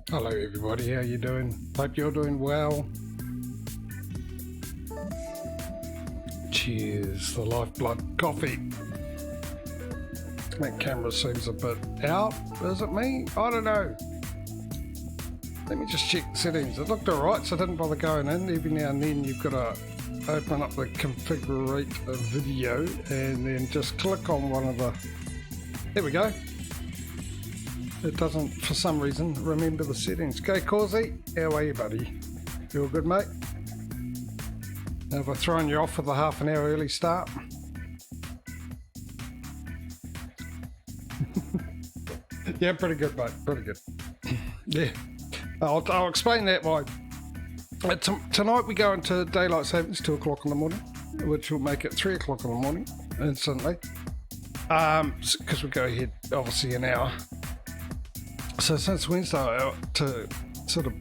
Hello everybody, how you doing? Hope you're doing well. Cheers, the lifeblood coffee. That camera seems a bit out. Is it me? I don't know. Let me just check the settings. It looked alright, so I didn't bother going in. Every now and then you've got to open up the configure video and then just click on one of the... There we go. It doesn't, for some reason, remember the settings. Go, Causey. How are you, buddy? You all good, mate? Have I thrown you off with a half an hour early start? Yeah, pretty good, mate. Pretty good. Yeah. I'll explain that why. Tonight we go into daylight savings 2 o'clock in the morning, which will make it 3 o'clock in the morning instantly. Because we go ahead, obviously, an hour. So since Wednesday, to sort of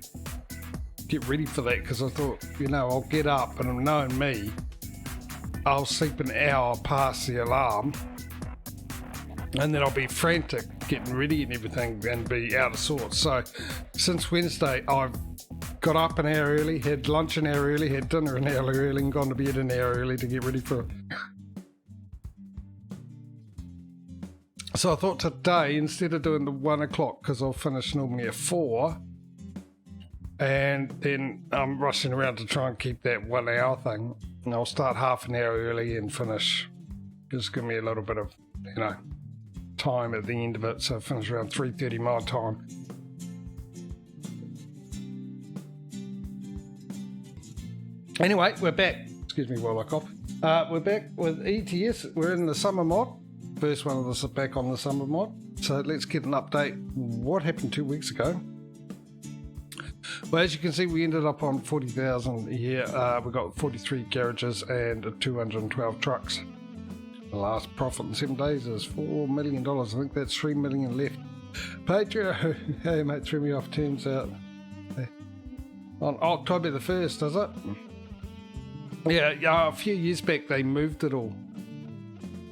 get ready for that, because I thought, you know, I'll get up and knowing me, I'll sleep an hour past the alarm and then I'll be frantic getting ready and everything and be out of sorts. So since Wednesday, I've got up an hour early, had lunch an hour early, had dinner an hour early and gone to bed an hour early to get ready for it. So I thought today, instead of doing the 1 o'clock, because I'll finish normally at 4, and then I'm rushing around to try and keep that 1 hour thing, and I'll start half an hour early and finish. Just give me a little bit of, you know, time at the end of it, so I finish around 3:30 my time. Anyway, we're back. Excuse me while I cough. We're back with ETS. We're in the summer mod. First one of us is back on the summer mod. So let's get an update. What happened 2 weeks ago? Well, as you can see, we ended up on 40,000 here. We got 43 garages and 212 trucks. The last profit in 7 days is $4 million. I think that's $3 million left. Patreon, hey mate, threw me off. Turns out on October the 1st, does it? Yeah, a few years back they moved it all.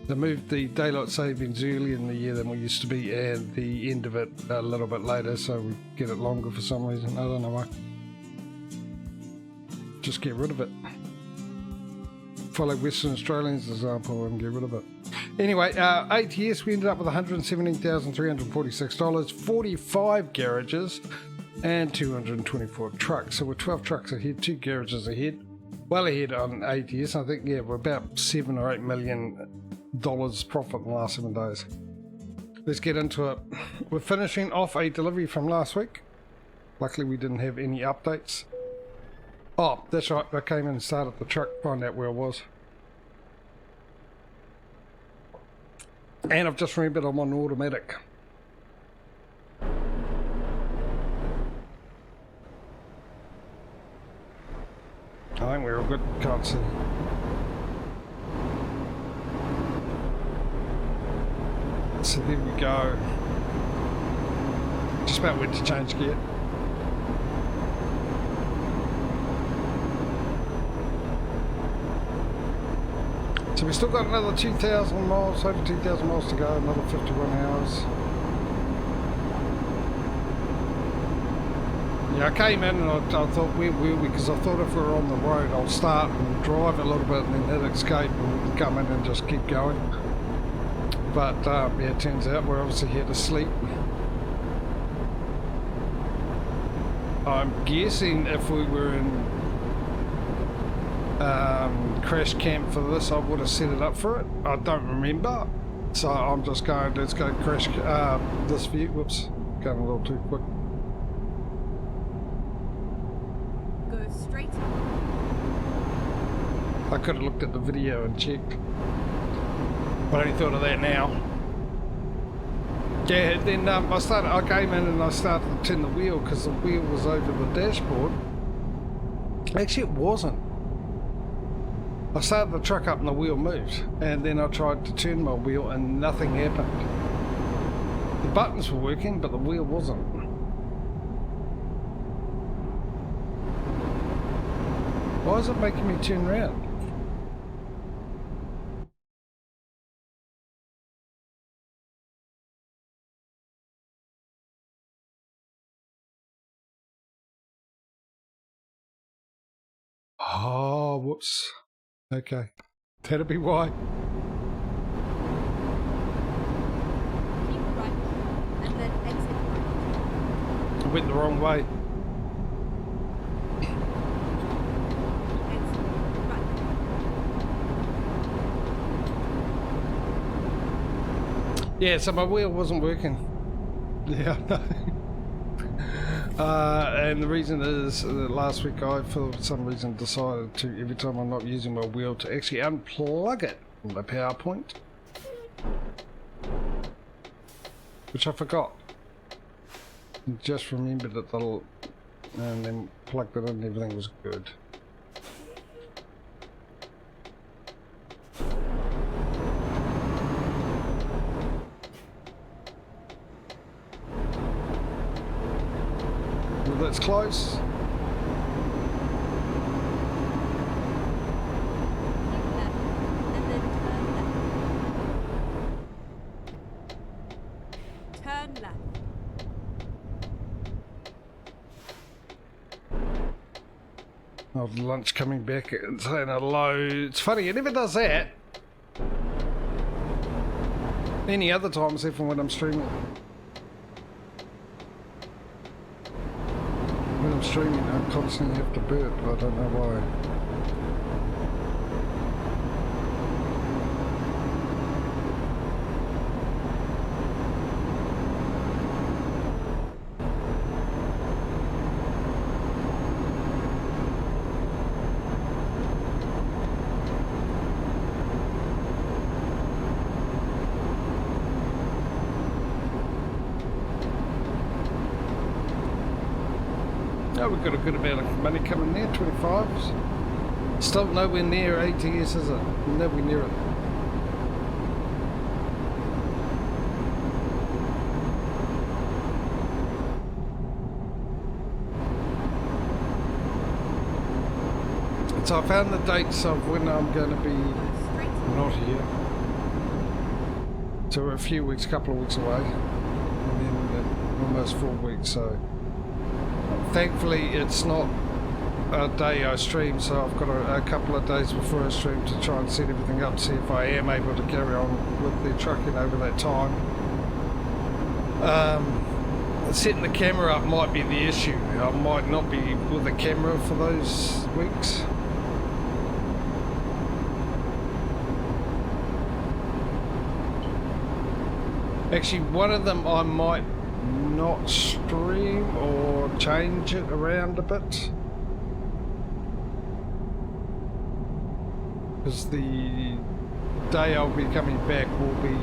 They moved the daylight savings earlier in the year than we used to be, and the end of it a little bit later, so we get it longer for some reason. I don't know why. Just get rid of it. Follow Western Australians' example and get rid of it. Anyway, ATS, we ended up with $117,346, 45 garages, and 224 trucks. So we're 12 trucks ahead, 2 garages ahead. Well ahead on ATS. I think, yeah, we're about $7 or $8 million profit in the last 7 days. Let's get into it. We're finishing off a delivery from last week. Luckily we didn't have any updates. Oh, that's right, I came in and started the truck, find out where I was. And I've just remembered I'm on automatic. I think we're all good, can't see. So there we go. Just about went to change gear. So we still got another 2,000 miles, over 2,000 miles to go, another 51 hours. Yeah, I came in and I thought, where were we? Because I thought if we were on the road, I'll start and drive a little bit and then hit escape and we can come in and just keep going. But yeah, it turns out we're obviously here to sleep. I'm guessing if we were in crash camp for this, I would have set it up for it. I don't remember. So I'm just going, let's go crash this view. Whoops, going a little too quick. Go straight. I could have looked at the video and checked. But I only thought of that now. Yeah, then I came in and I started to turn the wheel because the wheel was over the dashboard. Actually, it wasn't. I started the truck up and the wheel moved, and then I tried to turn my wheel and nothing happened. The buttons were working, but the wheel wasn't. Why is it making me turn around? Oh, whoops. Okay. That'll be why. Keep right and then exit right. I went the wrong way. Exit right. Yeah, so my wheel wasn't working. Yeah, I know. And the reason is last week I, for some reason, decided to, every time I'm not using my wheel, to actually unplug it from the PowerPoint. Which I forgot. Just remembered it, and then plugged it in and everything was good. Well, that's close. Keep left and then turn left. Turn left. Oh, lunch coming back and saying hello. It's funny, it never does that. Any other time, except for when I'm streaming. When I'm streaming, I constantly have to burp. I don't know why. Oh, we've got a good amount of money coming there, 25s. Still nowhere near ATS, is it? Nowhere near it. So I found the dates of when I'm going to be Straight. not here. So we're a few weeks, couple of weeks away. And then almost 4 weeks, so... Thankfully, it's not a day I stream, so I've got a couple of days before I stream to try and set everything up, see if I am able to carry on with the trucking over that time. Setting the camera up might be the issue. I might not be with the camera for those weeks. Actually, one of them I might not stream or change it around a bit, because the day I'll be coming back will be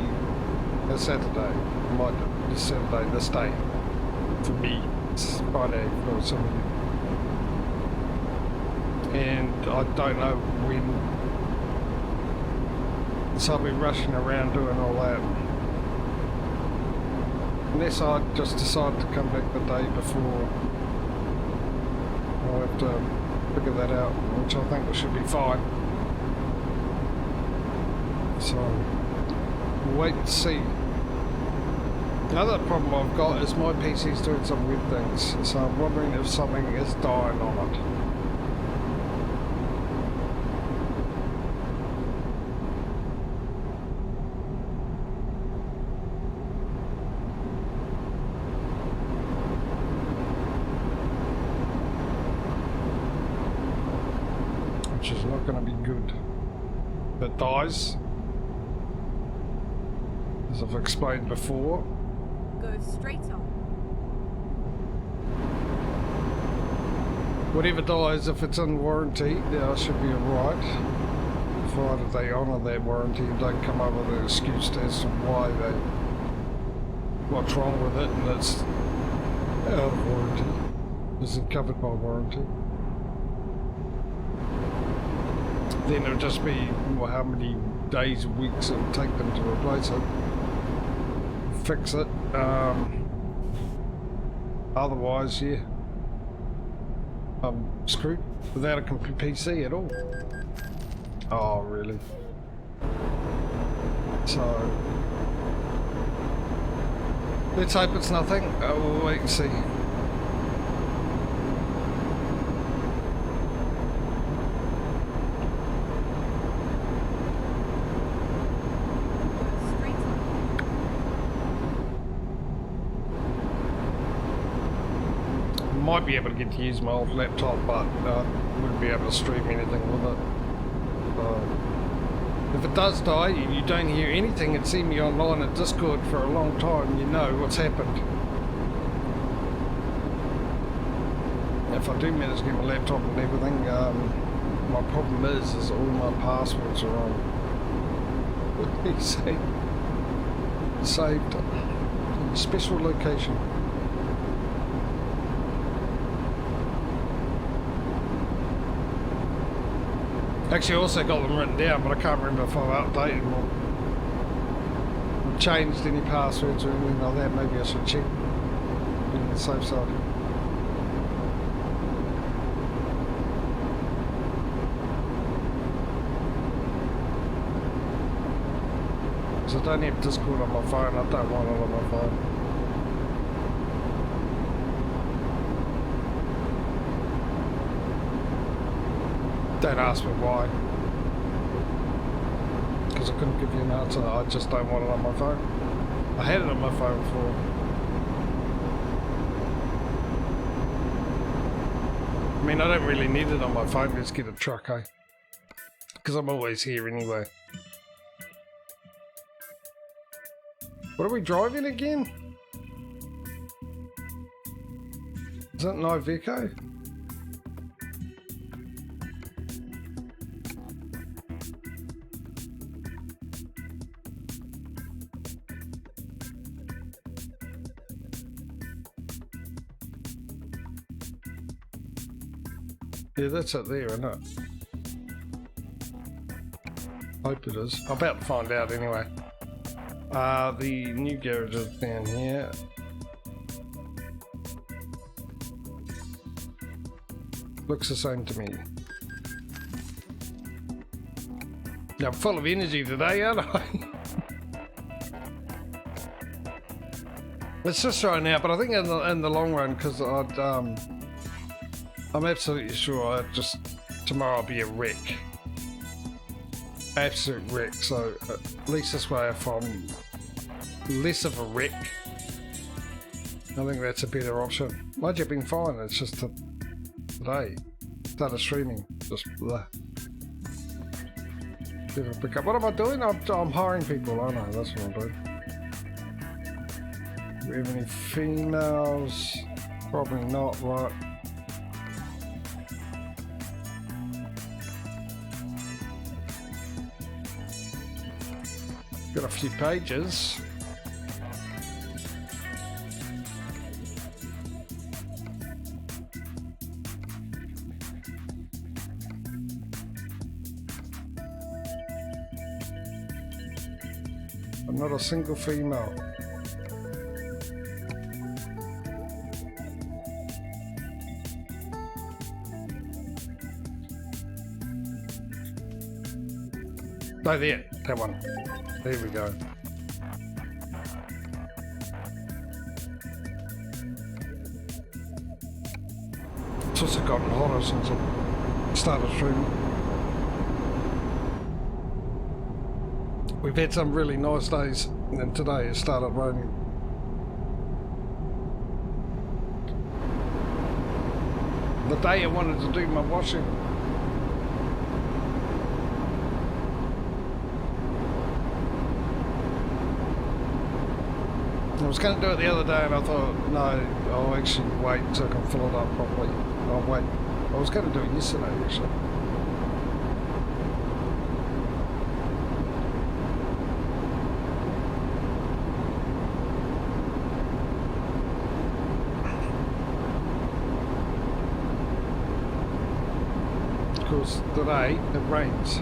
a Saturday. Might be Saturday, this day for me. It's Friday for some of you, and I don't know when, so I'll be rushing around doing all that. Unless I just decide to come back the day before, I'll have to figure that out, which I think should be fine. So, we'll wait and see. The other problem I've got is my PC's doing some weird things, so I'm wondering if something is dying on it. Which is not going to be good. If it dies, as I've explained before, Go straight on. whatever dies, if it's in warranty, then I should be alright. Provided they honour that warranty and don't come up with an excuse as to why what's wrong with it and it's out of warranty. Isn't covered by warranty. Then it'll just be, well, how many days, weeks it'll take them to replace it, fix it. Otherwise, yeah, I'm screwed without a PC at all. Oh, really? So, let's hope it's nothing. We'll wait and see. might be able to get to use my old laptop, but wouldn't be able to stream anything with it. If it does die and you don't hear anything and see me online at Discord for a long time, you know what's happened. If I do manage to get my laptop and everything, my problem is all my passwords are on. What do you say? Saved in a special location. Actually, I also got them written down, but I can't remember if I've updated them or changed any passwords or anything like that. Maybe I should check on the safe side. Because I don't have Discord on my phone. I don't want it on my phone. Don't ask me why. Because I couldn't give you an answer. I just don't want it on my phone. I had it on my phone before. I mean, I don't really need it on my phone. Let's get a truck, eh? Because I'm always here anyway. What are we driving again? Is that an Iveco? Yeah, that's it there, isn't it? Hope it is. I'm about to find out anyway. The new garage is down here. Looks the same to me. Now, I'm full of energy today, aren't I? It's just showing out, but I think in the long run, because I'm absolutely sure tomorrow I'll be a wreck. Absolute wreck, so at least this way if I'm less of a wreck, I think that's a better option. Mind you, I've been fine, it's just today. Started streaming, just blah. Never pick up. What am I doing? I'm hiring people, I know, that's what I'm doing. Do we have any females? Probably not, right? Got a few pages. I'm not a single female. No, there, that one. There we go. It's also gotten hotter since I started streaming. We've had some really nice days, and today it started raining. The day I wanted to do my washing. I was going to do it the other day and I thought, no, I'll actually wait so I can fill it up properly. I'll wait. I was going to do it yesterday actually. Of course, today it rains.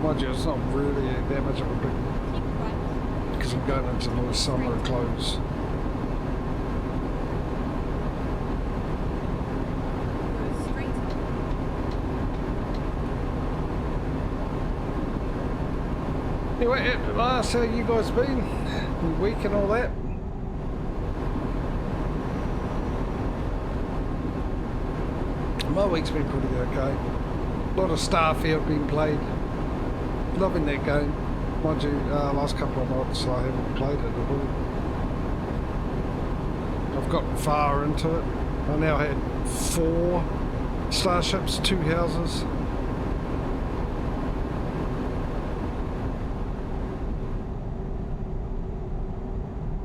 Mind you, it's not really that much of a big because I'm going into the summer clothes. Go straight on. Anyway, last how you guys been? Week and all that? My week's been pretty okay. A lot of Starfield being played. Loving that game. Mind you, last couple of nights I haven't played it at all. I've gotten far into it. I now had 4 starships, 2 houses.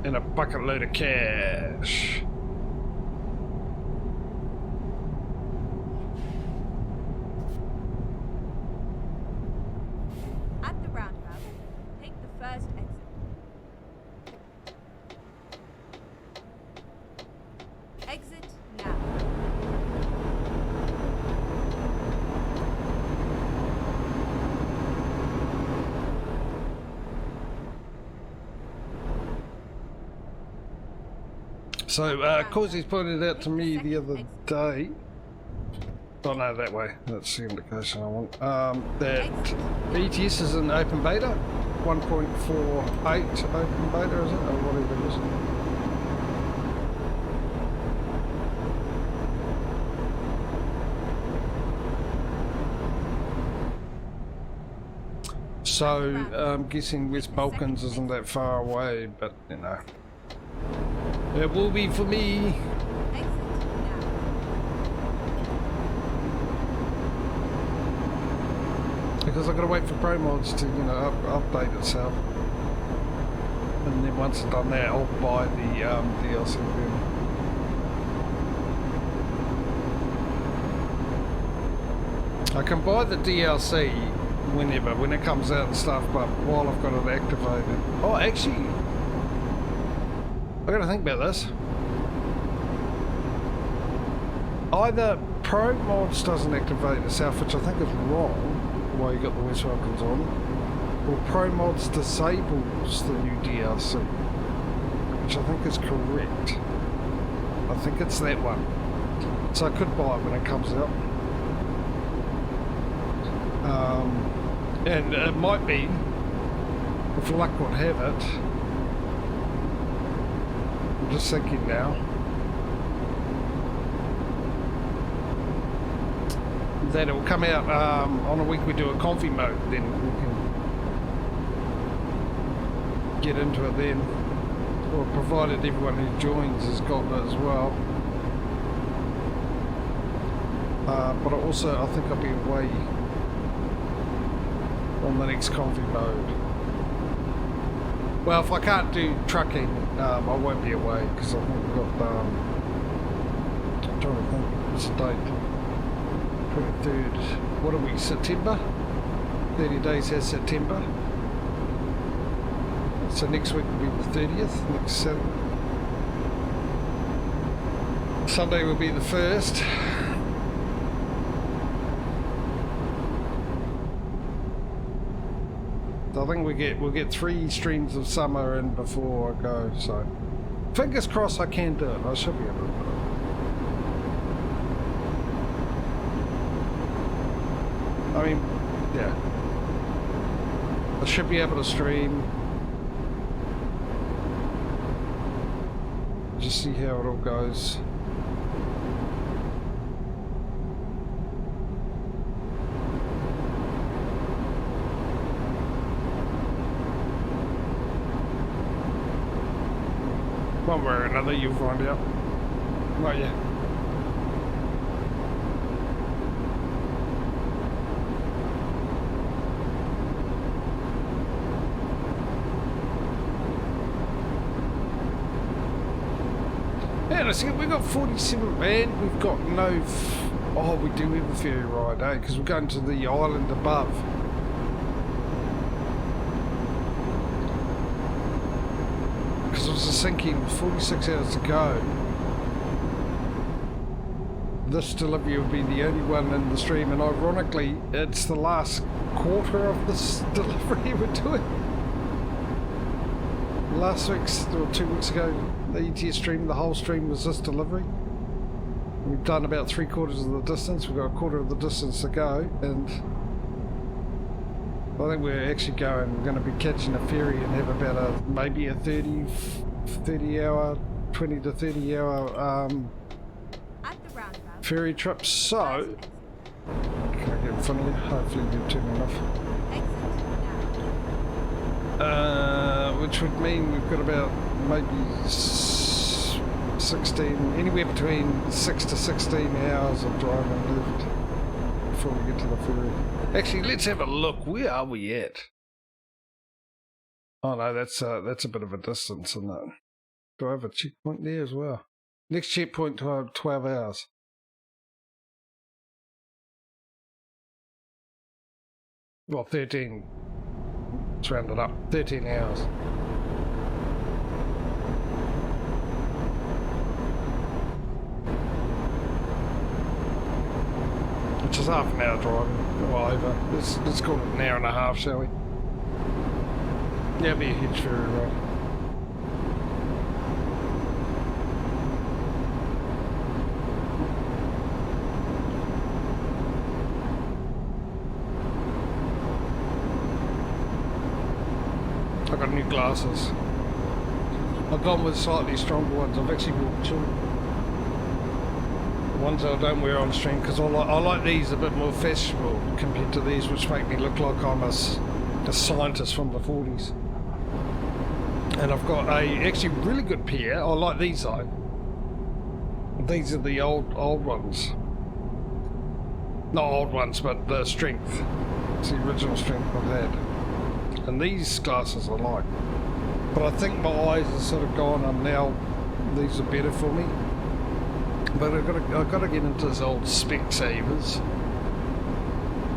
And a bucket load of cash. At the roundabout, take the first exit. Exit now. So, Causy's pointed out to me the other day. Oh no, that way. That's the indication I want. That ETS is in open beta. 1.48 open beta, is it? Or whatever it is. So, I'm guessing West Balkans isn't that far away, but you know. It will be for me. Exit now. Because I've got to wait for Pro Mods to, you know, update itself. And then once it's done that, I'll buy the DLC then. I can buy the DLC whenever, when it comes out and stuff, but while I've got it activated. Oh, actually, I gotta think about this. Either Pro Mods doesn't activate itself, which I think is wrong, while you got the West Welcomes on, or Pro Mods disables the new DLC, which I think is correct. I think it's that one. So I could buy it when it comes out. And it might be, if luck would have it, I'm just thinking now, that it will come out on a week we do a config mode, then we can get into it then, or provided everyone who joins has got it as well. But also I think I'll be away on the next config mode. Well, if I can't do trucking, I won't be away, because I think we've got, I'm trying to think, what's the date? 23rd, what are we, September? 30 days has September. So next week will be the 30th, next Sunday will be the 1st. I think we'll get 3 streams of summer in before I go, so fingers crossed I can do it. I should be able to do it. I mean, yeah, I should be able to stream. Just see how it all goes. One way or another, you'll find out. Right, yeah. Yeah, let's see, we've got 47 band, we've got no... oh, we do have a ferry ride, eh? Because we're going to the island above. Because I was just thinking, 46 hours to go, this delivery will be the only one in the stream, and ironically, it's the last quarter of this delivery we're doing. Last week's, or 2 weeks ago, the ETS stream, the whole stream was this delivery. We've done about 3/4 of the distance, we've got a quarter of the distance to go, and I think we're actually we're going to be catching a ferry and have about maybe a 30 hour, 20 to 30 hour ferry trip. So, can I get in front of you? Hopefully you give me enough. which would mean we've got about maybe 16, anywhere between 6 to 16 hours of driving left before we get to the ferry. Actually, let's have a look. Where are we at? Oh no, that's a bit of a distance, isn't it? Do I have a checkpoint there as well? Next checkpoint to 12 hours. Well, 13. Let's round it up. 13 hours. Which is half an hour driving. Well, over. Let's call it an hour and a half, shall we? Yeah, it'll be a hitch ferry ride. I've got new glasses. I've gone with slightly stronger ones. I've actually bought two. The ones I don't wear on stream because I like these a bit more fashionable compared to these, which make me look like I'm a scientist from the 40s. And I've got a actually really good pair. I like these though. These are the old ones. Not old ones, but the strength. It's the original strength I've had. And these glasses I like, but I think my eyes are sort of gone, and now these are better for me. But I've got to get into this old Specsavers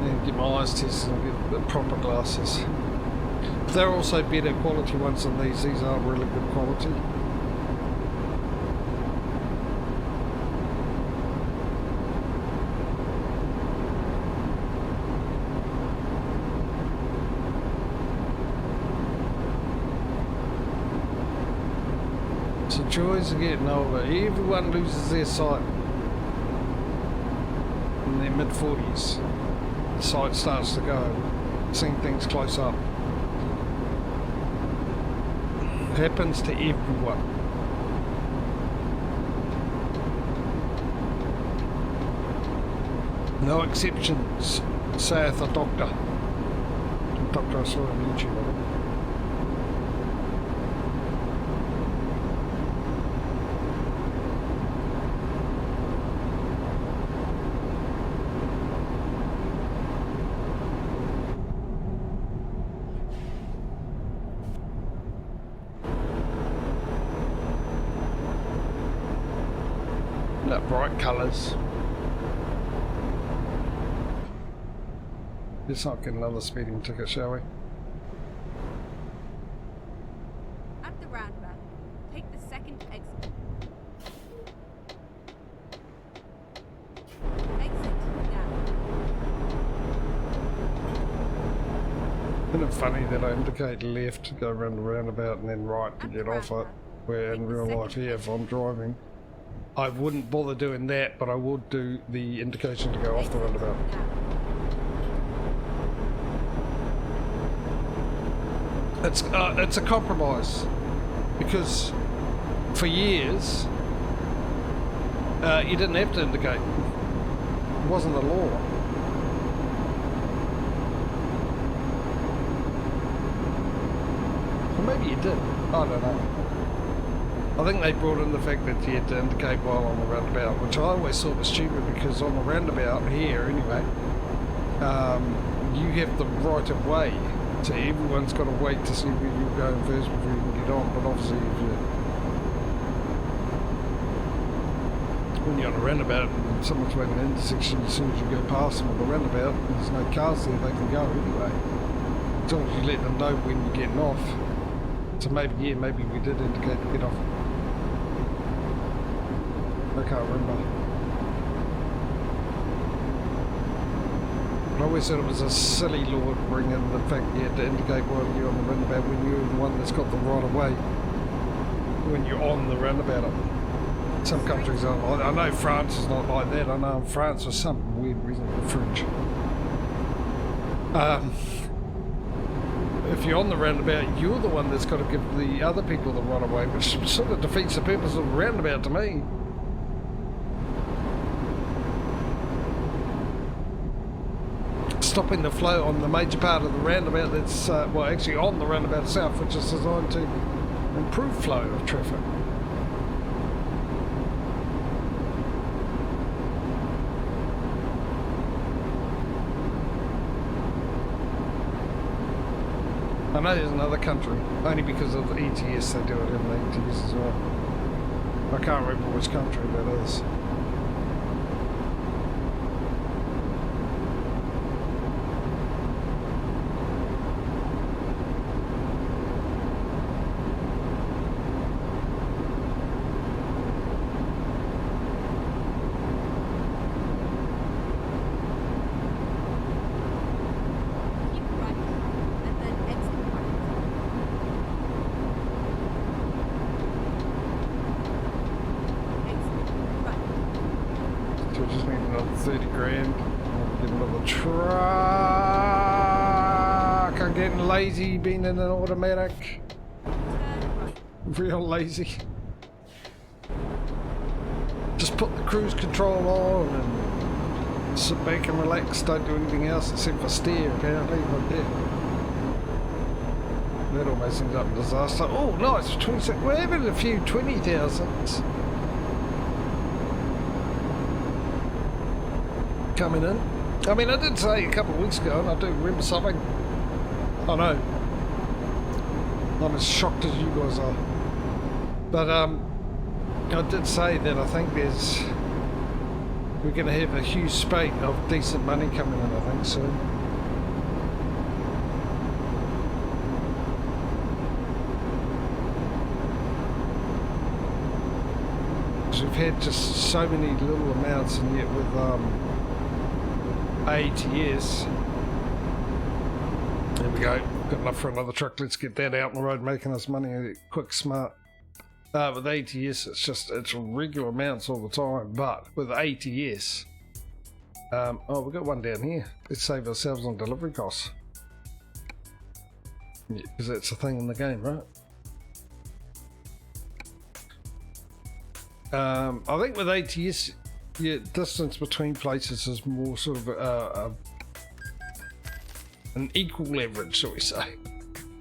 and get my eyes tested and get the proper glasses. They're also better quality ones than these. These aren't really good quality. So joys are getting older. Everyone loses their sight in their mid-40s. The sight starts to go. Seeing things close up. It happens to everyone. No exceptions, saith a doctor. A doctor I saw on YouTube. Bright colours. Let's not get another speeding ticket, shall we? At the roundabout, take the second exit. Exit now. Isn't it funny that I indicate left to go around the roundabout and then right to get off it? Where in real life here, if I'm driving, I wouldn't bother doing that, but I would do the indication to go off the roundabout. It's a compromise, because for years you didn't have to indicate. It wasn't the law. Or maybe you did. I don't know. I think they brought in the fact that you had to indicate while on the roundabout, which I always thought was stupid, because on the roundabout here anyway, you have the right of way, so everyone's got to wait to see where you're going first before you can get on. But obviously when you're on a roundabout and someone's waiting in an intersection, as soon as you go past them on the roundabout, there's no cars there, they can go anyway. As long as you let them know when you're getting off. So maybe we did indicate to get off. I can't remember. But I always thought it was a silly law to bring in the fact you had to indicate while you're on the roundabout when you're the one that's got the right of way. When you're on the roundabout. Some countries aren't like that. I know France is not like that. I know in France for some weird reason the French. If you're on the roundabout, you're the one that's got to give the other people the right of way, which sort of defeats the purpose of the roundabout to me. stopping the flow on the major part of the roundabout that's, well, actually on the roundabout south, which is designed to improve flow of traffic. I know there's another country, only because of the ETS they do it in the ETS as well. I can't remember which country that is. Lazy being in an automatic. Real lazy. Just put the cruise control on and sit back and relax. Don't do anything else except for steer, apparently. But yeah, that almost ends up in disaster. Oh, nice. 26. We're having a few 20,000s coming in. I mean, I did say a couple of weeks ago, and I do remember something. I know. I'm as shocked as you guys are. But I did say that I think we're going to have a huge spate of decent money coming in, I think, soon. Because we've had just so many little amounts, and yet with ATS. There we go. Got enough for another truck. Let's get that out on the road, making us money quick, smart. With ATS, it's regular amounts all the time. But with ATS, oh, we've got one down here. Let's save ourselves on delivery costs. Yeah, because that's a thing in the game, right? I think with ATS, yeah, distance between places is more sort of an equal leverage, shall we say,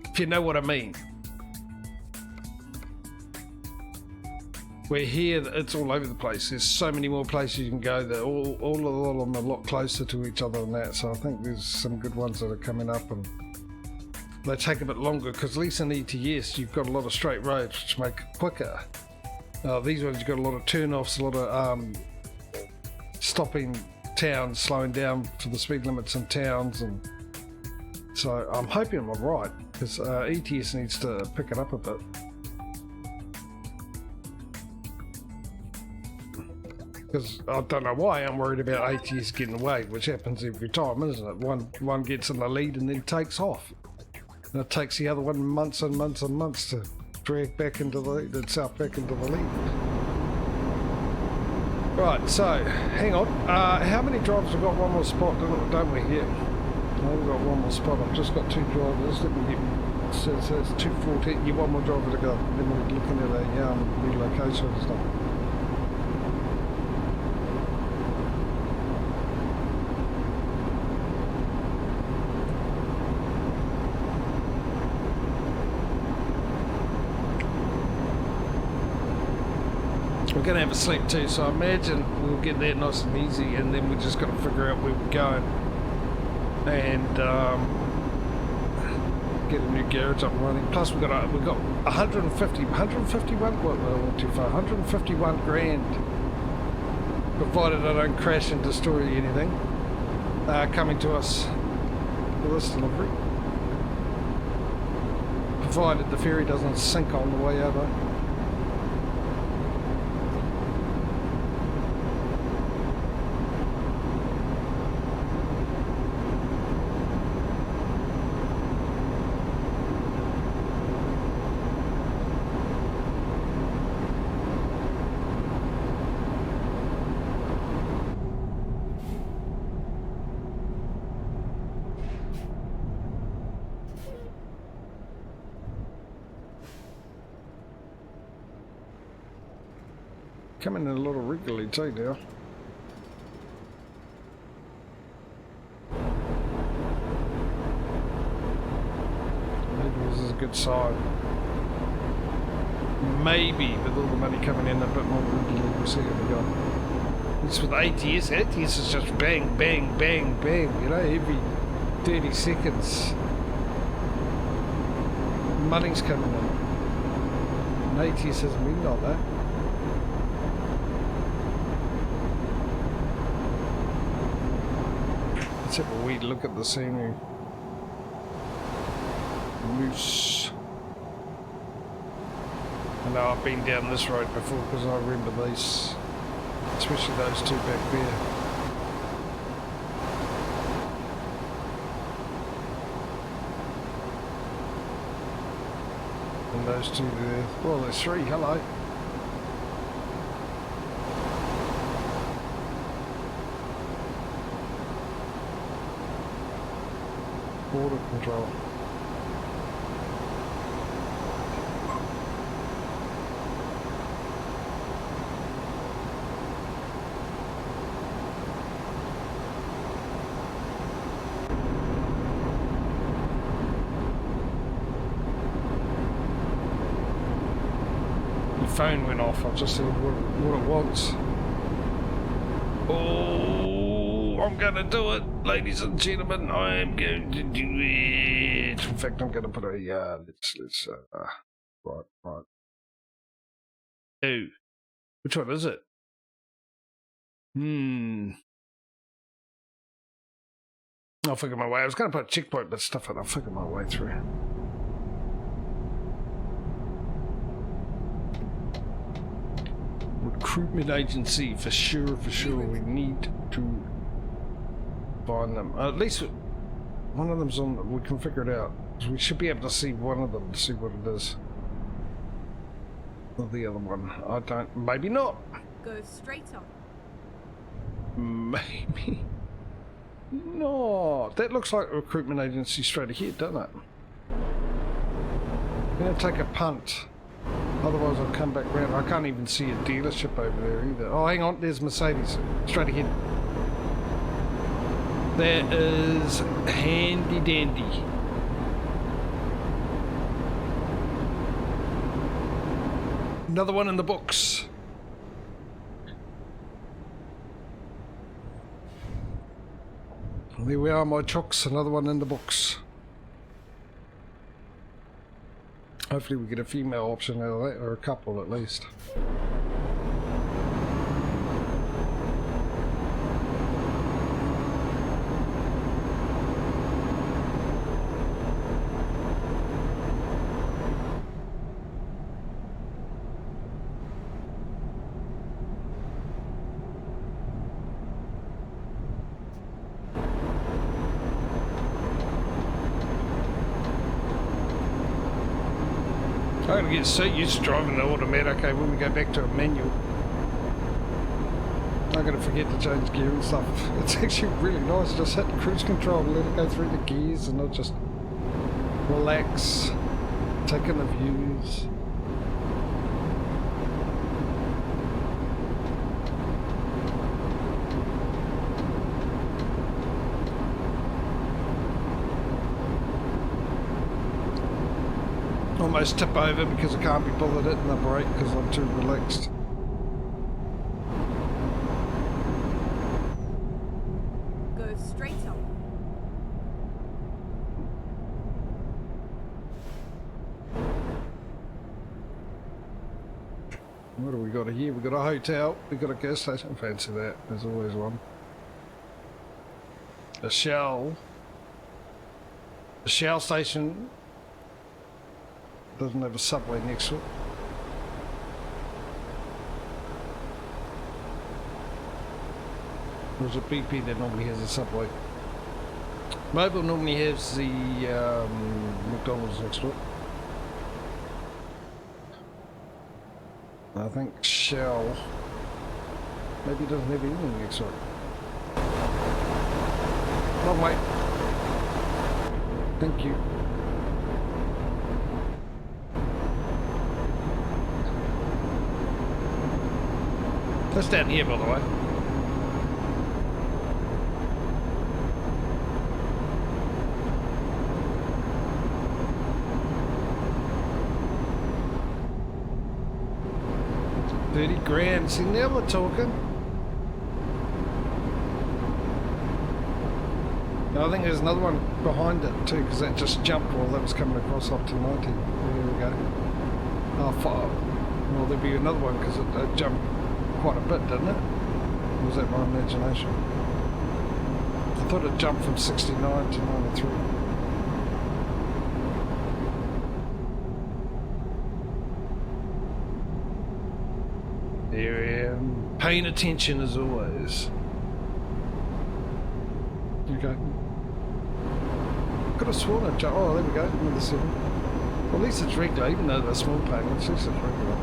if you know what I mean. Where here, it's all over the place. There's so many more places you can go that all of them are a lot closer to each other than that. So I think there's some good ones that are coming up, and they take a bit longer because at least in ETS you've got a lot of straight roads which make it quicker. These ones you've got a lot of turn-offs, a lot of stopping towns, slowing down for the speed limits in towns, and so I'm hoping I'm right, because ETS needs to pick it up a bit. Because I don't know why I'm worried about ATS getting away, which happens every time, isn't it? One gets in the lead and then takes off. And it takes the other one months and months and months to drag back into the lead, itself back into the lead. Right, so, hang on. How many drivers? We've got one more spot, don't we? Yeah. We've got one more spot. I've just got two drivers. Let me get. So it's 2:14. You one more driver to go. Then we're looking at a relocation and stuff. We're going to have a sleep too, so I imagine we'll get that nice and easy, and then we're just got to figure out where we're going. And get a new garage up and running. Plus we've got 151. Well, not too far. 151 grand, provided I don't crash and destroy anything. Coming to us for this delivery, provided the ferry doesn't sink on the way over. Coming in a little regularly too now. good sign. Maybe with all the money coming in a bit more regularly, we'll see what we got. It's with ATS. ATS is just bang, bang, bang, bang, you know, every 30 seconds. Money's coming in. And ATS hasn't been like that. Let's have a wee look at the scenery. Moose. I know I've been down this road before because I remember these, especially those two back there. And those two there. Well, there's three. Hello. Border control. Phone went off. I just said what it wants. Oh, I'm gonna do it, ladies and gentlemen. I'm going to do it. In fact, I'm gonna put a let's right. Oh, which one is it? I'll figure my way. I was gonna put a checkpoint, but stuff it. I'll figure my way through. Recruitment agency for sure. We need to find them. At least one of them's on. We can figure it out. We should be able to see one of them to see what it is. Not the other one. I don't. Maybe not. Go straight on. Maybe not. That looks like a recruitment agency straight ahead, doesn't it? I'm gonna take a punt. Otherwise I'll come back round. I can't even see a dealership over there either. Oh, hang on. There's Mercedes. Straight ahead. There is handy dandy. Another one in the books. There we are, my chocks. Another one in the books. Hopefully we get a female option out of that, or a couple at least. I'm going to get so used to driving the automatic, okay, when we go back to a manual. I'm going to forget to change gear and stuff. It's actually really nice, just hit cruise control and let it go through the gears and not just relax, take in the views. Almost tip over because I can't be bothered hitting the brake because I'm too relaxed. Go straight on. What do we got here? We got a hotel, we got a gas station. Fancy that. There's always one. A Shell. A Shell station. Doesn't have a subway next to it. There's a BP that normally has a subway. Mobil normally has the McDonald's next to it. I think Shell maybe doesn't have anything next to it. Long way. Thank you. That's down here, by the way. 30 grand. See, now we're talking. I think there's another one behind it too, because that just jumped while that was coming across up to 90. There we go. Oh, far. Well, there'll be another one because it jumped quite a bit, didn't it? Or was that my imagination? I thought it jumped from 69 to 93. There I am. Paying attention as always. Okay. Could have sworn it jumped. Oh, there we go. Another 7. Well, at least it's regular, even though they're small payments. At least it's regular.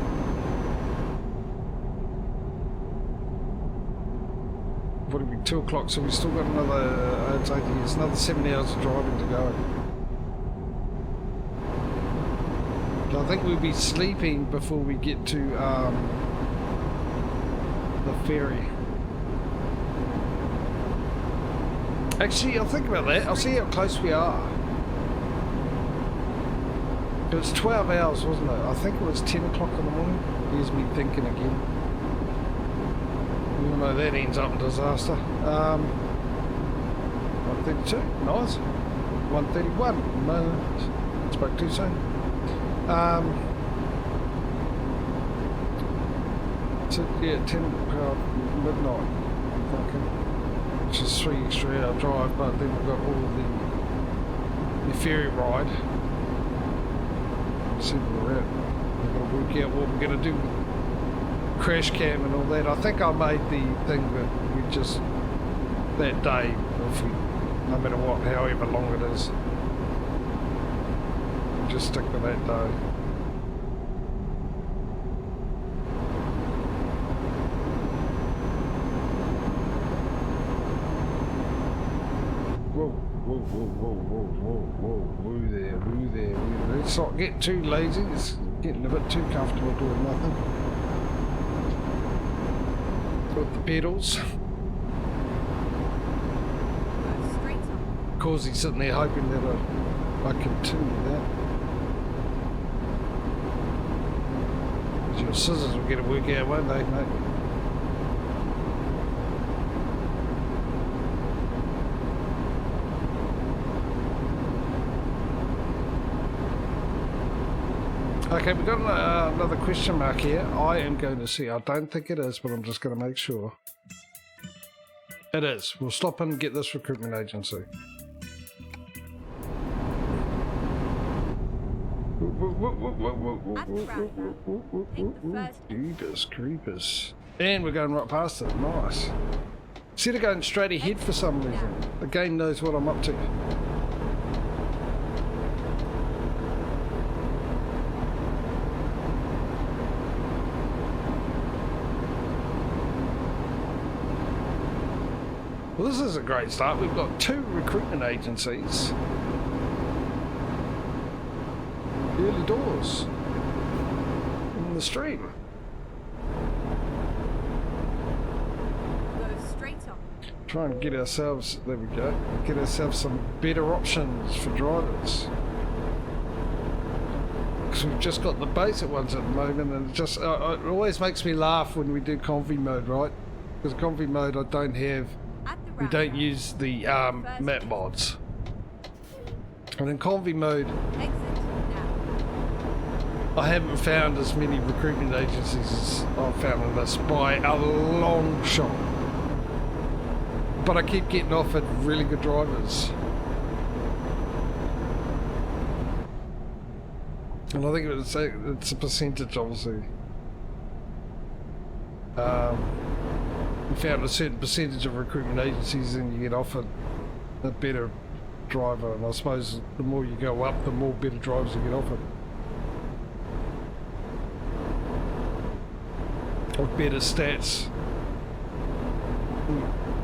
What have we? 2 o'clock. So we've still got another. It's 8 years. Another 7 hours of driving to go. So I think we'll be sleeping before we get to the ferry. Actually, I'll think about that. I'll see how close we are. It was 12 hours, wasn't it? I think it was 10 o'clock in the morning. Here's me thinking again. Even though that ends up in disaster. 132, nice. 131, no, spoke too soon. So yeah, 10 midnight, I'm thinking. Which is 3 extra hour drive, but then we've got all the ferry ride. See where we're at. We've got to work out what we're going to do with crash cam and all that. I think I made the thing that we just, that day, if we, no matter what, however long it is, we just stick with that day. Whoa there. Let's not get too lazy. It's getting a bit too comfortable doing nothing. With the pedals. Causy's sitting there hoping that I continue that. Your scissors will get a work out, won't they, mate? Okay, we've got another question mark here. I am going to see. I don't think it is, but I'm just going to make sure. It is. We'll stop and get this recruitment agency. Jeepers creepers. And we're going right past it. Nice. Instead of going straight ahead for some reason, the game knows what I'm up to. Well, this is a great start. We've got 2 recruitment agencies. Early doors in the stream. Go straight on. Try and get ourselves, there we go, get ourselves some better options for drivers. Because we've just got the basic ones at the moment, and it just, it always makes me laugh when we do convoy mode, right? Because convoy mode I don't have. We don't use the map mods. And in convoy mode, I haven't found as many recruitment agencies as I've found in this by a long shot. But I keep getting offered really good drivers. And I think it's a percentage, obviously. You found a certain percentage of recruitment agencies and you get offered a better driver, and I suppose the more you go up, the more better drivers you get offered. Or better stats.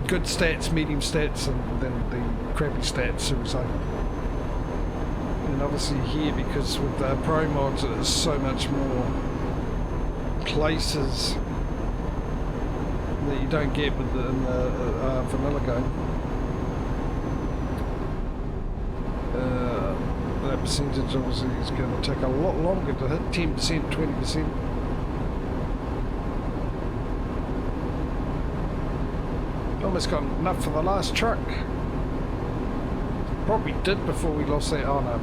Good stats, medium stats, and then the crappy stats, so we say. And obviously here, because with the pro mods, there's so much more places that you don't get with in the vanilla game. That percentage obviously is going to take a lot longer to hit 10%, 20%. Almost got enough for the last truck. Probably did before we lost that. Oh no.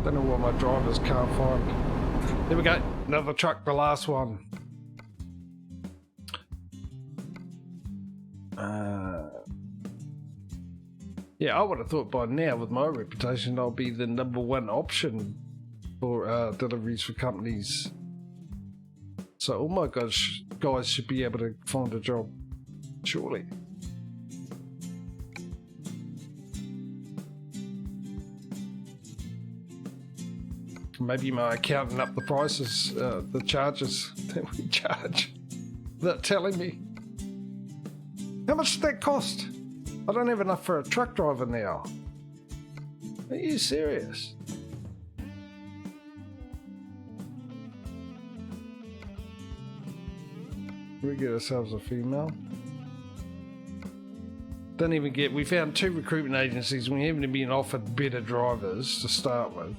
Don't know what my drivers can't find. There we go. Another truck, the last one. Yeah, I would have thought by now, with my reputation, I'll be the #1 option for deliveries for companies. So all my guys should be able to find a job, surely. Maybe my accountant up the prices, the charges that we charge. They're telling me. How much does that cost? I don't have enough for a truck driver now. Are you serious? We get ourselves a female. Don't even get. We found 2 recruitment agencies and we haven't been offered better drivers to start with.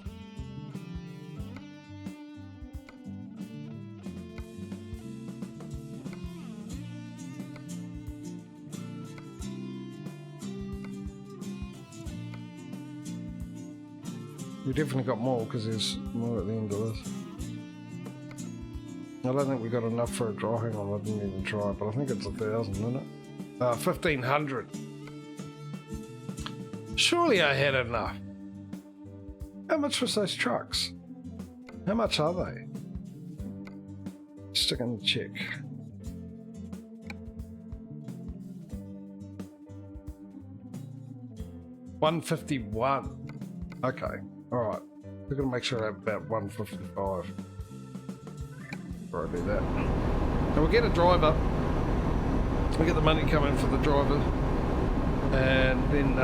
We definitely got more because there's more at the end of this. I don't think we got enough for a draw. Hang on, I didn't even try, but I think it's 1,000, isn't it? 1,500. Surely I had enough. How much was those trucks? How much are they? Stick in the check. $151. Okay. Alright, we're going to make sure I have about 155 before I do that. And we'll get a driver. We'll get the money coming for the driver. And then,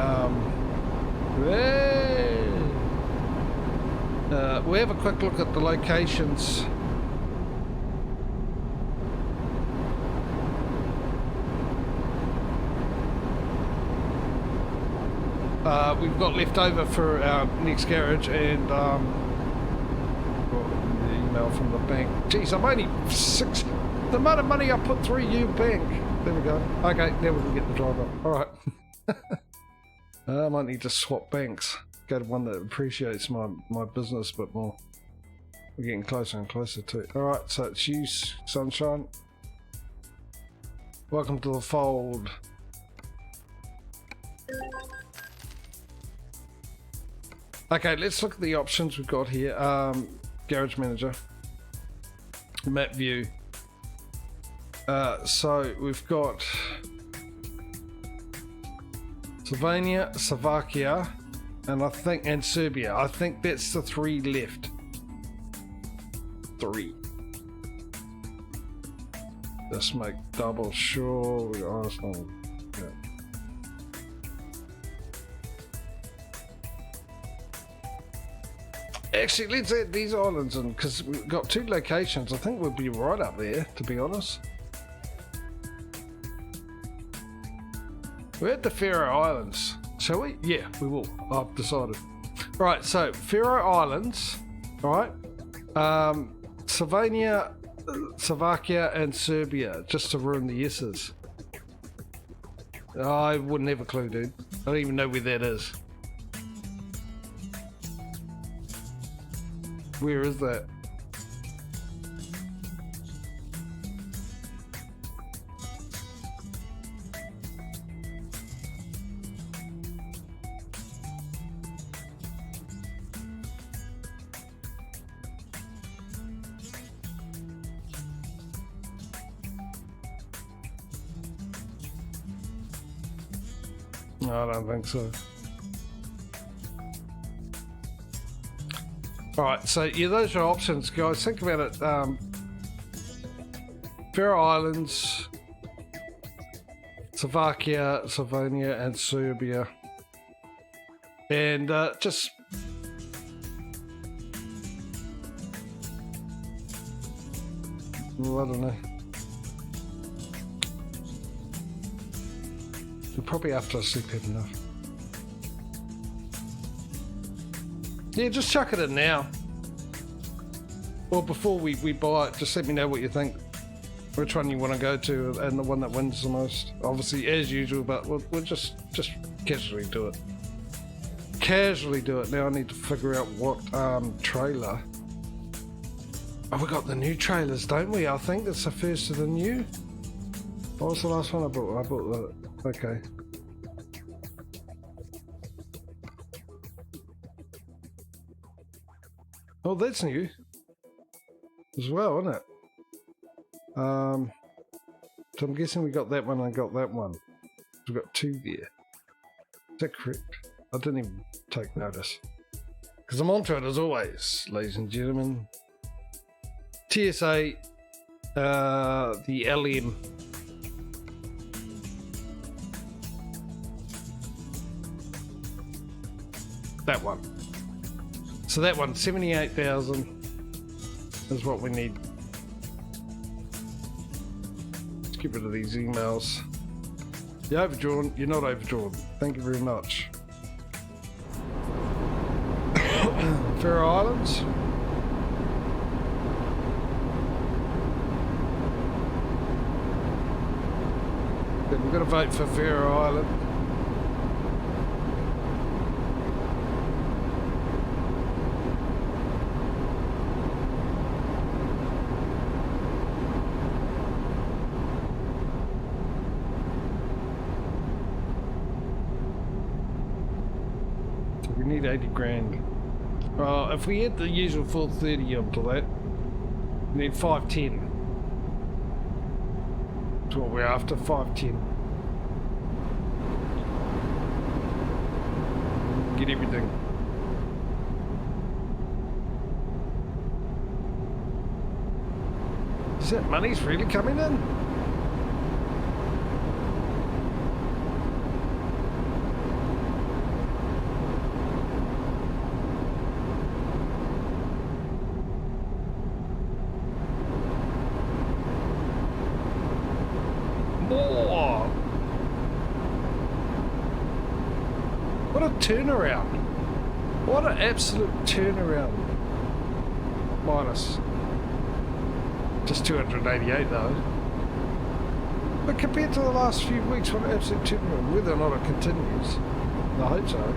we'll have a quick look at the locations. We've got left over for our next garage, and got the email from the bank. Geez, I'm only 6. The amount of money I put through you bank. There we go. Okay, now we can get the driver. All right. I might need to swap banks. Go to one that appreciates my business a bit more. We're getting closer and closer to it. All right, so it's you, Sunshine. Welcome to the fold. Okay, let's look at the options we've got here. Garage manager, map view. So we've got Slovenia, Slovakia, and Serbia. I think that's the 3 left. 3. Just make double sure we got Iceland. Yeah. Actually, let's add these islands in, because we've got 2 locations. I think we'll be right up there, to be honest. We're at the Faroe Islands. Shall we? Yeah, we will. I've decided. Right, so Faroe Islands, right? Slovenia, Slovakia, and Serbia, just to ruin the yeses. I wouldn't have a clue, dude. I don't even know where that is. Where is that? No, I don't think so. Alright, so yeah, those are options, guys. Think about it. Faroe Islands, Slovakia, Slovenia, and Serbia. And just... well, I don't know. We're probably after I sleep have enough. Yeah, just chuck it in now. Or before we buy it, just let me know what you think. Which one you want to go to and the one that wins the most. Obviously, as usual, but we'll just casually do it. Casually do it. Now I need to figure out what trailer. Oh, we got the new trailers, don't we? I think that's the first of the new. What was the last one I bought? I bought the... Okay. Oh, that's new. As well, isn't it? So I'm guessing we got that one and got that one. We've got two there. Is that correct? I didn't even take notice. Because I'm onto it as always, ladies and gentlemen. TSA, the LM. That one. So that one, 78,000 is what we need. Let's get rid of these emails. You're overdrawn, you're not overdrawn. Thank you very much. Faroe Islands. Then we've got to vote for Faroe Island. So we need 80 grand. If we hit the usual 430 onto that, we need 510. That's what we're after, 510. Get everything. Is that money's really coming in? More! What a turnaround! What an absolute turnaround! Minus just 288 though. But compared to the last few weeks, what an absolute turnaround. Whether or not it continues, I hope so.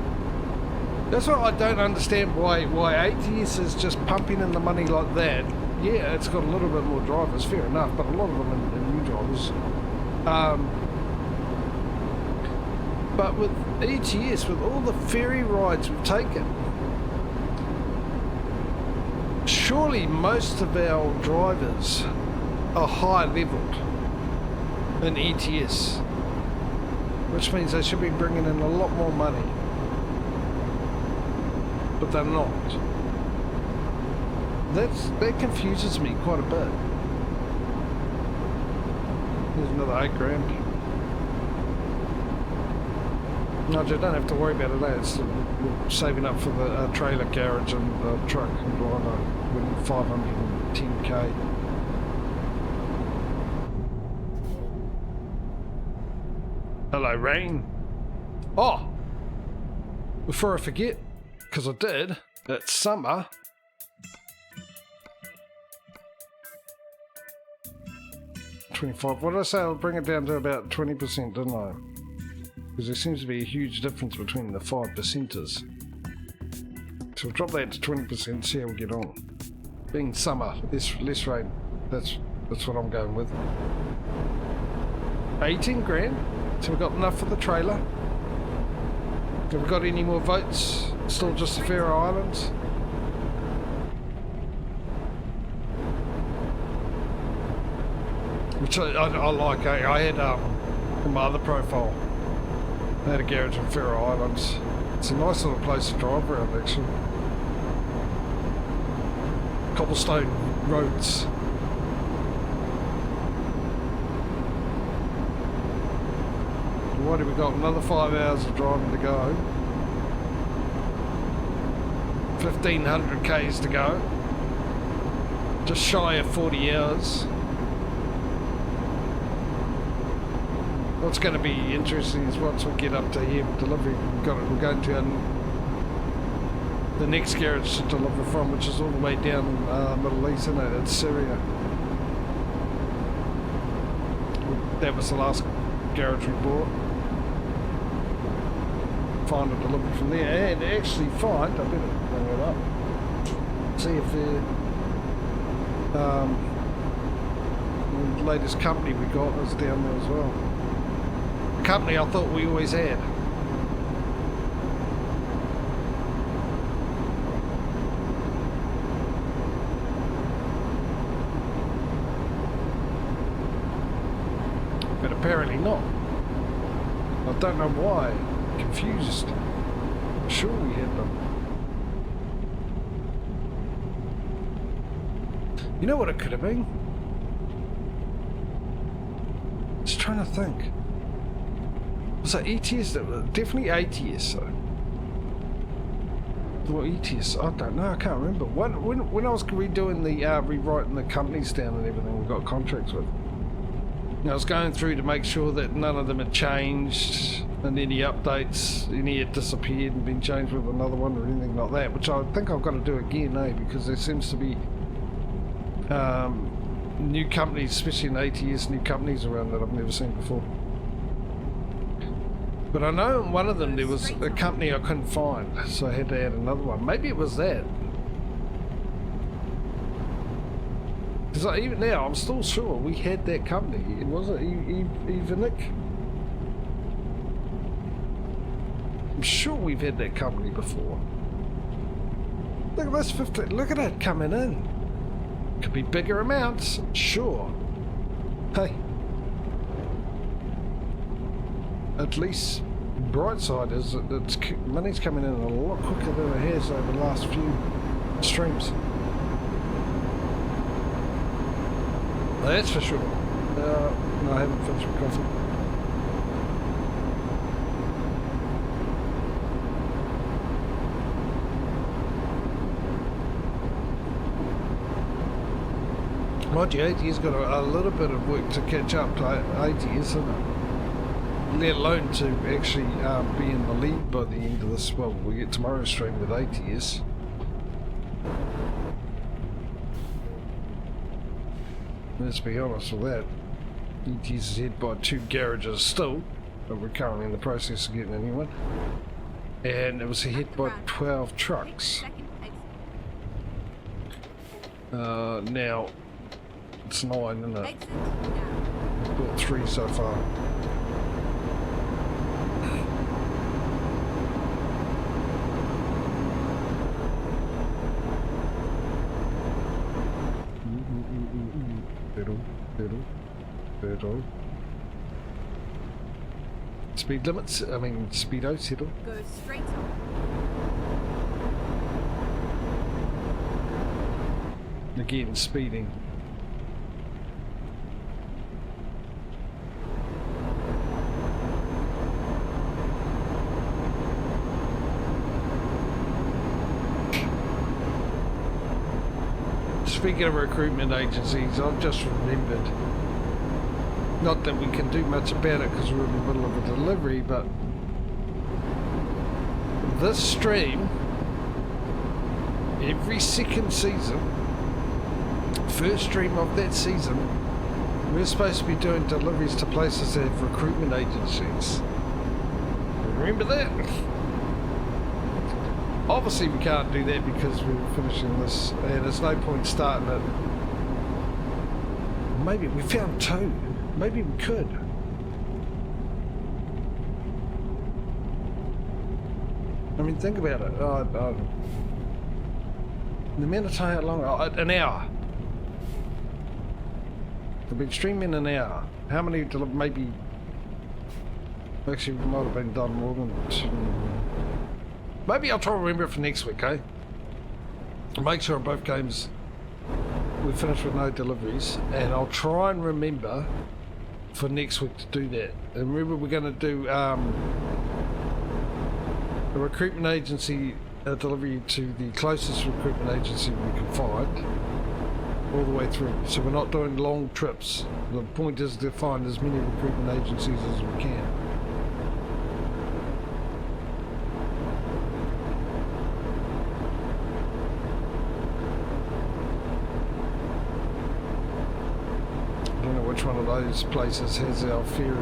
That's what I don't understand, why ATS is just pumping in the money like that. Yeah, it's got a little bit more drivers, fair enough, but a lot of them are new drivers. But with ETS, with all the ferry rides we've taken, surely most of our drivers are high leveled in ETS, which means they should be bringing in a lot more money, but they're not. That confuses me quite a bit. There's another 8 grand. No, you don't have to worry about it. It's we're saving up for the trailer garage and the truck and driver. We need 510k. Hello, rain. Oh, before I forget, because I did. It's summer. $25. What did I say? I'll bring it down to about 20%, didn't I? Because there seems to be a huge difference between the 5%ers. So we'll drop that to 20%, see how we get on. Being summer, less rain. That's what I'm going with. 18 grand. So we've got enough for the trailer. Have we got any more votes? Still just the Faroe Islands? Which I like. I had in my other profile, I had a garage in Faroe Islands. It's a nice little place to drive around, actually. Cobblestone roads. What have we got? Another 5 hours of driving to go. 1,500 k's to go. Just shy of 40 hours. what's going to be interesting is once we get up to here with delivery, we're going to the next garage to deliver from, which is all the way down Middle East, isn't it? It's Syria. That was the last garage we bought. Find a delivery from there, and actually find, I better bring it up, see if the latest company we got was down there as well. A company I thought we always had. But apparently not. I don't know why. Confused. I'm sure we had them. You know what it could have been? Just trying to think. Was that ETS? Definitely ATS though. What ETS? I don't know. I can't remember. When I was redoing the rewriting the companies down and everything we got contracts with, I was going through to make sure that none of them had changed, and any updates, any had disappeared and been changed with another one or anything like that, which I think I've got to do again, because there seems to be new companies, especially in ATS, new companies around that I've never seen before. But I know in one of them there was a company I couldn't find, so I had to add another one. Maybe it was that. Because even now, I'm still sure we had that company. Was it Evenic? I'm sure we've had that company before. Look at this 50. Look at it coming in. Could be bigger amounts, sure. Hey. At least bright side is that money's coming in a lot quicker than it has over the last few streams. That's for sure. No, I haven't finished my coffee. Mind you, AT's got a little bit of work to catch up to ATS, isn't it? Let alone to actually be in the lead by the end of this. Well, we get tomorrow's stream with ATS. Let's be honest with that. ETS is hit by 2 garages still, but we're currently in the process of getting a new one. And it was hit by 12 trucks. Now it's 9, isn't it? We've bought 3 so far. Speed limits, speedo, settle. Go straight on. Again, speeding. Speaking of recruitment agencies, I've just remembered, not that we can do much about it because we're in the middle of a delivery, but this stream, every second season, first stream of that season, we're supposed to be doing deliveries to places that have recruitment agencies. Remember that? Obviously we can't do that because we're finishing this and there's no point starting it. Maybe we found 2. Maybe we could. I mean, think about it. The amount of time, how long? An hour. We've been streaming an hour. How many? Maybe. Actually, we might have been done more than 2. Maybe I'll try to remember it for next week, eh? Make sure on both games we finish with no deliveries, and I'll try and remember for next week to do that. And remember, we're going to do a recruitment agency delivery to the closest recruitment agency we can find, all the way through. So we're not doing long trips. The point is to find as many recruitment agencies as we can. I don't know which one of those places has our ferry.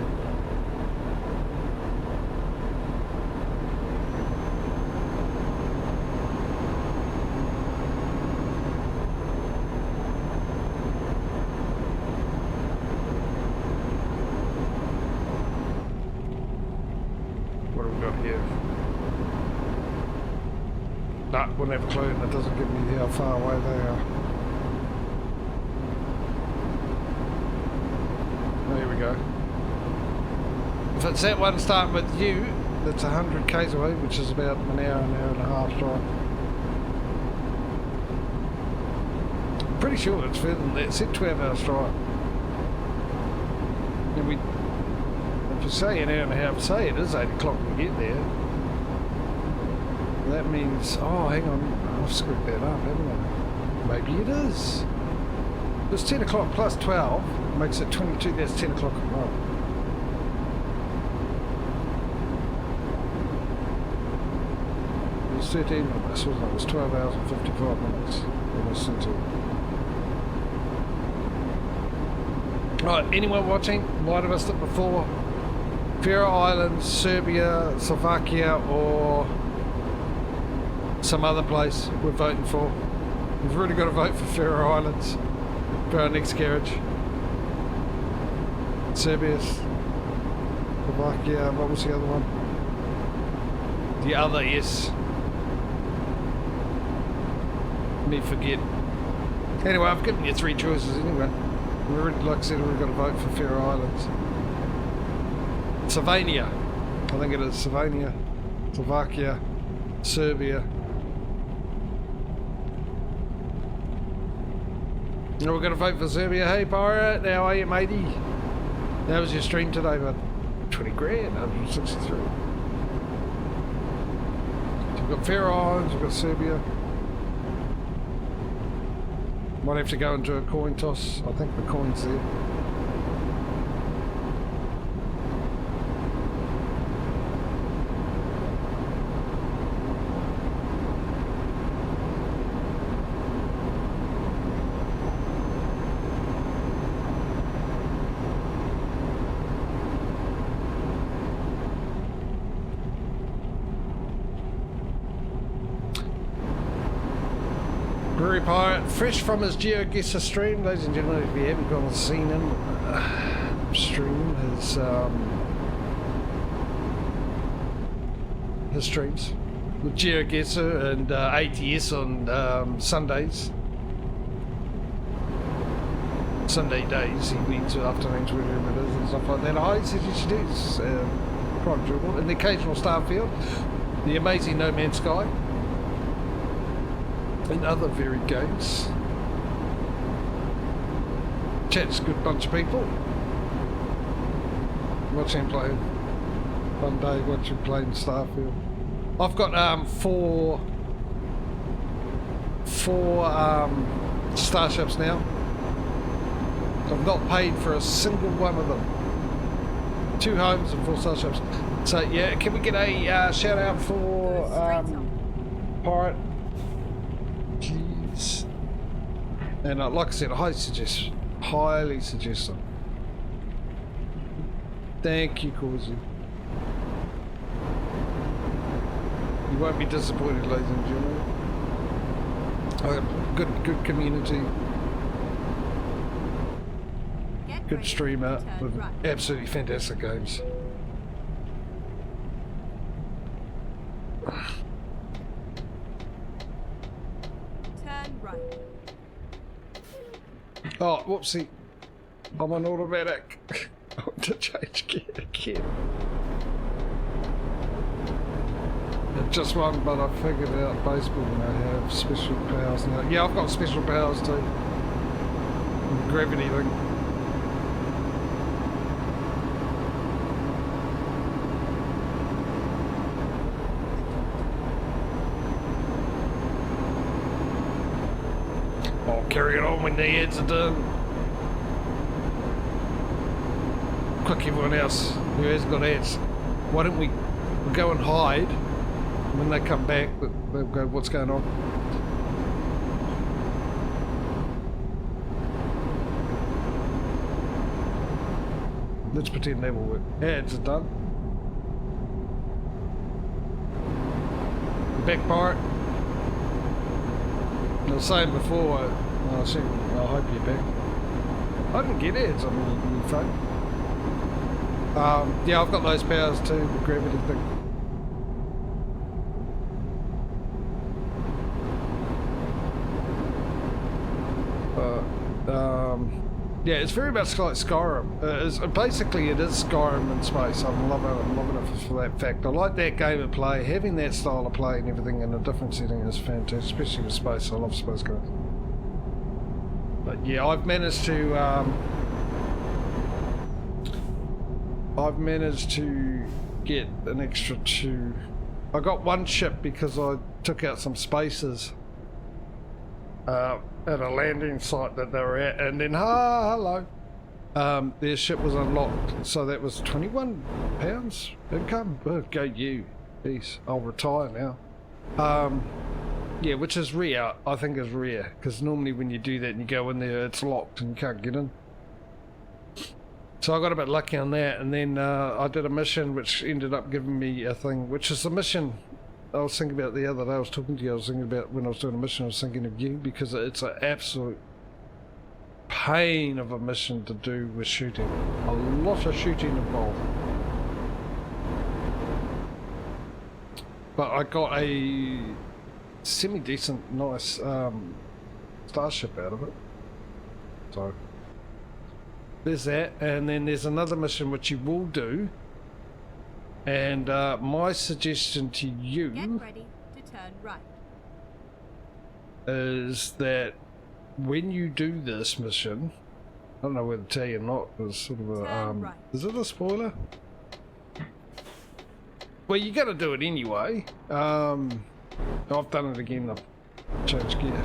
Nah, we'll never clue, and it doesn't give me how far away they are. There we go. If it's that one starting with you, that's 100 k's away, which is about an hour and a half drive. I'm pretty sure it's further than that. It's at 12 hours drive. And we, if you say an hour and a half, say it is 8 o'clock when we get there. That means, oh, hang on, I've screwed that up, haven't I? Maybe it is. It's 10 o'clock plus 12 makes it 22, that's 10 o'clock at night. It was 13 minutes, wasn't it? It was 12 hours and 55 minutes. Almost into it. Right, anyone watching, might have missed it before. Faroe Islands, Serbia, Slovakia, or some other place we're voting for. We've really got to vote for Faroe Islands for our next carriage. Serbia, Slovakia, what was the other one? The other S. Me forget. Anyway, I've given you 3 choices anyway. We already, like I said, we've got to vote for Faroe Islands. Slovenia. I think it is Slovenia, Slovakia, Serbia. And we're going to vote for Serbia. Hey Pirate, how are you matey? That was your stream today, bud. 20 grand, 163. So we've got Faroe Islands, we've got Serbia. Might have to go and do a coin toss. I think the coin's there. Pirate, fresh from his GeoGuessr stream, ladies and gentlemen, if you haven't gone and seen him stream his streams with GeoGuessr and ATS on Sundays. Sunday days, evenings, afternoons, whatever it is, and stuff like that. I suggest you do. It's quite enjoyable. And the occasional Starfield, the amazing No Man's Sky, and other varied games. Chat's a good bunch of people. Watch him play one day, watch him playing Starfield. I've got four starships now. I've not paid for a single one of them. 2 homes and 4 starships. So yeah, can we get a shout out for Pirate? Jeez. And like I said, I highly suggest them. Thank you, Causey. You won't be disappointed, ladies and gentlemen. Good community. Good streamer with absolutely fantastic games. Oh, whoopsie. I'm on automatic. I want to change gear again. Just one, but I figured out baseball and I have special powers now. Yeah, I've got special powers too. Gravity thing. I'll carry it on when the ads are done. Quick, everyone else who has got ads, why don't we go and hide? When they come back, they'll go, what's going on? Let's pretend that will work. Ads are done. The back part. I was saying before, I hope you're back. I didn't get ads on my phone. Yeah, I've got those powers too, the gravity thing. Yeah, it's very much like Skyrim. Basically, it is Skyrim in space. I'm loving it for that fact. I like that game of play. Having that style of play and everything in a different setting is fantastic, especially with space. I love space games. But yeah, I've managed to get an extra 2. I got 1 ship because I took out some spaces at a landing site that they were at, and then hello, their ship was unlocked, so that was £21 income. Go you, peace. I'll retire now. Yeah, which is rare. I think is rare because normally when you do that and you go in there, it's locked and you can't get in. So I got a bit lucky on that, and then I did a mission which ended up giving me a thing, which is the mission I was thinking about the other day. I was talking to you, I was thinking about when I was doing a mission, I was thinking of you, because it's an absolute pain of a mission to do with shooting. A lot of shooting involved. But I got a semi-decent, nice starship out of it. So there's that, and then there's another mission which you will do. And my suggestion to you Get ready to turn right. Is that when you do this mission, I don't know whether to tell you or not, it's sort of a, right. Is it a spoiler? Well, you got to do it anyway. I've done it again, I've changed gear.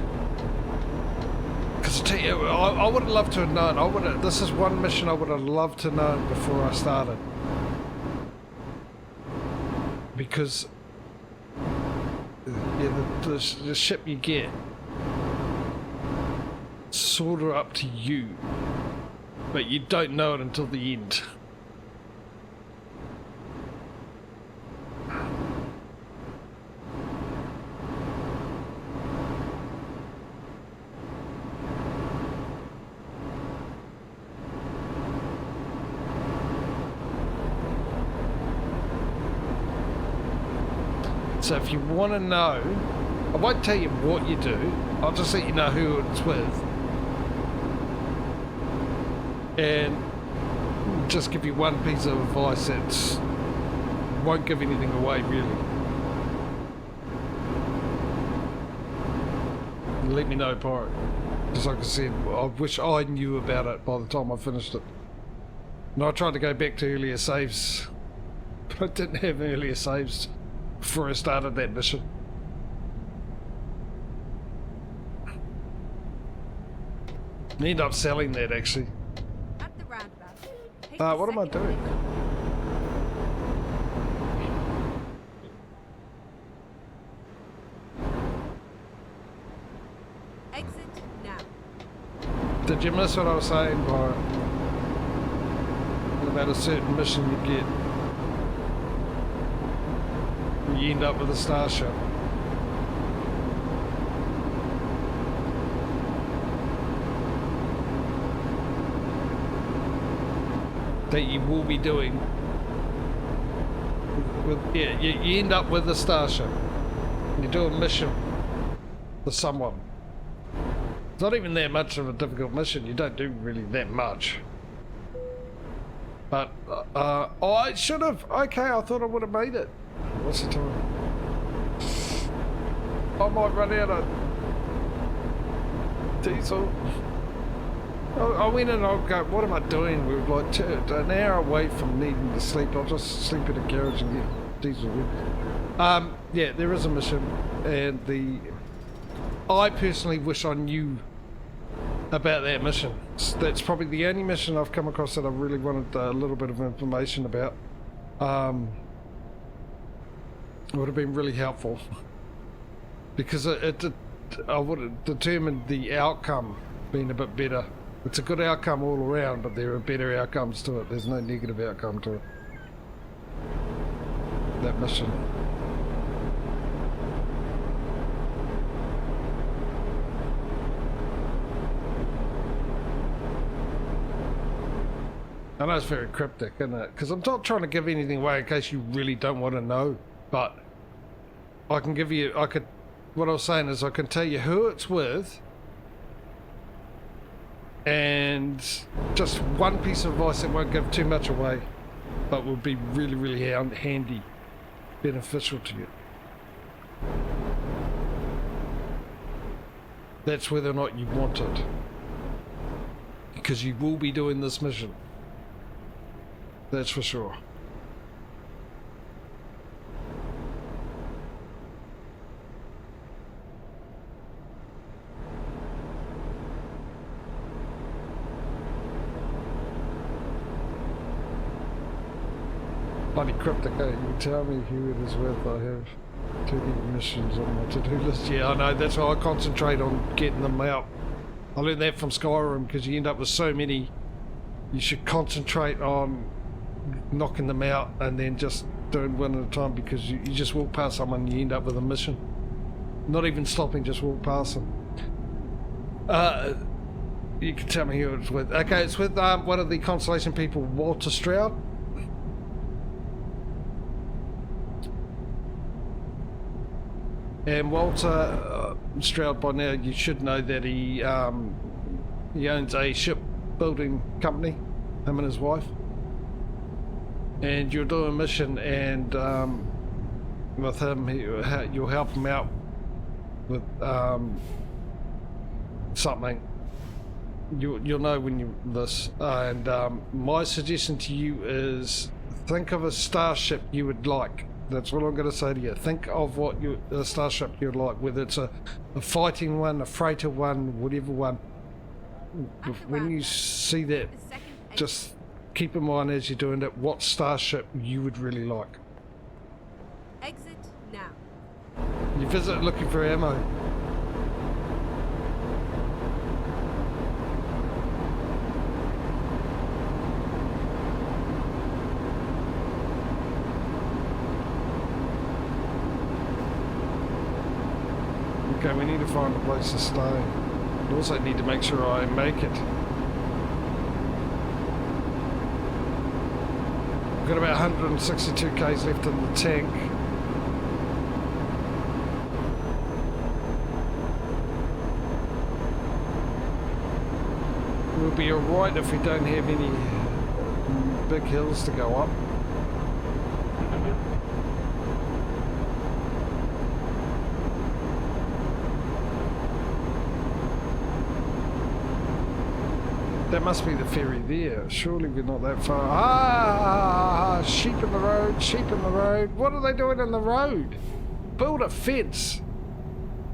Because I tell you, I would have loved to have known, this is one mission I would have loved to know before I started. Because yeah, the ship you get, sort of up to you, but you don't know it until the end. So if you want to know, I won't tell you what you do, I'll just let you know who it's with. And just give you one piece of advice that won't give anything away, really. Let me know, Pirate. Just like I said, I wish I knew about it by the time I finished it. And I tried to go back to earlier saves, but I didn't have earlier saves before I started that mission. I ended up selling that, actually. At the roundabout. What am I doing? Exit now. Did you miss what I was saying, Byron? About a certain mission you get. You end up with a starship. That you will be doing. Yeah, you end up with a starship. You do a mission for someone. It's not even that much of a difficult mission. You don't do really that much. But I should have. Okay, I thought I would have made it. What's the time? I might run out of diesel. I went and I'll go, what am I doing? We were like an hour away from needing to sleep. I'll just sleep in a garage and get diesel. Yeah, there is a mission, and I personally wish I knew about that mission. That's probably the only mission I've come across that I really wanted a little bit of information about. It would have been really helpful because I would have determined the outcome being a bit better. It's a good outcome all around, but there are better outcomes to it. There's no negative outcome to it. That mission. I know it's very cryptic, isn't it? Because I'm not trying to give anything away in case you really don't want to know. But I can give you, what I was saying is I can tell you who it's with. And just one piece of advice that won't give too much away, but will be really, really handy, beneficial to you. That's whether or not you want it. Because you will be doing this mission. That's for sure. Bloody cryptic, eh? You tell me who it is with. I have 30 missions on my to-do list. Yeah, I know. That's why I concentrate on getting them out. I learned that from Skyrim, because you end up with so many. You should concentrate on knocking them out and then just doing one at a time, because you just walk past someone and you end up with a mission. Not even stopping, just walk past them. You can tell me who it's with. Okay, it's with one of the Constellation people, Walter Stroud. And Walter Stroud, by now you should know that he owns a shipbuilding company, him and his wife. And you'll do a mission, and with him, you'll help him out with something. You'll know when you this. And my suggestion to you is think of a starship you would like. That's what I'm going to say to you. Think of what a starship you'd like, whether it's a fighting one, a freighter one, whatever one. When you see that, just keep in mind as you're doing it what starship you would really like. Exit now. You visit looking for ammo. Okay, we need to find a place to stay. We also need to make sure I make it. We've got about 162 k's left in the tank. We'll be alright if we don't have any big hills to go up. That must be the ferry there. Surely we're not that far. Ah, sheep in the road, sheep in the road. What are they doing in the road? Build a fence.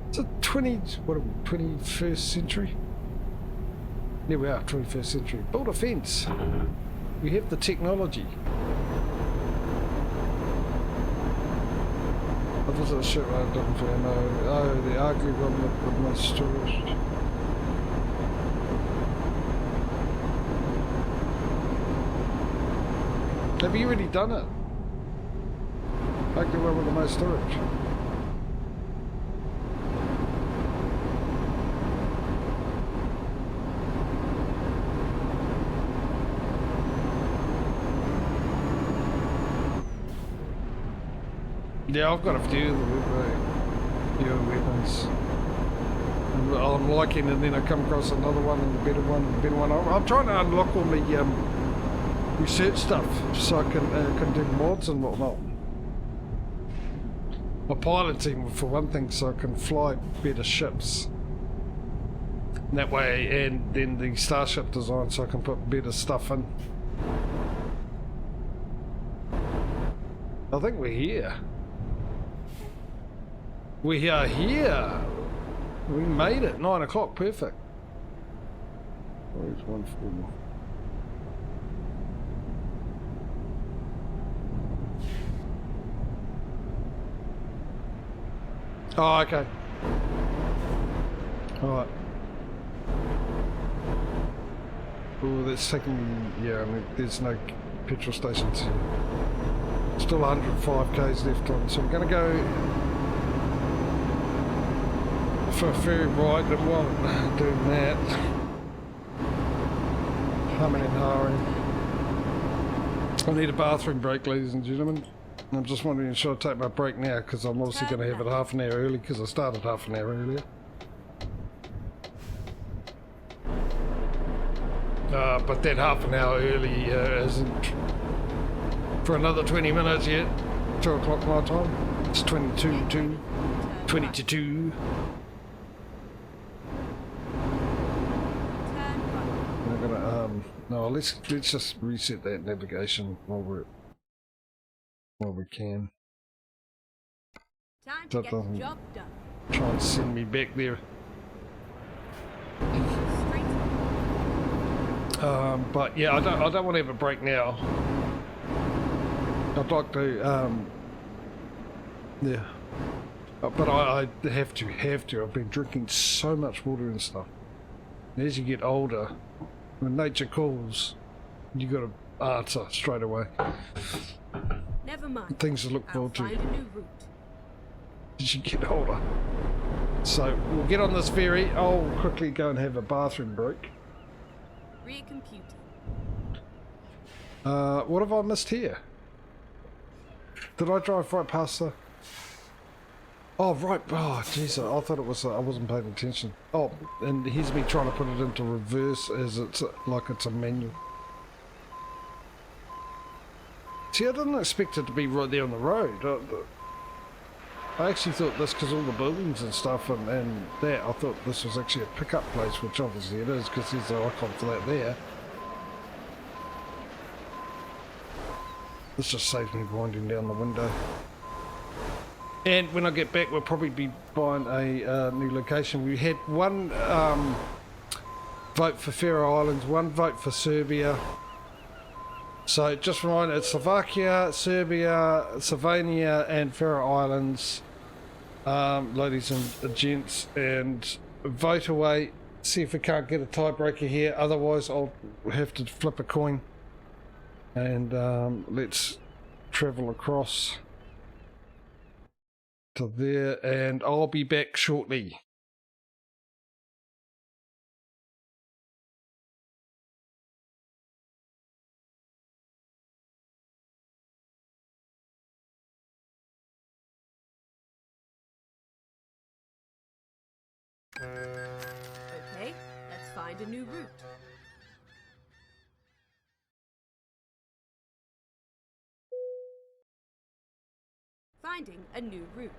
It's a 21st century? Yeah, we are, 21st century. Build a fence. We have the technology. I thought it was shit right looking for ammo. Oh, the ugly one with my storage. Have you already done it? Like the one with the most storage. Yeah, I've got a few of the weapons. I'm liking, and then I come across another one and a better one and a better one. I'm trying to unlock all my research stuff so I can do mods and whatnot. My piloting for one thing, so I can fly better ships. And that way, and then the starship design, so I can put better stuff in. I think we're here. We are here. We made it. 9 o'clock. Perfect. Where's 140? Oh, okay. Alright. Oh, that's taking... Yeah, I mean, there's no petrol stations here. Still 105 k's left on, so we're going to go for a ferry ride, and while doing that, humming and hawing. I need a bathroom break, ladies and gentlemen. I'm just wondering, should I take my break now? Because I'm obviously going to have it half an hour early, because I started half an hour earlier. But that half an hour early isn't for another 20 minutes yet. 2 o'clock my time. It's 20 to 2. I'm gonna no, let's just reset that navigation while we can. Time to get the job done. Try and send me back there. But yeah, I don't want to have a break now. I'd like to, yeah. But I have to. I've been drinking so much water and stuff. And as you get older, when nature calls, you got to answer straight away. Never mind. Things to look forward to. Find a new route. As you get older. So we'll get on this ferry. I'll quickly go and have a bathroom break. Recomputing. What have I missed here? Did I drive right past the... Oh, right. Oh, jeez. I thought it was... I wasn't paying attention. Oh, and here's me trying to put it into reverse as it's like it's a manual. See, I didn't expect it to be right there on the road. I actually thought this, because all the buildings and stuff and that, I thought this was actually a pickup place, which obviously it is, because there's the icon for that there. This just saves me winding down the window. And when I get back, we'll probably be buying a new location. We had one vote for Faroe Islands, one vote for Serbia. So just a reminder, it's Slovakia, Serbia, Slovenia and Faroe Islands, ladies and gents, and vote away. See if we can't get a tiebreaker here, otherwise I'll have to flip a coin. And let's travel across to there, and I'll be back shortly. Okay, let's find a new route. Finding a new route.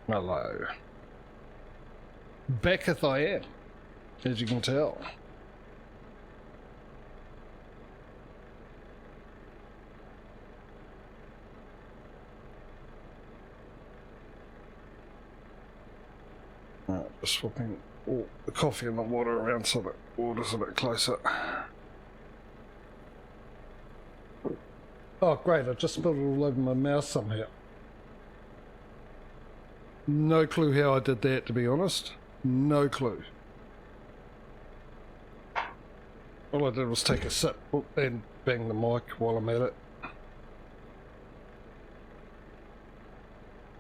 Hello. Backeth I am. as you can tell. Just swapping all the coffee and the water around so that water's a bit closer. Oh great, I just spilled it all over my mouth somehow. No clue how I did that, to be honest. No clue. All I did was take a sip and bang the mic while I'm at it.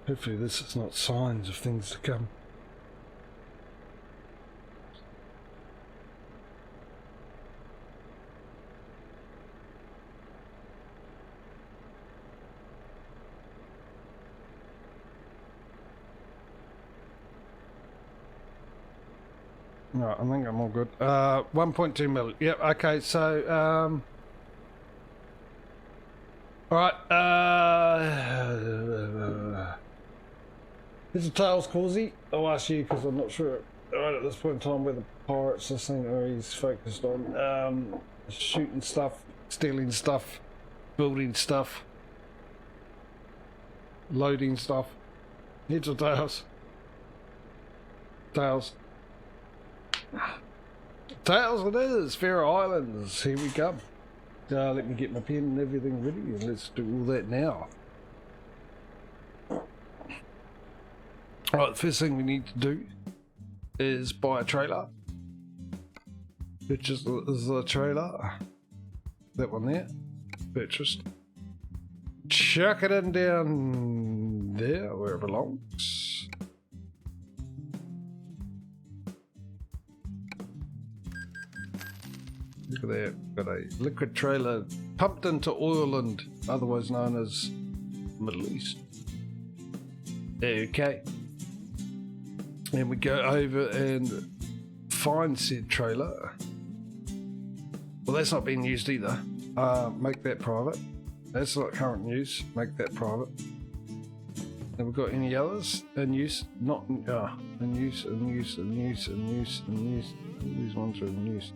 Hopefully this is not signs of things to come. Right, I think I'm all good. 1.2 million. Yep, okay, so, alright, here's a Tails Causey. I'll ask you because I'm not sure right at this point in time where the pirates are saying or he's focused on. Shooting stuff, stealing stuff, building stuff, loading stuff. Here's a Tails. Tails. Tails it is, Faroe Islands, here we come. Let me get my pen and everything ready and let's do all that now. Alright, the first thing we need to do is buy a trailer. Purchase the trailer. That one there. Purchased. Chuck it in down there where it belongs. Look at that, got a liquid trailer pumped into Oireland, otherwise known as Middle East. Okay. And we go over and find said trailer. Well, that's not being used either. Make that private. That's not current use. Make that private. Have we got any others in use? Not in use, in use, in use, in use, in use. These ones are in use.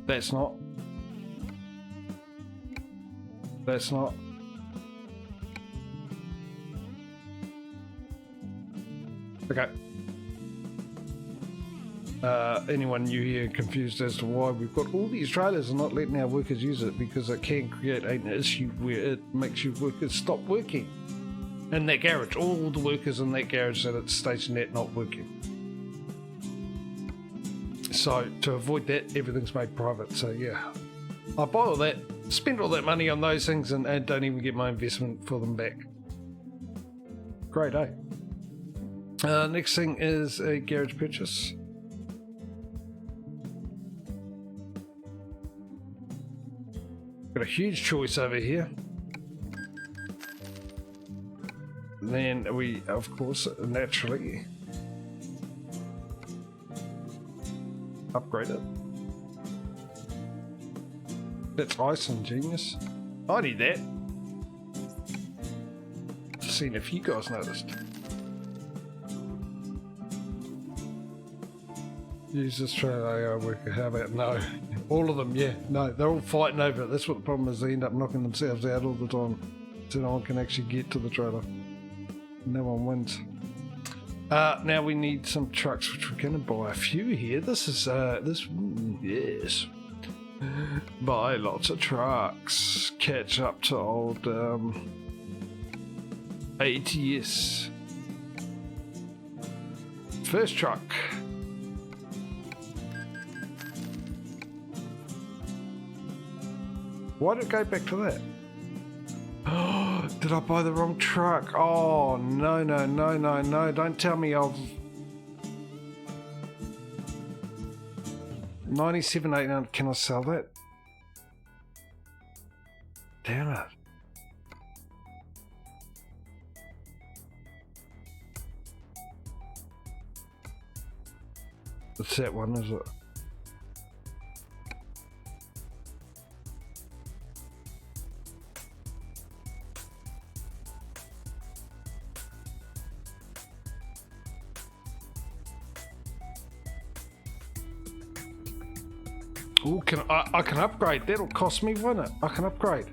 That's not. That's not. Okay. Anyone new here confused as to why we've got all these trailers and not letting our workers use it, because it can create an issue where it makes your workers stop working in that garage. All the workers in that garage that it's stationed at not working. So to avoid that, everything's made private. So yeah, I buy all that, spend all that money on those things and don't even get my investment for them back. Great, eh? Next thing is a garage purchase. Got a huge choice over here. Then we, of course, naturally upgrade it. That's awesome, genius. I need that. Just seeing if you guys noticed. Use this trailer worker, how about no? All of them, yeah. No, they're all fighting over it. That's what the problem is. They end up knocking themselves out all the time. So no one can actually get to the trailer. No one wins. Now we need some trucks, which we're going to buy a few here. This is, yes. Buy lots of trucks. Catch up to old ATS. First truck. Why did it go back to that? Oh, did I buy the wrong truck? Oh, no, no, no, no, no. Don't tell me I've... 97.8, can I sell that? Damn it. It's that one, is it? Oh, I can upgrade. That'll cost me, won't it? I can upgrade.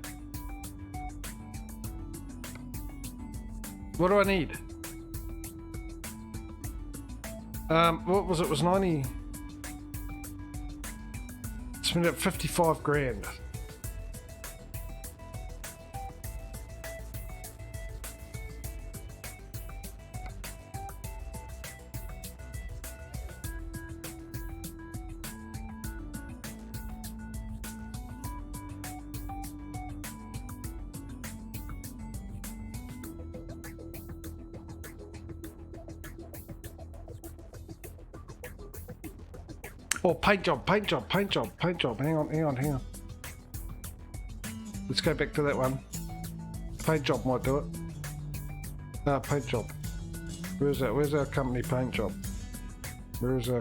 What do I need? What was it? It was 90. Spent up 55 grand. Oh, paint job. Hang on. Let's go back to that one. Paint job might do it. Paint job. Where's that? Where's our company paint job? Where is our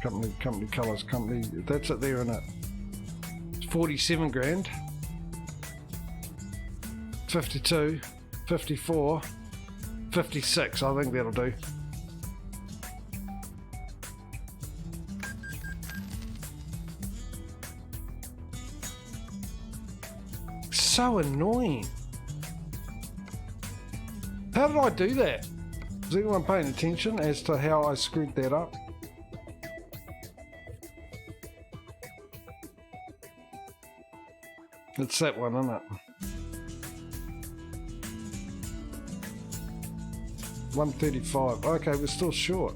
company colours? That's it there, isn't it? It's 47 grand. 52, 54, 56. I think that'll do. So annoying. How did I do that? Is anyone paying attention as to how I screwed that up? It's that one, isn't it? 135. Okay, we're still short.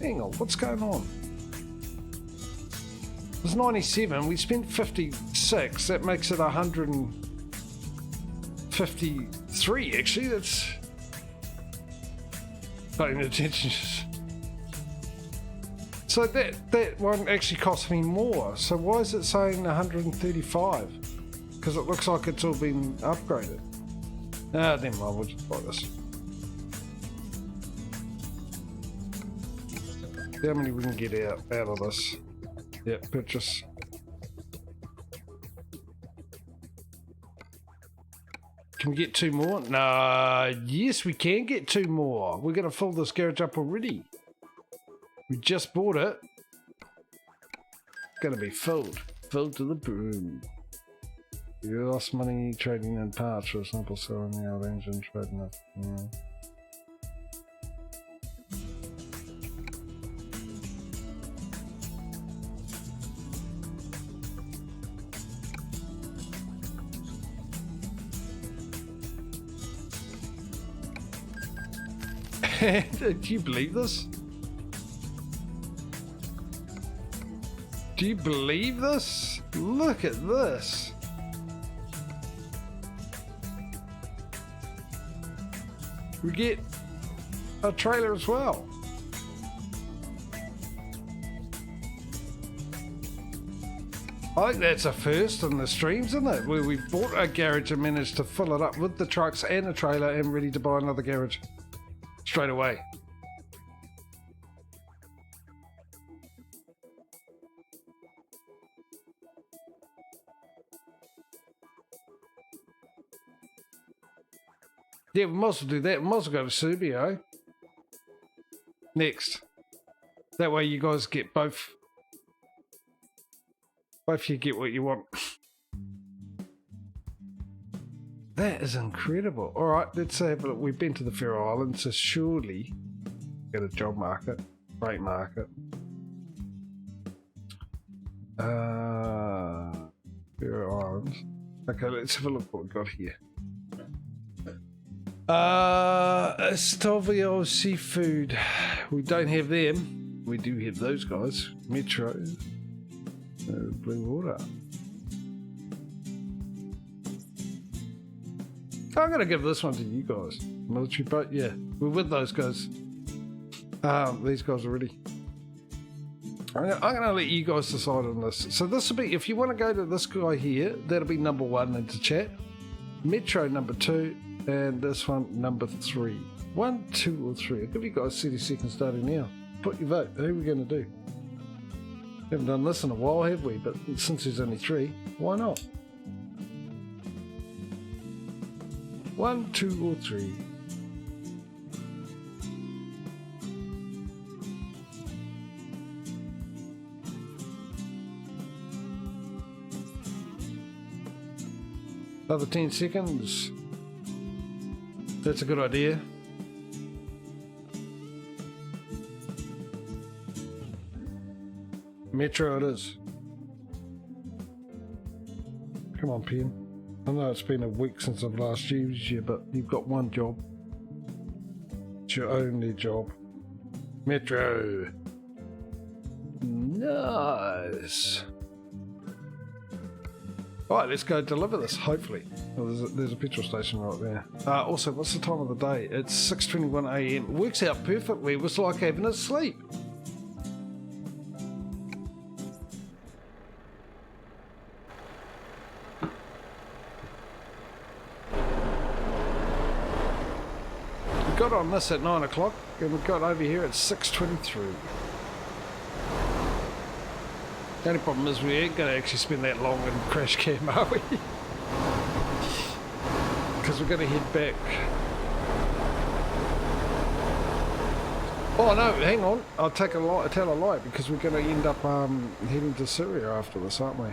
Hang on, what's going on? It's 97, we spent 56, that makes it 153 actually, that's paying attention. So that one actually cost me more, so why is it saying 135? Because it looks like it's all been upgraded. Never mind, we'll just buy this. How many we can get out of this? Yeah, purchase. Can we get 2 more? No, yes we can get 2 more. We're going to fill this garage up already. We just bought it. It's going to be filled to the brim. You lost money trading in parts, for example, selling the old engine, trading up. Yeah. Do you believe this? Do you believe this? Look at this. We get a trailer as well. I think that's a first in the streams, isn't it? Where we bought a garage and managed to fill it up with the trucks and a trailer and ready to buy another garage straight away. Yeah, we might as well do that. We might as well go to Subio. Next. That way you guys get both. Both you get what you want. That is incredible. Alright, let's have a look. We've been to the Faroe Islands, so surely get a job market, freight market. Faroe Islands. Okay, let's have a look what we've got here. Stovio Seafood. We don't have them. We do have those guys. Metro. Blue Water. I'm going to give this one to you guys. Military boat, yeah. We're with those guys. These guys already. I'm going to let you guys decide on this. So this will be, if you want to go to this guy here, that'll be number 1 into chat. Metro number 2, and this one number 3. 1, 2, or 3. I'll give you guys 30 seconds starting now. Put your vote. Who are we going to do? Haven't done this in a while, have we? But since there's only 3, why not? 1, 2, or 3. Another 10 seconds. That's a good idea. Metro it is. Come on, Pen. I know it's been a week since I've last used you, but you've got one job. It's your only job. Metro. Nice. Alright, let's go deliver this, hopefully. Oh, there's a petrol station right there. Also, what's the time of the day? It's 6:21 AM. It works out perfectly. It was like having a sleep. We got on this at 9 o'clock and we got over here at 6:23. The only problem is we ain't going to actually spend that long in crash cam, are we? Because we're going to head back. Oh no, hang on. I'll tell a lie, because we're going to end up heading to Syria after this, aren't we?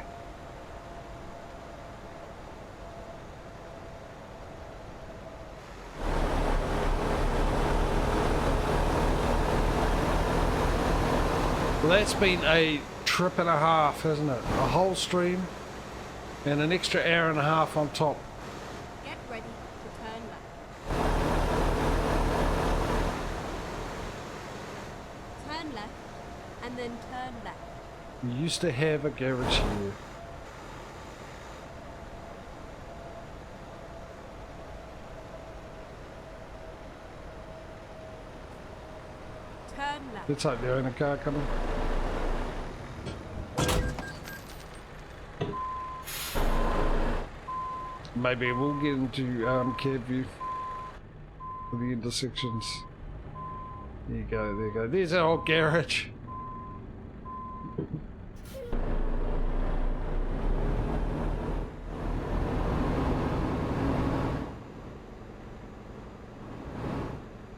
Well, that's been a trip and a half, hasn't it? A whole stream and an extra hour and a half on top. Get ready to turn left. Turn left and then turn left. We used to have a garage here. Turn left. Let's hope there ain't a car coming. Maybe we'll get into cab view for the intersections. There you go, there you go. There's our old garage.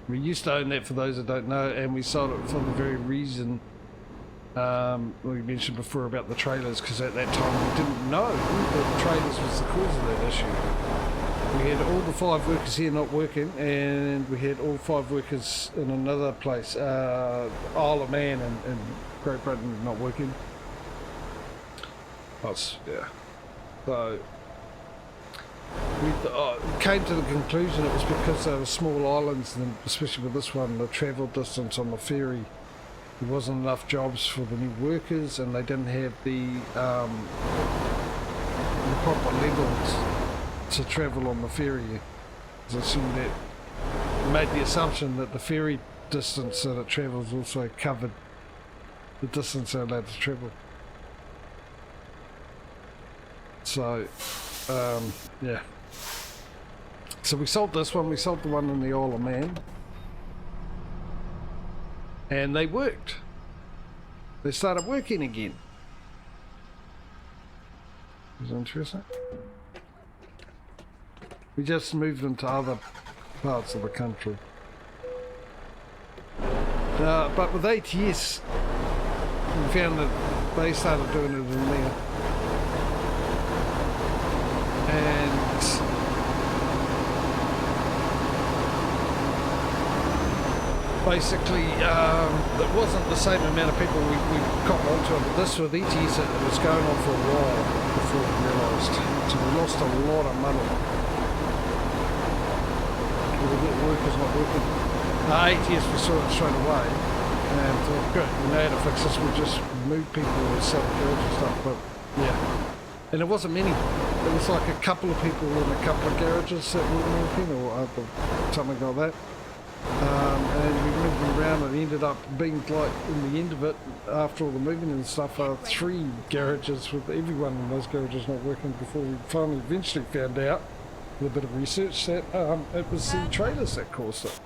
We used to own that, for those that don't know, and we sold it for the very reason we mentioned before about the trailers, because at that time we didn't know that trailers was the cause of that issue. We had all the 5 workers here not working, and we had all 5 workers in another place, Isle of Man in Great Britain, not working. Yeah. So we came to the conclusion it was because they were small islands, and especially with this one, the travel distance on the ferry, there wasn't enough jobs for the new workers, and they didn't have the proper levels to travel on the ferry. I assumed that made the assumption that the ferry distance that it travels also covered the distance they're allowed to travel. So, yeah. So we sold this one, we sold the one in the Isle of Man. And they worked. They started working again. Is that interesting? We just moved them to other parts of the country. But with ATS, we found that they started doing it in there. And basically, it wasn't the same amount of people we got onto it, but this with ETS, it was going on for a while before we realised. So we lost a lot of money. The workers not working. ATS we saw it straight away, and thought, good, we know how to fix this, we'll just move people or sell goods and stuff, but yeah. And it wasn't many. It was like a couple of people in a couple of garages that were working, or something like that. And we moved them around, and ended up being like, in the end of it, after all the moving and stuff, 3 garages with everyone in those garages not working, before we finally eventually found out, with a bit of research, that it was the trailers that caused it.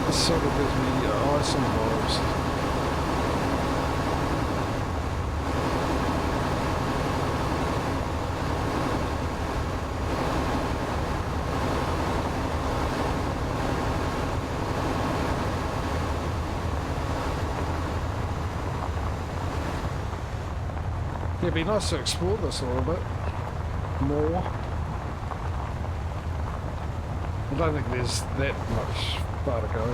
It sort of gives me Iceland vibes. It'd be nice to explore this a little bit more. I don't think there's that much far to go.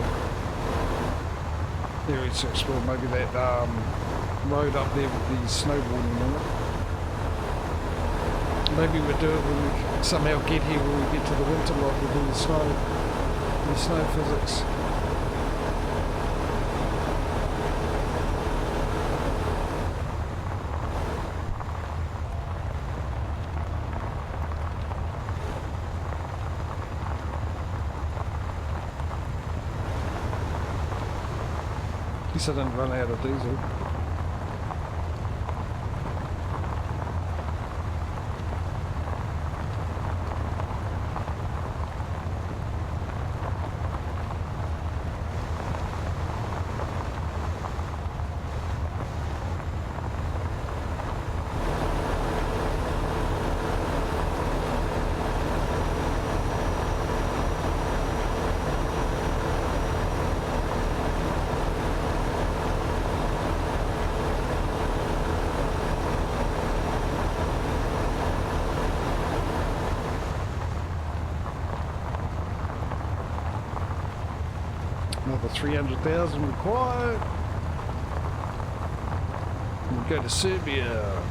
There is to explore maybe that road up there with the snowboarding in it. Maybe we'll do it when we somehow get here when we get to the winter block with all the snow physics. At least I didn't run out of diesel. Another 300,000 required. We'll go to Serbia.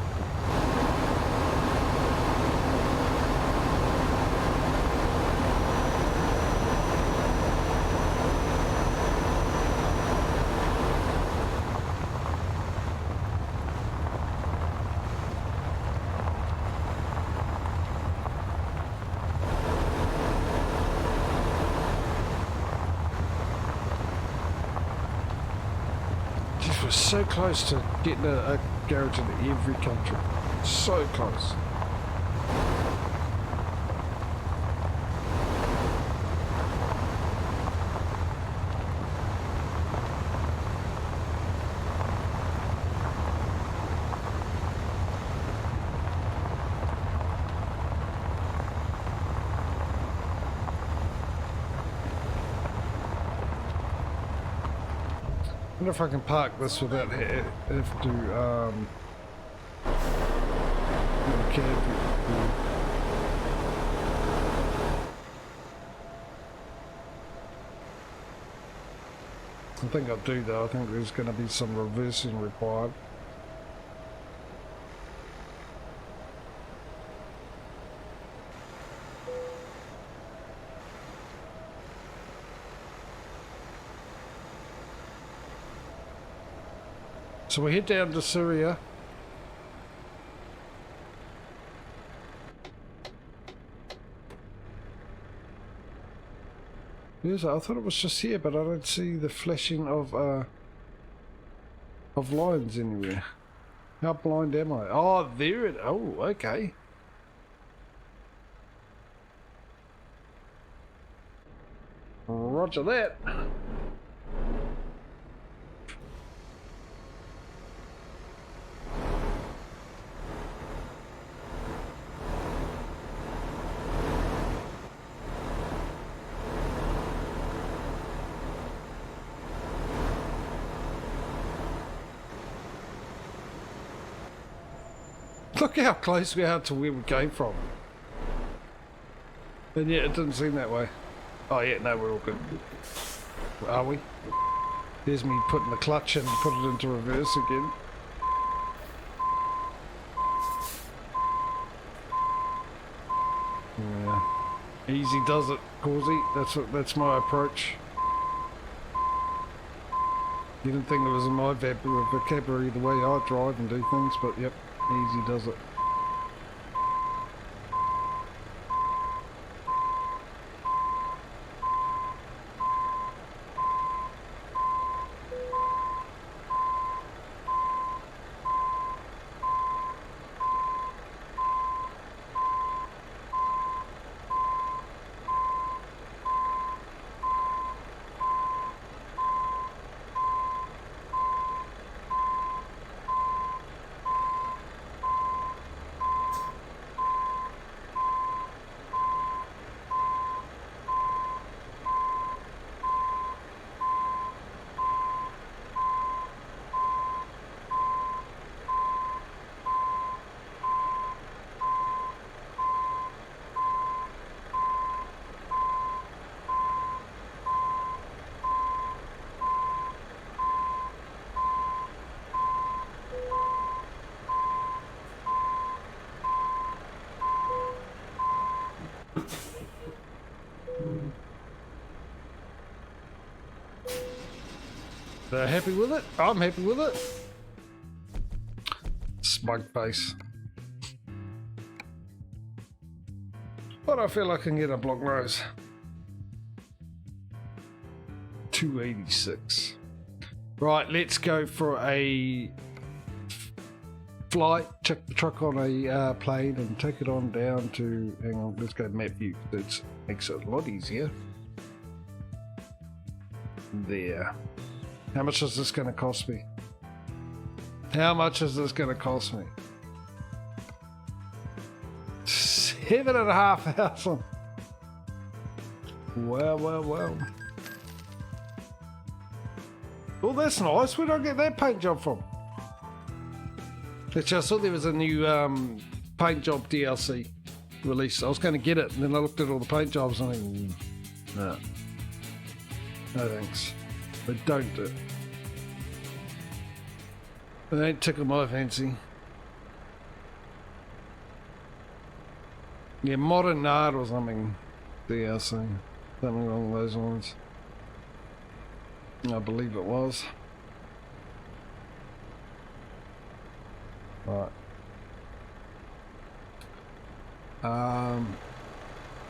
We're so close to getting a garage in every country. So close. I wonder if I can park this without have to cab. I think I'll do though. I think there's going to be some reversing required. So we head down to Syria. Yes, I thought it was just here, but I don't see the flashing of lines anywhere. How blind am I? Oh, there it. Oh, okay. Roger that. Look how close we are to where we came from. And yet it didn't seem that way. Oh yeah, no, we're all good. Are we? There's me putting the clutch in and put it into reverse again. Yeah. Easy does it, Causey. That's my approach. You didn't think it was in my vocabulary the way I drive and do things, but yep. Easy does it. They're happy with it. I'm happy with it. Smug face. But I feel like I can get a block nose. 286. Right, let's go for a flight. Check the truck on a plane and take it on down to. Hang on, let's go map view. That makes it a lot easier. There. How much is this going to cost me? How much is this going to cost me? 7,500. Well. Oh, that's nice. Where did I get that paint job from? Actually, I saw there was a new paint job DLC release. I was going to get it, and then I looked at all the paint jobs and I went, no. No thanks. They don't do it. They don't tickle my fancy. Yeah, modern art or something. DLC. Something along those lines. I believe it was. Right.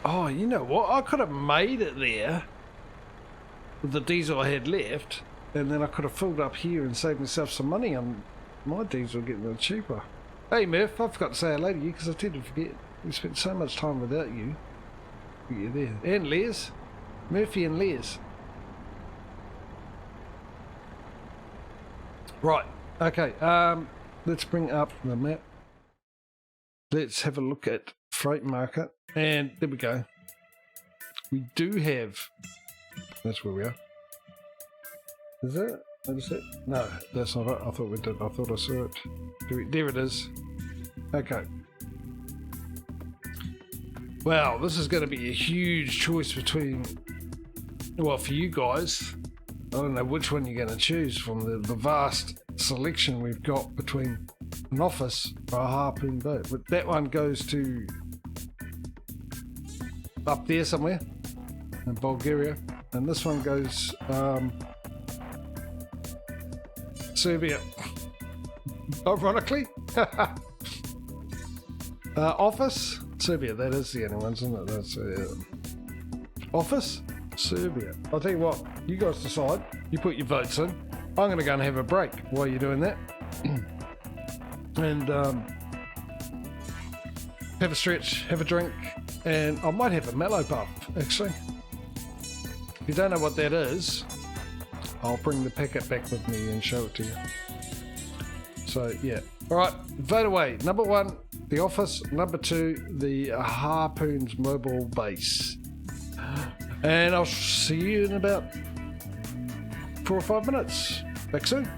Oh, you know what? I could have made it there with the diesel I had left, and then I could have filled up here and saved myself some money on my diesel getting it cheaper. Hey Murph, I forgot to say hello to you because I tend to forget. We spent so much time without you. You're there. And Les. Murphy and Les. Right. Okay. Let's bring up the map. Let's have a look at freight market. And there we go. We do have... That's where we are. Is that? Is it? No, that's not it. I thought we did. I thought I saw it. There it is. Okay. Wow, this is going to be a huge choice between... Well, for you guys, I don't know which one you're going to choose from the vast selection we've got between an office or a harpoon boat. But that one goes to up there somewhere in Bulgaria, and this one goes Serbia. Ironically, office Serbia. That is the only one, isn't it? That's office Serbia. I'll tell you what. You guys decide. You put your votes in. I'm going to go and have a break while you're doing that, and have a stretch, have a drink, and I might have a mellow puff, actually. If you don't know what that is, I'll bring the packet back with me and show it to you. So, yeah. Alright, vote away. Number 1, the office. Number 2, the Harpoons mobile base. And I'll see you in about 4 or 5 minutes. Back soon.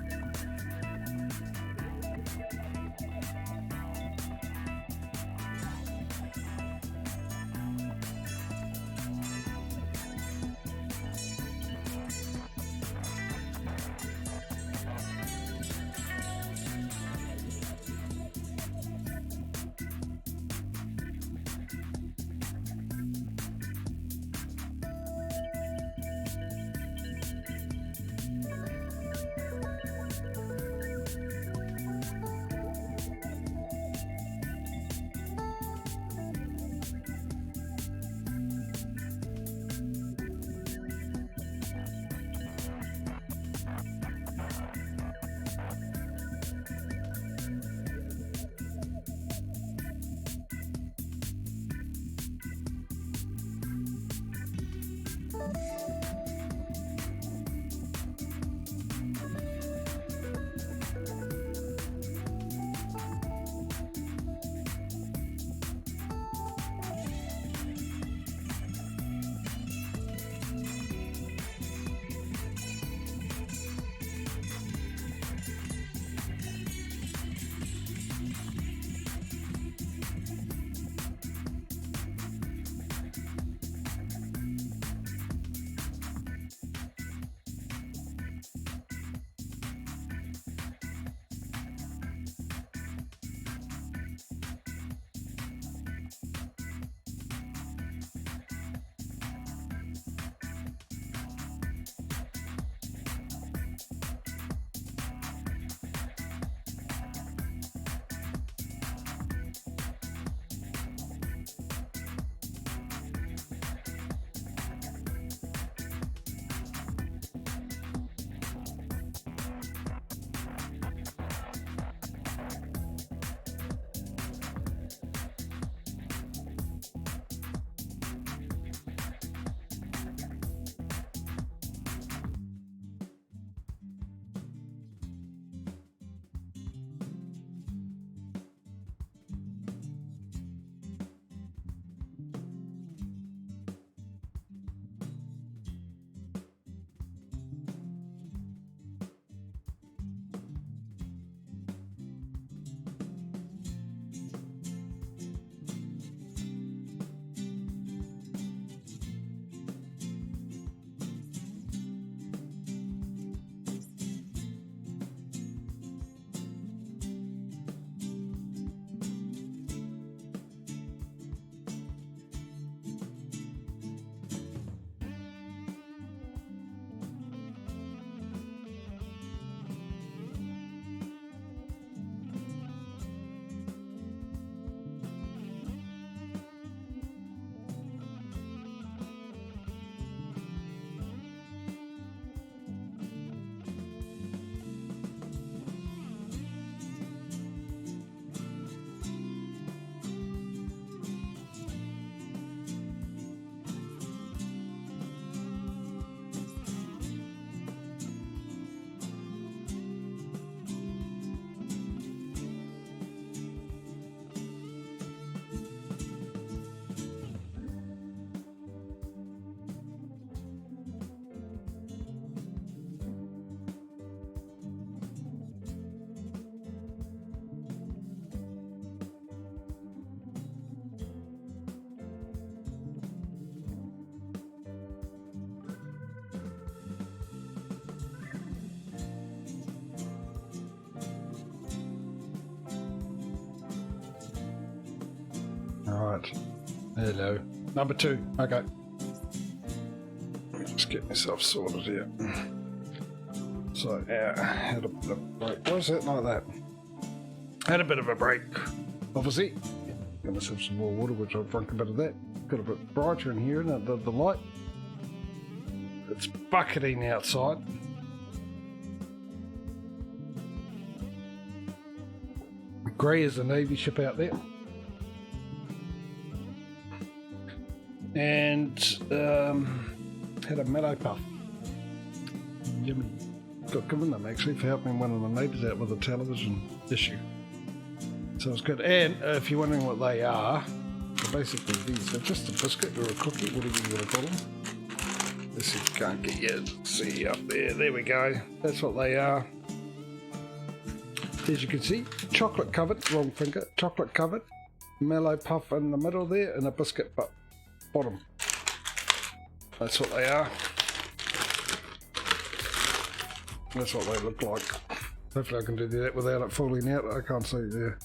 Right. Hello. Number 2. Okay. Let me just get myself sorted here. So, had a bit of a break. Why is that like that? Had a bit of a break. Obviously. Got myself some more water, which I've drunk a bit of that. Got a bit brighter in here, and the light. It's bucketing outside. Grey is a Navy ship out there. And had a meadow puff. Jimmy got given them actually for helping one of the neighbours out with a television issue. So it's good. And if you're wondering what they are, they're basically these. They're just a biscuit or a cookie, whatever you want to call them. This you can't get yet. See up there. There we go. That's what they are. As you can see, chocolate covered, wrong finger, chocolate covered, mellow puff in the middle there, and a biscuit bottom. That's what they are. That's what they look like. Hopefully I can do that without it falling out. I can't see there.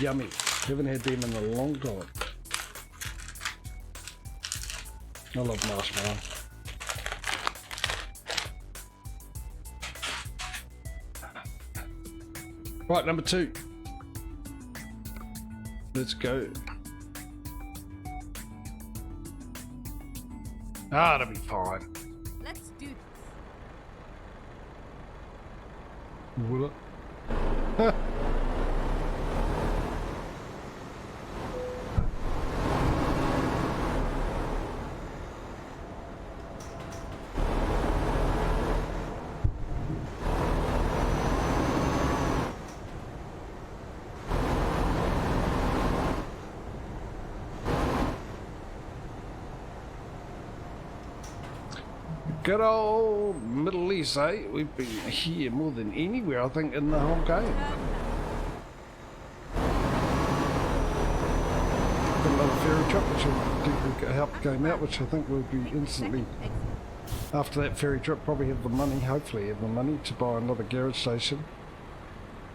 Yummy. Haven't had them in a long time. I love marshmallow. Right, number 2. Let's go. Ah, that'll be fine. Let's do this. Will it? Good old Middle East, eh? We've been here more than anywhere, I think, in the whole game. Got another ferry trip, which will help the game out, which I think will be instantly, after that ferry trip, probably have the money, hopefully have the money to buy another garage station.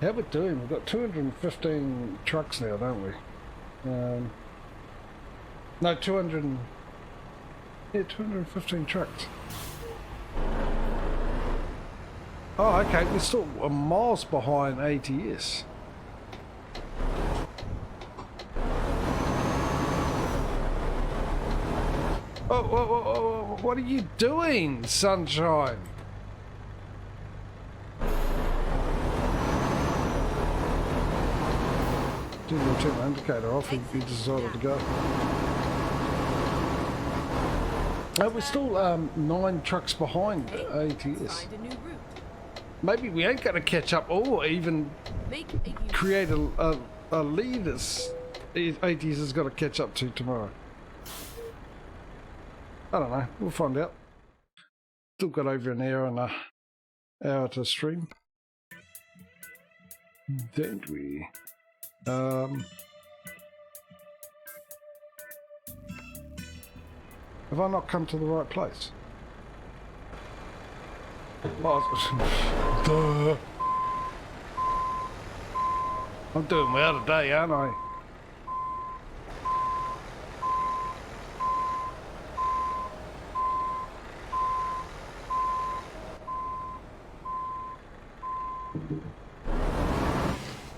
How we doing? We've got 215 trucks now, don't we? No, 215 trucks. Oh, okay, we're still miles behind ATS. Oh, what are you doing, sunshine? Didn't turn the indicator off, he decided to go. We're still 9 trucks behind ATS. Maybe we ain't going to catch up or even create a lead as ATS has got to catch up to tomorrow. I don't know. We'll find out. Still got over an hour and a hour to stream. Don't we? Have I not come to the right place? Duh. I'm doing well today, aren't I?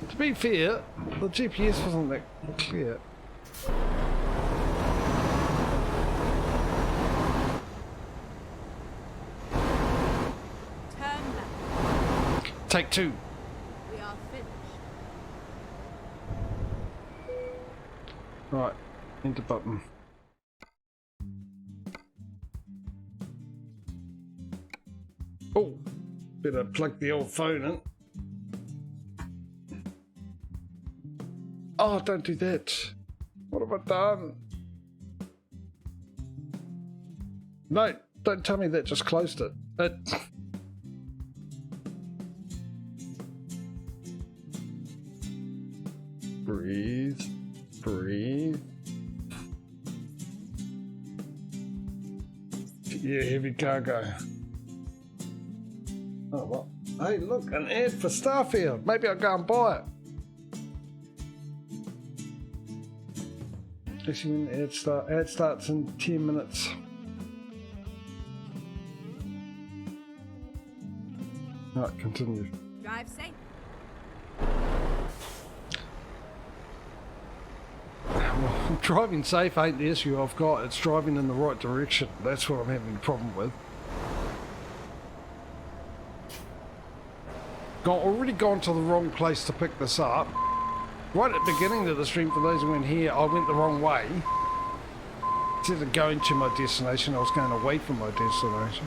To be fair, the GPS wasn't that clear. Take 2. We are finished. Right, enter button. Oh, better plug the old phone in. Oh, don't do that. What have I done? No, don't tell me that just closed it. Breathe, breathe. Yeah, heavy cargo. Oh, well. Hey, look, an ad for Starfield. Maybe I'll go and buy it. Actually, when ad starts in 10 minutes. Alright, continue. Drive safe. Well, driving safe ain't the issue I've got, it's driving in the right direction. That's what I'm having a problem with. Already gone to the wrong place to pick this up. Right at the beginning of the stream, for those who weren't here, I went the wrong way. Instead of going to my destination, I was going away from my destination.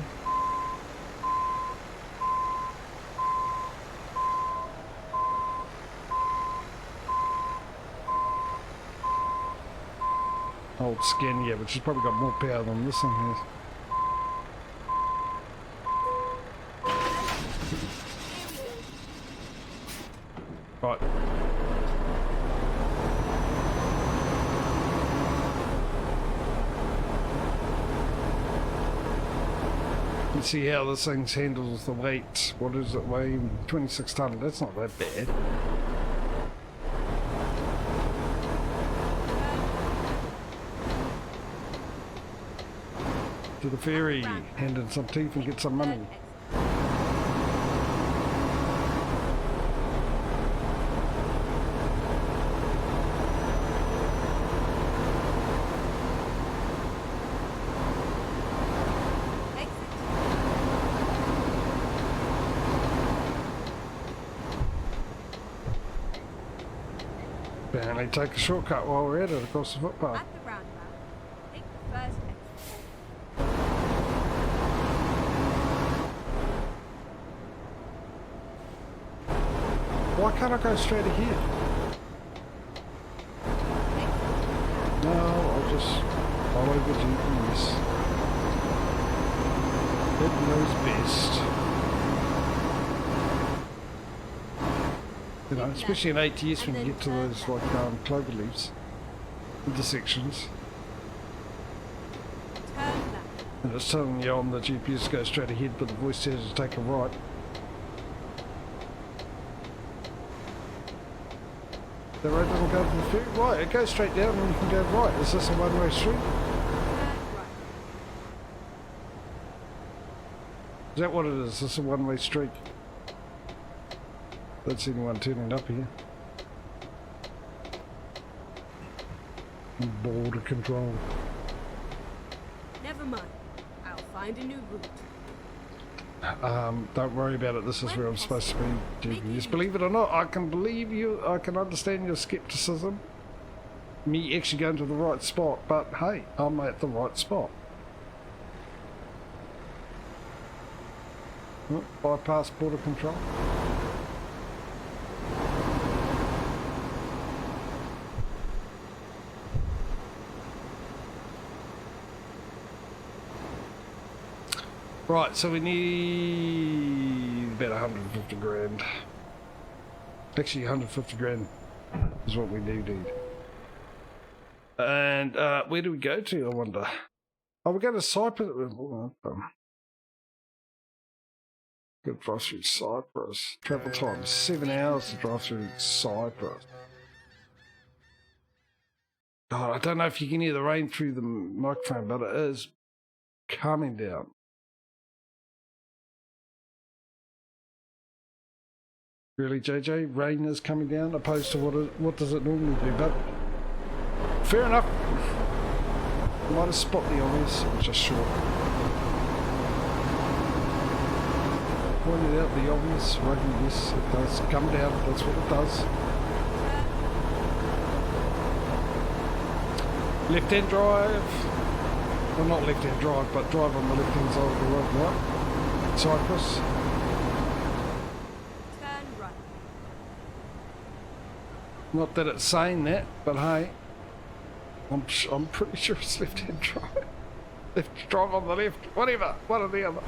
Old Scania, which has probably got more power than this thing has. Right. Let's see how this thing handles the weight. What is it weighing? 26 tonne. That's not that bad. To the ferry, hand in some teeth and get some money. Apparently take a shortcut while we're at it across the footpath. At the roundabout, take the first exit. Why can't I go straight ahead? No, I'll just follow the GPS. It knows best. You know, especially in ATS when you get to those like clover leaves intersections. Turn left. And it's telling you on the GPS to go straight ahead, but the voice says to take a right. The road doesn't go to the ferry? Right, it goes straight down and you can go right. Is this a one-way street? Turn right. Is that what it is? Is this a one-way street? Don't see anyone turning up here. Border control. Never mind. I'll find a new route. Don't worry about it. This is where I'm supposed to be. GPS. Believe it or not, I can believe you. I can understand your skepticism. Me actually going to the right spot, but hey, I'm at the right spot. Oh, bypass border control. Right, so we need about 150 grand. Actually, 150 grand is what we need. And where do we go to, I wonder? Oh, we're going to Cyprus. Good drive through Cyprus. Travel time 7 hours to drive through Cyprus. God, I don't know if you can hear the rain through the microphone, but it is coming down. Really, JJ? Rain is coming down opposed to what does it normally do? But fair enough. Might have spot the obvious. I'm just short. Pointed out the obvious. Right, yes, it does come down. That's what it does. Left-hand drive. Well, not left-hand drive, but drive on the left-hand side of the road, right? Cyprus. Not that it's saying that, but hey, I'm pretty sure it's left-hand drive. Left drive on the left, whatever, one or the other.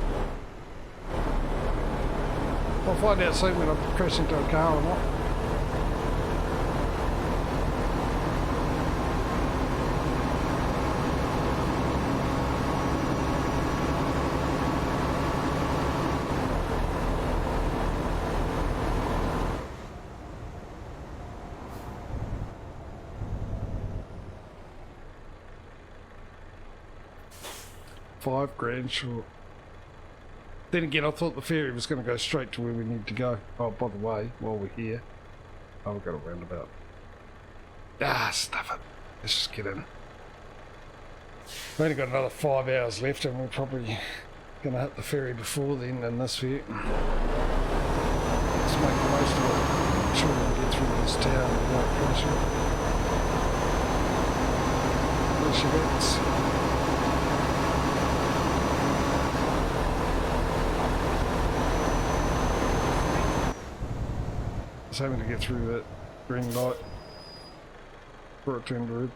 I'll find out soon when I crash into a car or not. 5 grand short. Then again, I thought the ferry was going to go straight to where we need to go. Oh, by the way, while we're here, we've got a roundabout. Ah, stuff it. Let's just get in. We've only got another 5 hours left, and we're probably going to hit the ferry before then in this view. Let's make the most of it. I'm sure we can get through this town without crashing. There's your bits. Just having to get through that green light for it to turn red.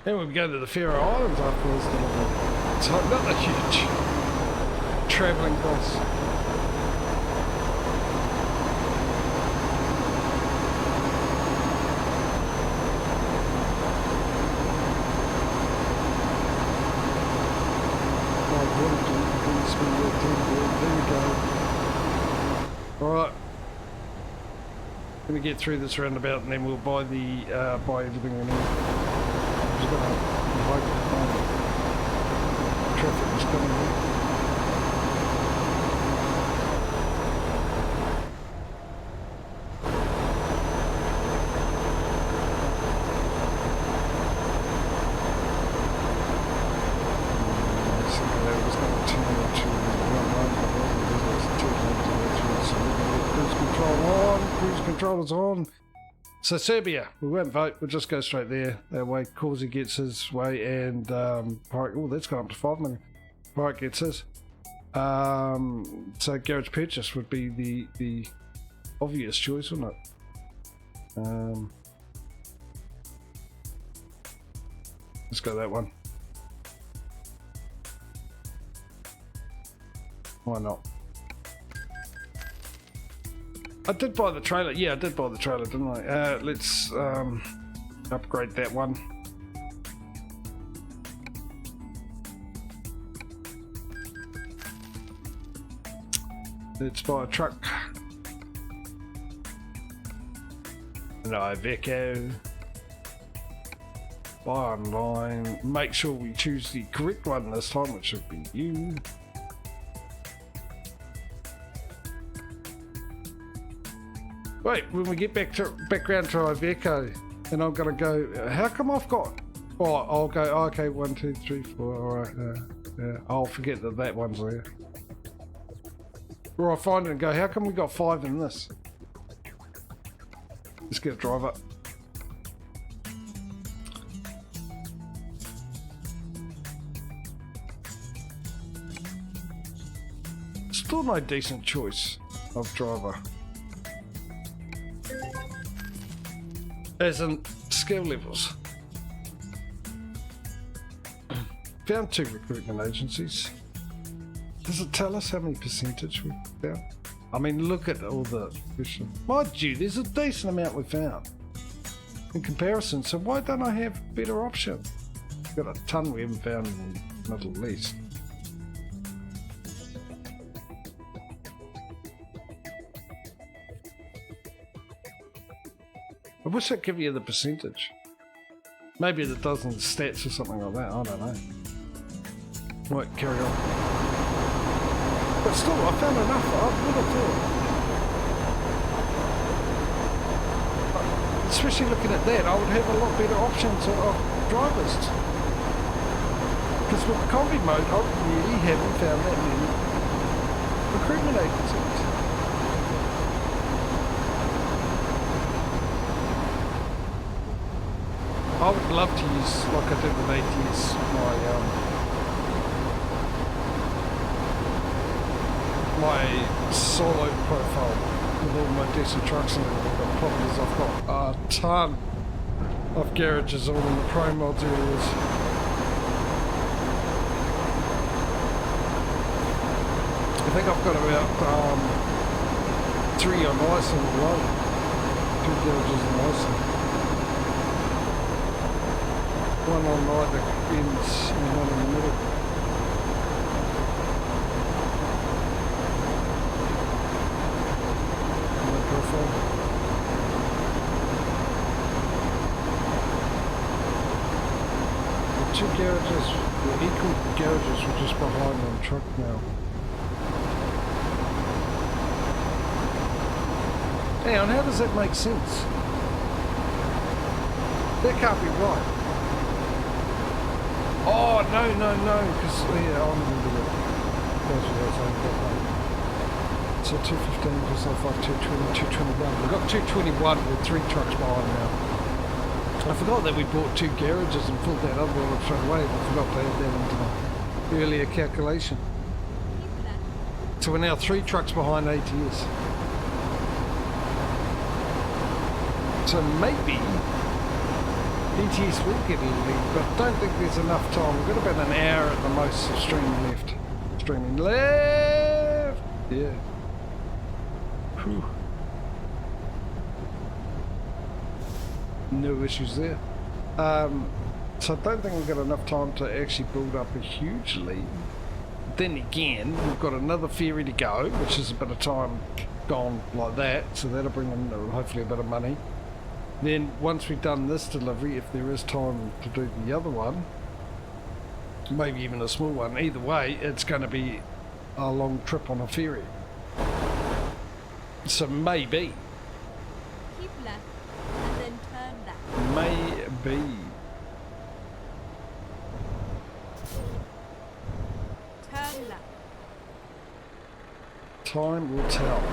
Then we go to the Faroe Islands afterwards. It's not a huge travelling cost. There we go. Alright. Gonna get through this roundabout and then we'll buy the buy everything we need. I'm just gonna hope traffic is coming in. Controllers on. So Serbia, we won't vote, we'll just go straight there. That way Causey gets his way and Pirate, oh that's gone up to 5 million. Pirate gets his. So garage purchase would be the obvious choice, wouldn't it? Let's go that one. Why not? I did buy the trailer. Yeah, I did buy the trailer, didn't I? Let's upgrade that one. Let's buy a truck. No, Iveco. Buy online. Make sure we choose the correct one this time, which should be you. Wait, when we get back round to Iveco, and I'm gonna go. How come I've got? Oh, I'll go. Oh, okay, 1, 2, 3, 4. All right. I'll forget that one's there. Or I'll find it and go. How come we got 5 in this? Let's get a driver. Still no decent choice of driver. As in skill levels. Found 2 recruitment agencies. Does it tell us how many percentage we found? I mean, look at all the questions. Mind you, there's a decent amount we found in comparison, so why don't I have a better option? We've got a ton we haven't found in the Middle East. I wish I'd give you the percentage. Maybe it does in the stats or something like that, I don't know. Right, carry on. But still, I found enough, I would have thought. Especially looking at that, I would have a lot better options of drivers. Because with the combi mode, I really haven't found that many recruitment agencies. I would love to use, like I did with ATS, my solo profile with all my decent trucks and everything. The problem is I've got a ton of garages all in the pro mods areas. I think I've got about 3 on ice alone. 2 garages on ice. one on either ends and one in the middle. And the profile. The two garages, the equal garages were just behind on the truck now. Hang on, how does that make sense? That can't be right. Oh, no, because, yeah, I'm going to do it. That's what I was saying. So 215 plus 5, 220, 221. We've got 221 with 3 trucks behind now. I forgot that we bought 2 garages and filled that other one straight away. I forgot to add that into the earlier calculation. So we're now 3 trucks behind ATS. So maybe ETS will get a lead, but I don't think there's enough time. We've got about an hour at the most of streaming left. Streaming left! Yeah. Whew. No issues there. So I don't think we've got enough time to actually build up a huge lead. Then again, we've got another ferry to go, which is a bit of time gone like that, so that'll bring in hopefully a bit of money. Then once we've done this delivery, if there is time to do the other one, maybe even a small one, either way it's going to be a long trip on a ferry. So maybe. Keep left and then turn left. Maybe. Turn left. Time will tell.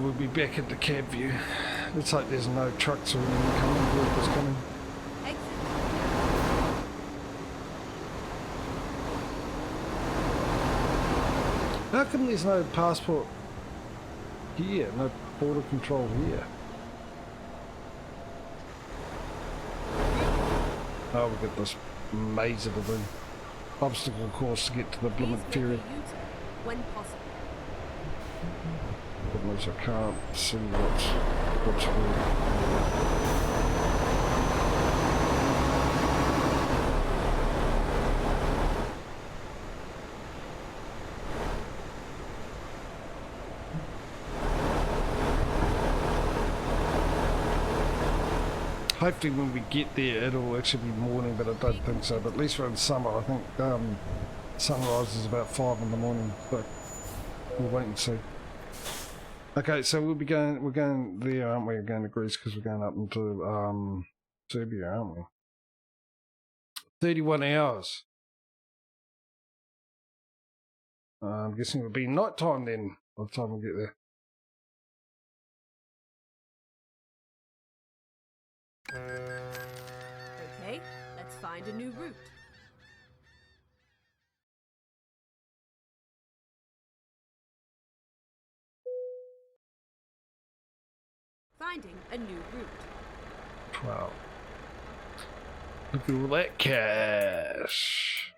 We'll be back at the cab view. Looks like there's no trucks or anything coming. Vehicles coming. Exit. How come there's no passport here? No border control here? Oh, we've got this maze of a thing. Obstacle course to get to the Plymouth ferry. When possible. Problem is I can't see what's where. Hopefully when we get there it'll actually be morning, but I don't think so. But at least we're in summer. I think sunrise is about 5 in the morning, but we'll wait and see. Okay, so we're going there, aren't we? We're going to Greece because we're going up into Serbia, aren't we? 31 hours. I'm guessing it'll be night time then by the time we get there. Okay, let's find a new route. Finding a new route. Wow. Look at all that cash.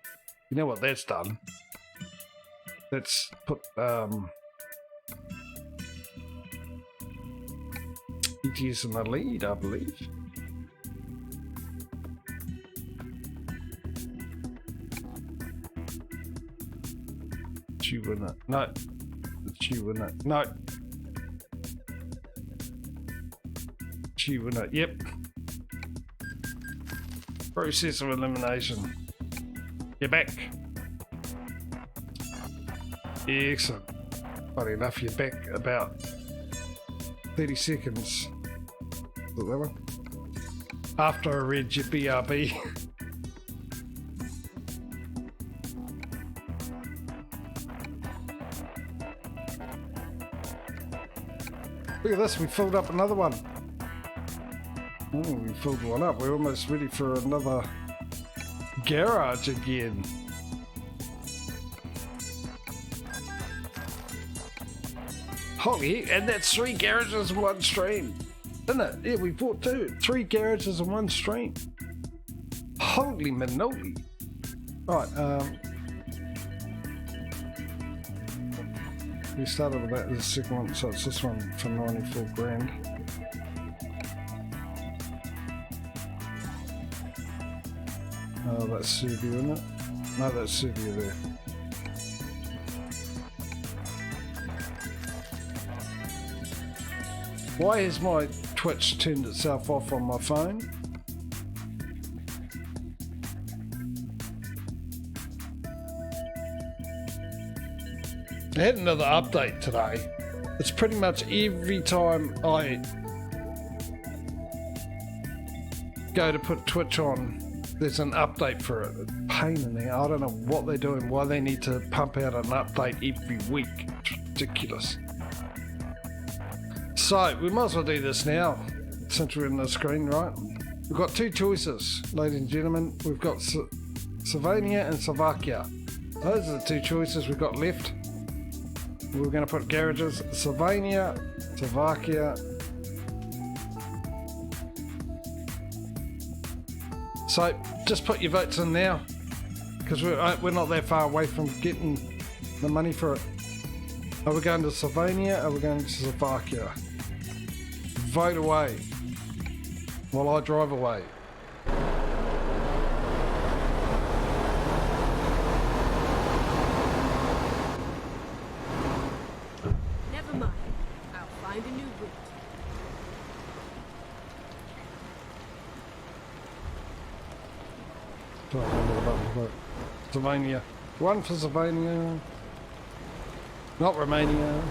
You know what that's done? Let's put ETS in the lead, I believe. You win it. No. You win it. No. You win it. Yep. Process of elimination. You're back. Excellent. Funny enough, you're back about 30 seconds. Is that one? After I read your BRB. Look at this, we filled up another one. Oh, we filled one up. We're almost ready for another garage again. Holy, and that's 3 garages in one stream. Isn't it? Yeah, we bought 3 garages in one stream. Holy manoli. Right, we started with that as the second one, so it's this one for 94 grand. Oh, that's Serbia, isn't it? No, that's Serbia there. Why has my Twitch turned itself off on my phone? I had another update today. It's pretty much every time I go to put Twitch on, there's an update for it. It's a pain in there. I don't know what they're doing, why they need to pump out an update every week. It's ridiculous. So, we might as well do this now, since we're in the screen, right? We've got 2 choices, ladies and gentlemen. We've got Slovenia and Slovakia. Those are the 2 choices we've got left. We're going to put garages, Slovenia, Slovakia. So, just put your votes in now, because we're not that far away from getting the money for it. Are we going to Slovenia? Are we going to Slovakia? Vote away while I drive away. Never mind. I'll find a new route. Sorry, under the button, vote. Slovenia. 1 for Slovenia. Not Romania.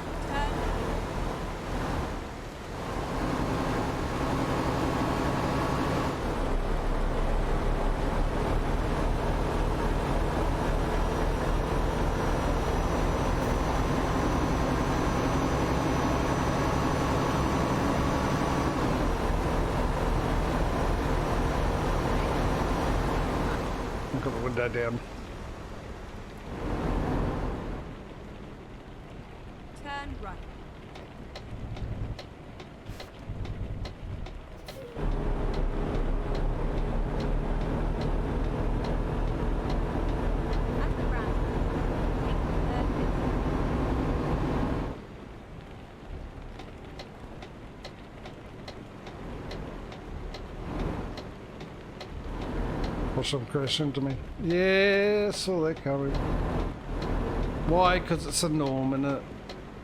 Got the window down. Turn right. At the roundabout, take the third exit. Watch them crash into me. Yeah, saw that coming. Why? Because it's a norm, isn't it?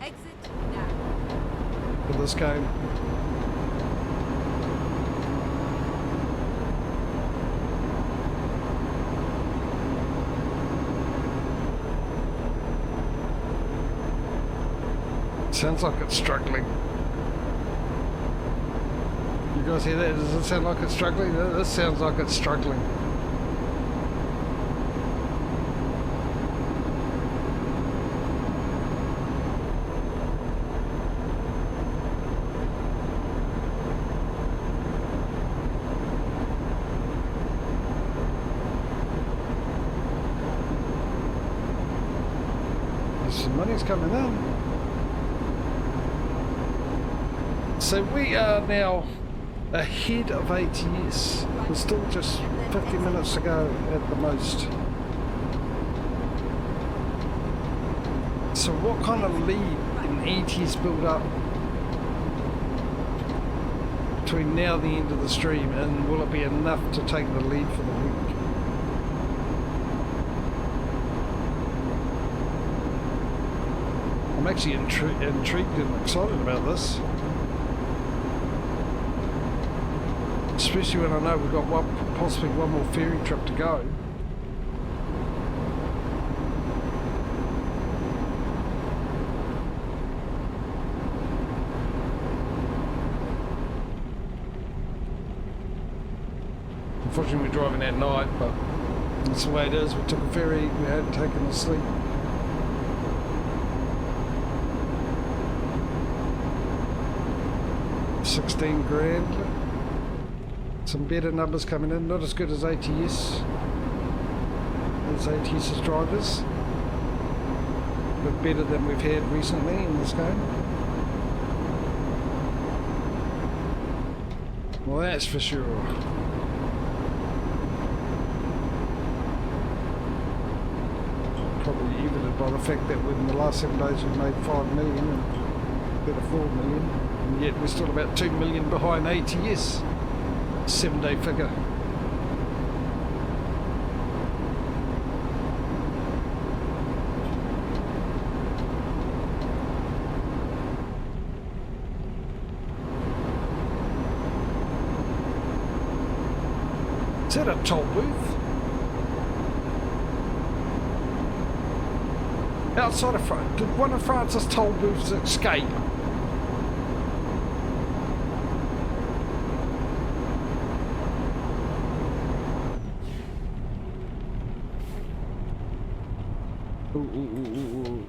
Exit now. For this game. Sounds like it's struggling. You guys hear that? Does it sound like it's struggling? This sounds like it's struggling. Some money's coming in. So we are now ahead of ATS. We're still just 50 minutes to go at the most. So what kind of lead in ATS build up between now and the end of the stream, and will it be enough to take the lead for the week? I'm actually intrigued and excited about this. Especially when I know we've got possibly one more ferry trip to go. Unfortunately we're driving at night, but that's the way it is. We took a ferry, we hadn't taken a sleep. $16,000. Some better numbers coming in, not as good as ATS's drivers, but better than we've had recently in this game. Well, that's for sure. Probably evident by the fact that within the last 7 days we've made 5 million and better 4 million, and yet we're still about 2 million behind ATS. 7-day figure. Is that a toll booth? Outside of France, did one of France's toll booths escape?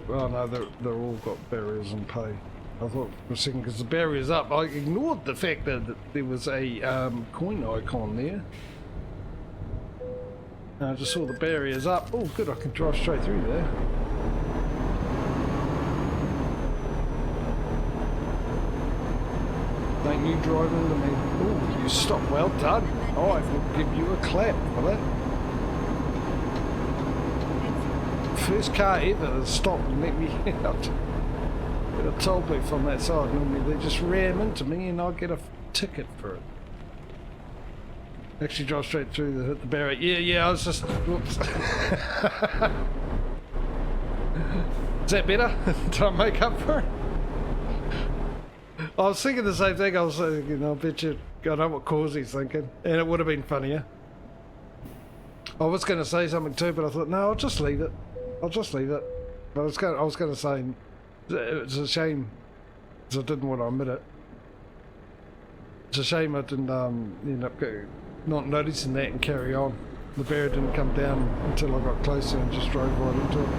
Oh no, they're all got barriers and pay. I thought for a second because the barrier's up. I ignored the fact that there was a coin icon there. I just saw the barriers up. Oh good, I can drive straight through there. Thank you driving into me. Oh, you stopped, well done. Oh, I will give you a clap for that. First car ever that stopped and let me out. Get a toll booth on that side. Normally they just ram into me and I'll get a ticket for it. Actually drive straight through hit the barrier. Yeah, I was just... Whoops. Is that better? Did I make up for it? I was thinking the same thing. I was thinking, I bet you I know what Causy's thinking. And it would have been funnier. I was going to say something too, but I thought, no, I'll just leave it. I'll just leave it. I was going to say, it's a shame, because I didn't want to admit it. It's a shame I didn't end up not noticing that and carry on. The barrier didn't come down until I got closer and just drove right into it.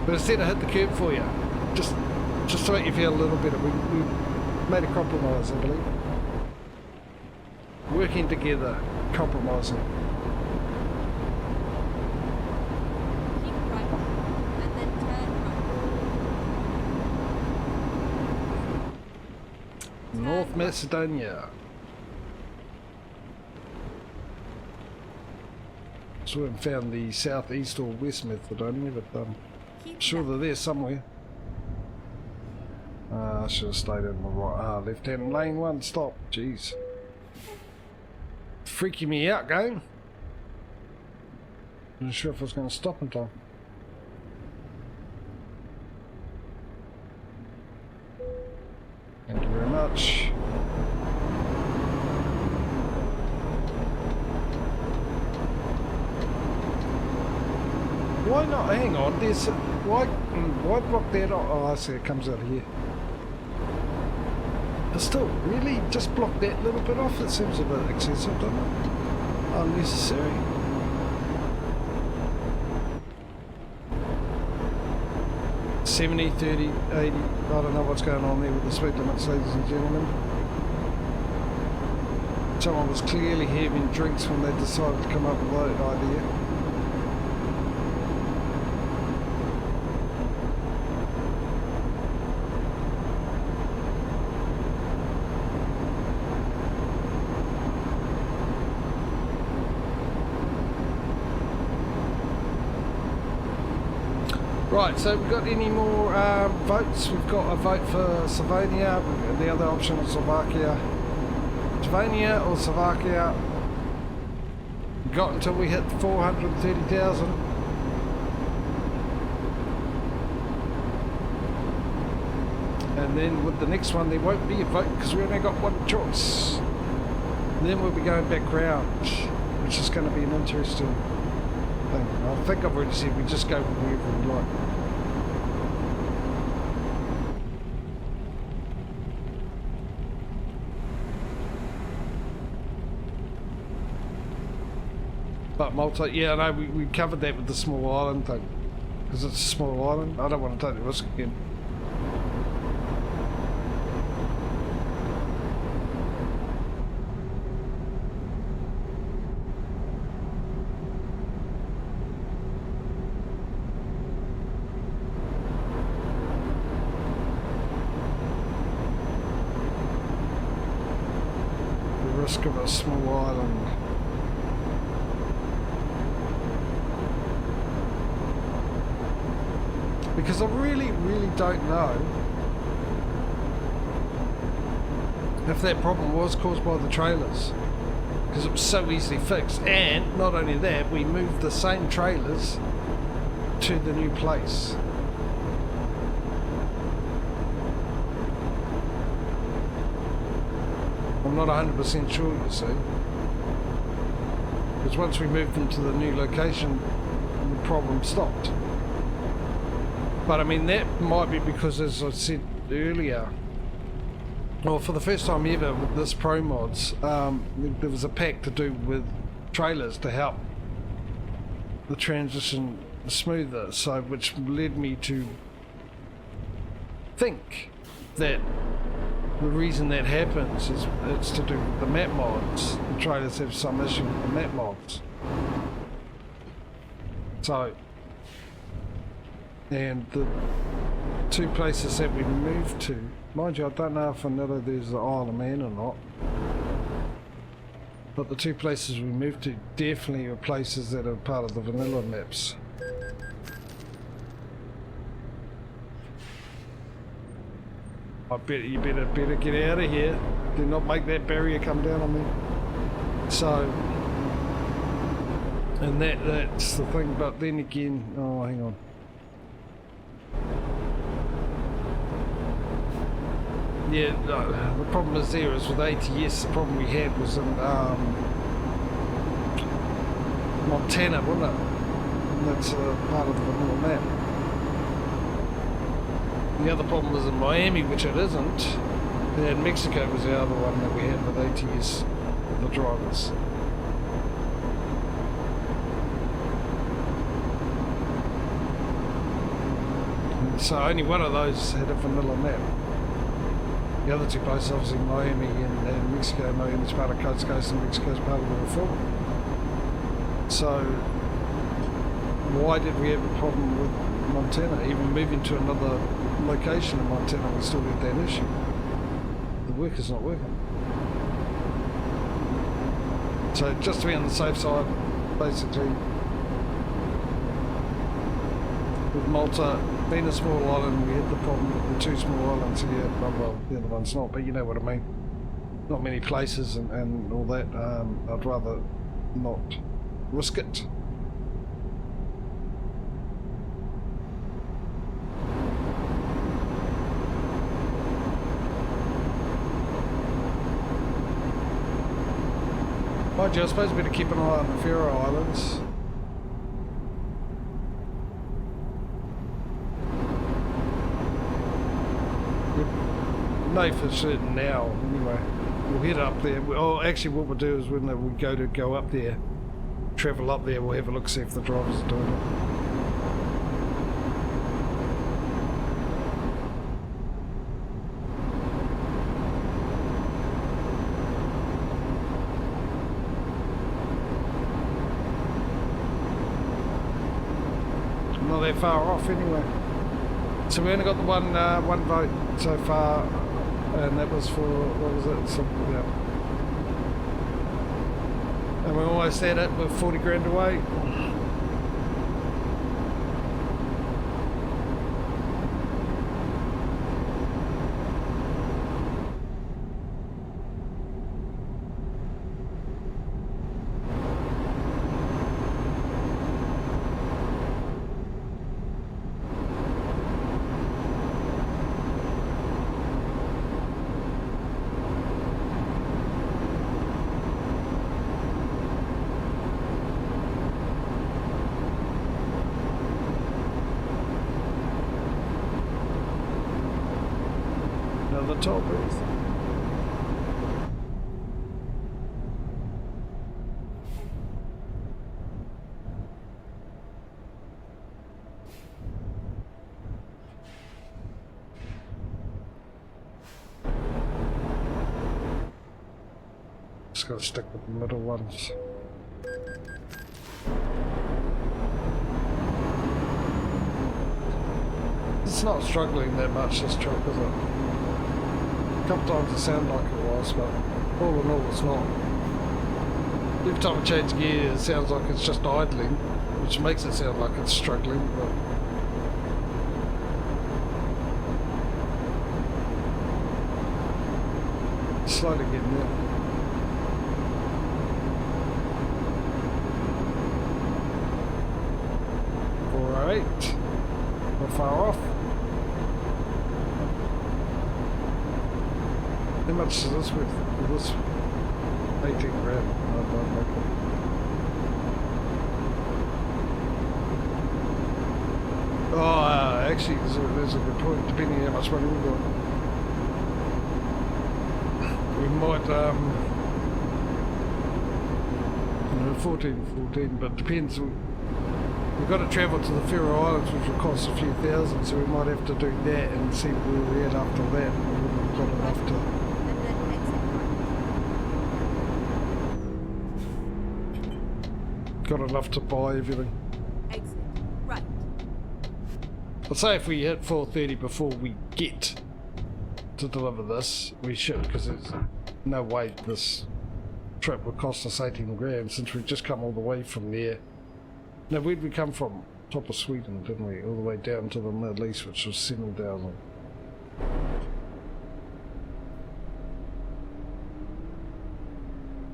But instead I hit the curb for you, just to make you feel a little better. We made a compromise, I believe. Working together, compromising. Keep right, and then turn right. North Macedonia. So we haven't found the southeast or west Macedonia, but I'm sure they're there somewhere. I should have stayed in the right, left-hand lane one, stop, jeez. Freaking me out, game. I'm not sure if I was going to stop in time. Thank you very much. Why not? Hang on, there's... Why block that? Oh, I see, it comes out of here. But still, really? Just block that little bit off? It seems a bit excessive, doesn't it? Unnecessary. $70, $30, $80. I don't know what's going on there with the speed limits, ladies and gentlemen. Someone was clearly having drinks when they decided to come up with that idea. Right, so we've got any more votes? We've got a vote for Slovenia, the other option is Slovakia. Slovenia or Slovakia. We've got until we hit 430,000. And then with the next one there won't be a vote because we only got one choice. And then we'll be going back round, which is going to be an interesting thing. I think I've already said we just go wherever we like. But Malta, yeah, I know we covered that with the small island thing. Because it's a small island, I don't want to take the risk again. risk of a small island. Because I really don't know if that problem was caused by the trailers. Because it was so easily fixed. And not only that, we moved the same trailers to the new place. I'm not 100% sure, you see. Because once we moved them to the new location, the problem stopped. But I mean, that might be because, as I said earlier, well, for the first time ever with this Pro Mods, there was a pack to do with trailers to help the transition smoother, so which led me to think that the reason that happens is it's to do with the map mods. The trailers have some issue with the map mods. So, and the two places that we moved to, mind you, I don't know if Vanilla there's the Isle of Man or not, but the two places we moved to definitely are places that are part of the Vanilla maps. I bet you better get out of here. Do not make that barrier come down on me. So, and that's the thing. But then again, oh, hang on. Yeah, the problem is there is with ATS. The problem we had was in Montana, wasn't it? And that's part of the vanilla map. The other problem was in Miami, which it isn't. And Mexico was the other one that we had with ATS, the drivers. And so only one of those had a vanilla map. The other two places, obviously Miami and Mexico. Miami's part of Coast Coast and Mexico's part of the reform. So why did we have a problem with Montana? Even moving to another location in Montana, we still had that issue. The work is not working. So just to be on the safe side, basically, with Malta being a small island, we had the problem with the two small islands here. Well, the other one's not, but you know what I mean. Not many places and all that. I'd rather not risk it. Mind you, I suppose we better keep an eye on the Faroe Islands. Know for certain now, anyway. We'll head up there. Oh, actually, what we'll do is when we go up there, travel up there, we'll have a look, see if the drivers are doing it. Not that far off, anyway. So we only got the one vote so far, and that was for, what was it, something, yeah. And we almost had it, we're 40 grand away. The toll booth. Just gotta stick with the middle ones. It's not struggling that much, this truck, is it? A couple times it sounded like it was, but all in all it's not. Every time I change gear, it sounds like it's just idling, which makes it sound like it's struggling, but... slowly getting there. Alright. Not far off. How much is this with? This 18 grand. Oh, actually, there's a good point, depending how much money we've got. We might, 14, but depends. We've got to travel to the Faroe Islands, which will cost a few thousand, so we might have to do that and see where we're at after that. We've got enough to... got enough to buy everything. Exit right. I'd say if we hit 4:30 before we get to deliver this, we should, because there's no way this trip would cost us 18 grand since we've just come all the way from there. Now, where'd we come from? Top of Sweden, didn't we? All the way down to the Middle East, which was 7,000.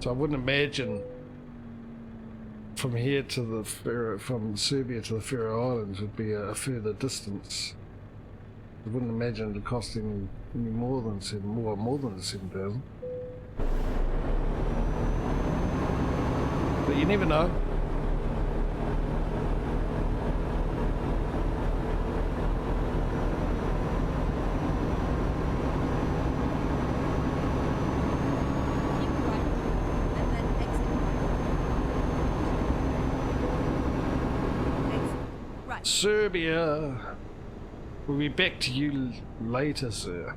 So I wouldn't imagine from here to the from Serbia to the Faroe Islands would be a further distance. I wouldn't imagine it would cost any more than more than 7,000. But you never know. Serbia. We'll be back to you later, sir.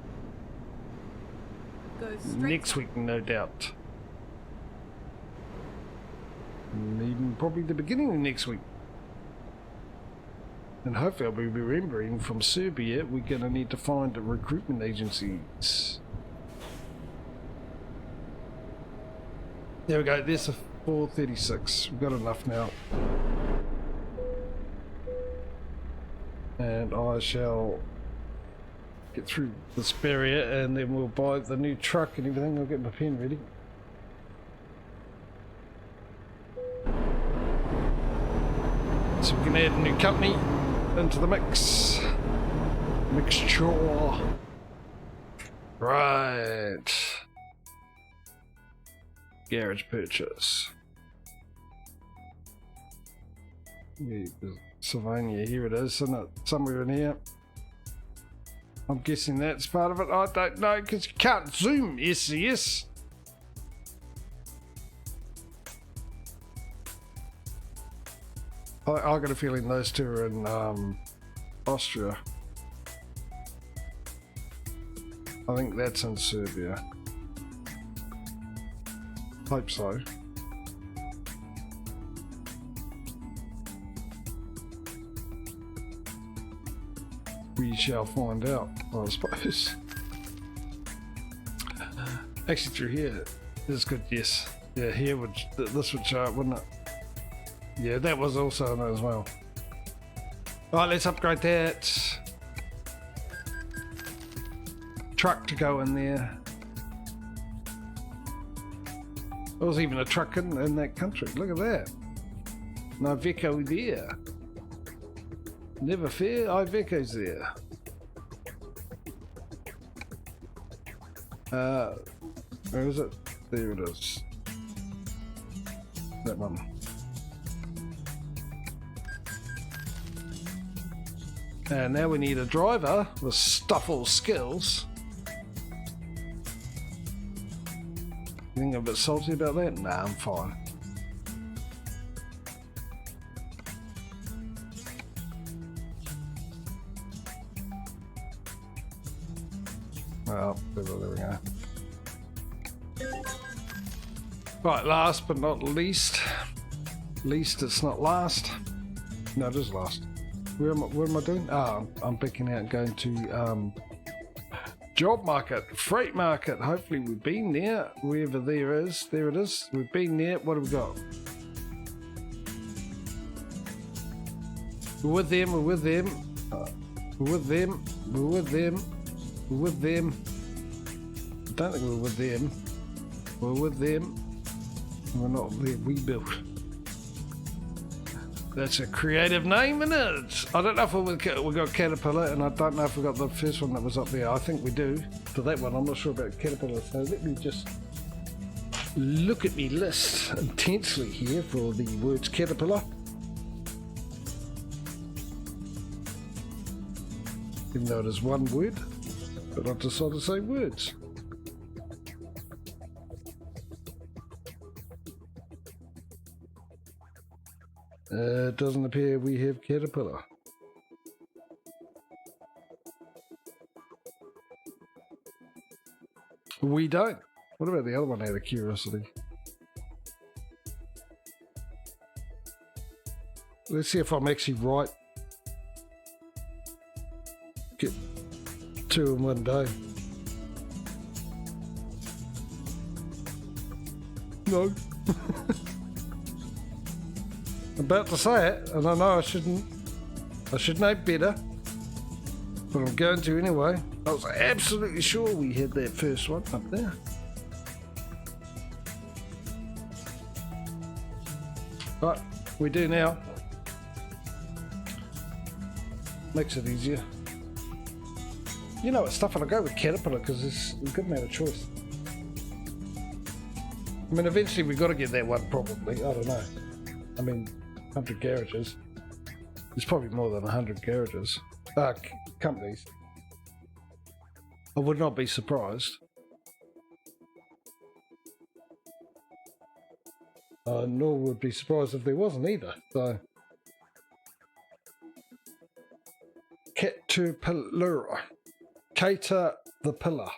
Go straight next week, no doubt. And even probably the beginning of next week. And hopefully I'll be remembering from Serbia we're going to need to find recruitment agencies. There we go, there's a 436. We've got enough now. And I shall get through this barrier and then we'll buy the new truck and everything. I'll get my pen ready. So we can add a new company into the mix. Mixture. Right. Garage purchase. Yeah, Sylvania, here it is, isn't it? Somewhere in here. I'm guessing that's part of it. I don't know because you can't zoom SCS. I got a feeling those two are in Austria. I think that's in Serbia. Hope so. We shall find out, I suppose. Actually, through here is good. Yes, yeah. Here would this would show up, wouldn't it? Yeah, that was also in it as well. All right, let's upgrade that truck to go in there. There was even a truck in that country. Look at that. No Iveco there. Never fear, Iveco's there. Where is it? There it is. That one. And now we need a driver with stuffle skills. You think I'm a bit salty about that? Nah, I'm fine. Well, there we go. Right, last but not least. Least it's not last. No, it is last. What am I doing? Ah, I'm picking out going to Job market, freight market. Hopefully we've been there. Wherever there is. There it is. We've been there. What have we got? We're with them. We're with them. We're with them. We're with them. We're with them. I don't think we're with them. We're with them. We're not there. We built. That's a creative name, isn't it? I don't know if we got Caterpillar, and I don't know if we got the first one that was up there. I think we do. For that one, I'm not sure about Caterpillar. So let me just look at me list intensely here for the words Caterpillar. Even though it is one word, but I decided to say words. It doesn't appear we have Caterpillar. We don't. What about the other one out of curiosity? Let's see if I'm actually right. Get 2 in one day. No. I'm about to say it, and I know I shouldn't. I should know better, but I'm going to anyway. I was absolutely sure we had that first one up there. But we do now. Makes it easier. You know what stuff, and I'll go with Caterpillar because it's a good amount of choice. I mean, eventually we've got to get that one probably. I don't know. I mean, 100 garages. There's probably more than 100 garages. Companies. I would not be surprised. Nor would be surprised if there wasn't either. So, Caterpillar. Cater the pillar.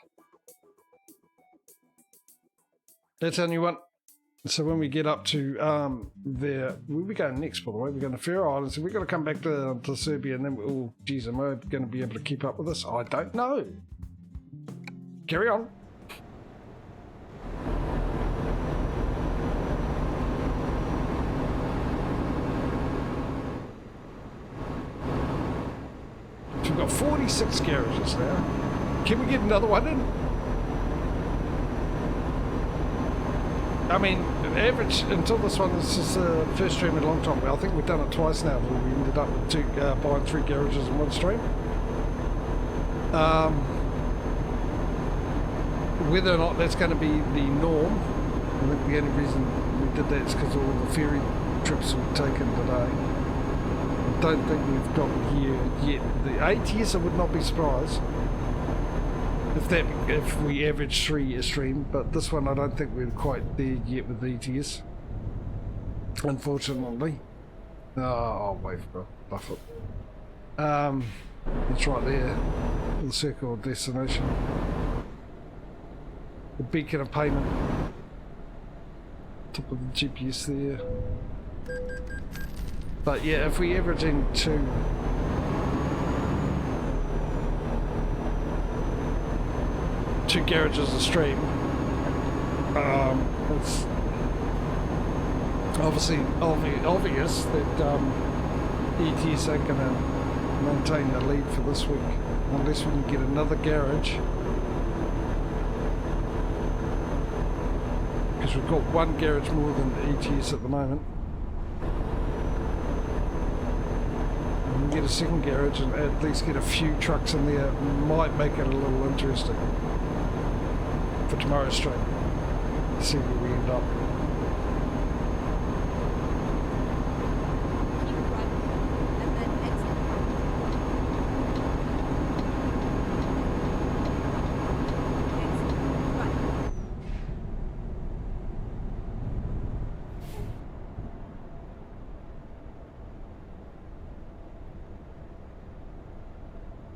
That's our new one. So when we get up to there, where are we going next, by the way? We're going to Faroe Islands, so we've got to come back to Serbia, and then oh, geez, am I going to be able to keep up with this? I don't know. Carry on. So we've got 46 garages now. Can we get another one in? I mean, average until this one, this is the first stream in a long time. I think we've done it twice now, where we ended up with buying 3 garages in one stream. Whether or not that's going to be the norm, I think the only reason we did that is because of all the ferry trips we've taken today. I don't think we've got here yet. The ATS, I would not be surprised if we average 3 a stream, but this one I don't think we're quite there yet with the ETS, unfortunately. Oh, I'll wait for Buffett. It's right there, the circle of destination, the beacon of payment, top of the GPS there. But yeah, if we averaging 2 garages a stream, it's obviously obvious that ETS ain't going to maintain the lead for this week unless we can get another garage, because we've got 1 garage more than ETS at the moment. And we get a second garage and at least get a few trucks in there, might make it a little interesting for tomorrow's stream. See where we end up. And then exit. Right.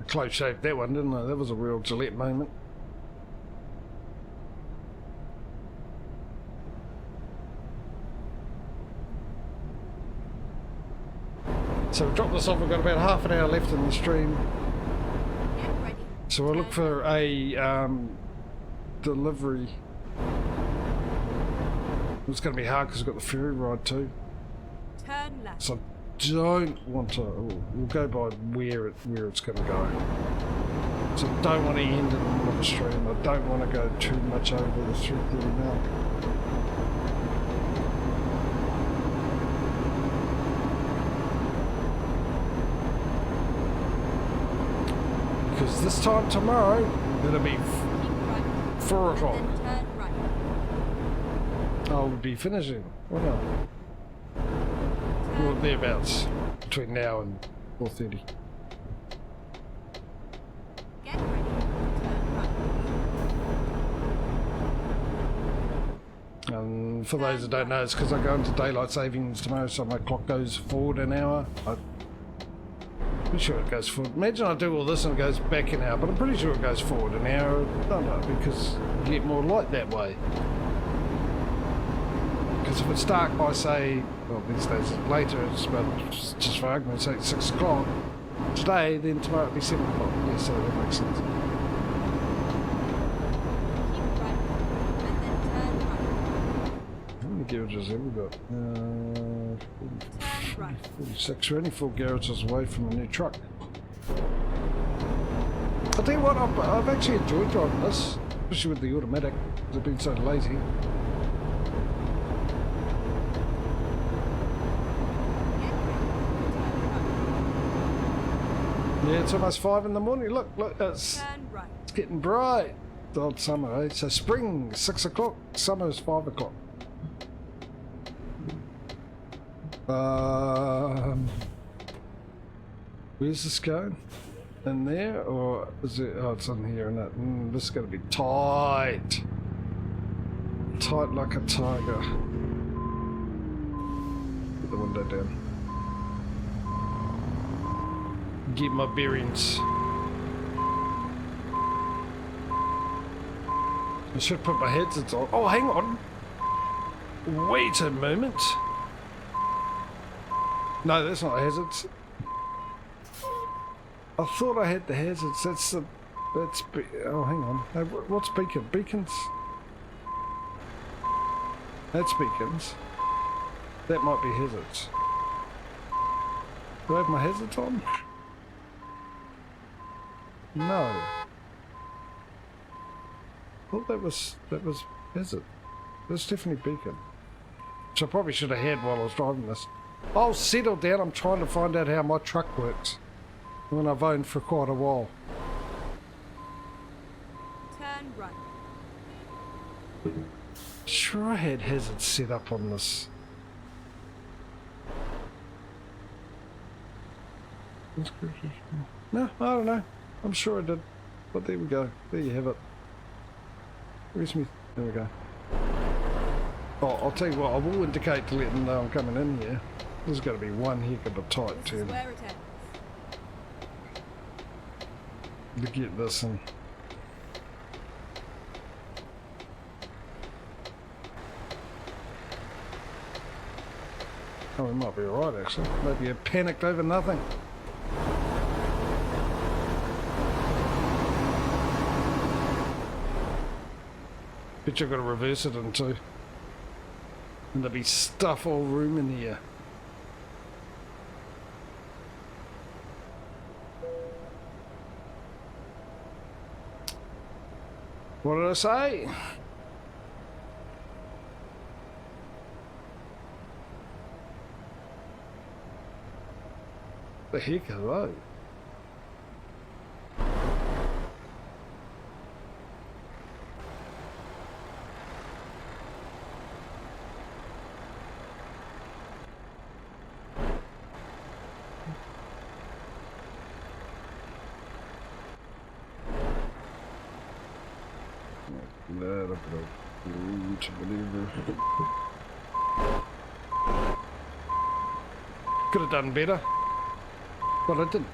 Close shave that one, didn't I? That was a real Gillette moment. So we've dropped this off, we've got about half an hour left in the stream. Get ready. So we'll look for a delivery. It's going to be hard because we've got the ferry ride too. Turn left. So I don't want to. We'll go by where it's going to go. So I don't want to end in the middle of the stream. I don't want to go too much over the 330 mark. Because this time tomorrow, it'll be 4 o'clock. And then turn right. I'll be finishing. What now? Well, thereabouts. Between now and 4:30. Get ready. Turn right. And for those that don't know, it's because I go into daylight savings tomorrow, so my clock goes forward an hour. I'm pretty sure it goes forward. Imagine I do all this and it goes back an hour, but I'm pretty sure it goes forward an hour. I don't know, because you get more light that way. Because if it's dark by, say, well, these days it's later, it's about, just for argument's sake, 6 o'clock today, then tomorrow it'll be 7 o'clock. Yeah, so that makes sense. Keep right. And then turn right. How many garages have we got? Turn right. 46. We're only 4 garages away from a new truck. I'll tell you what, I've actually enjoyed driving this, especially with the automatic, because I've been so lazy. Yeah, it's almost 5 in the morning. Look, it's Turn right. getting bright. It's old summer, eh? So spring, 6 o'clock. Summer is 5 o'clock. Where's this going? In there, or is it? Oh, it's in here, isn't it? This is going to be tight. Tight like a tiger. Put the window down. Get my bearings. I should put my headsets on. Oh, hang on. Wait a moment. No, that's not hazards. I thought I had the hazards. That's the. That's. Oh, hang on. No, what's beacon? Beacons? That's beacons. That might be hazards. Do I have my hazards on? No. I thought that was hazard. That's definitely beacon. Which I probably should have had while I was driving this. I'll settle down. I'm trying to find out how my truck works. When I've owned for quite a while. Turn right. Sure, I had hazards set up on this. No, I don't know. I'm sure I did. But there we go. There you have it. Where's me? There we go. Oh, I'll tell you what. I will indicate to let them know I'm coming in here. There's got to be one heck of a tight This is turn where it ends. to get this in. Oh, we might be alright actually. Maybe I panicked over nothing. Bet you've got to reverse it in two. And there'll be stuff all room in here. What did I say? The heck are those? Could have done better, but I didn't.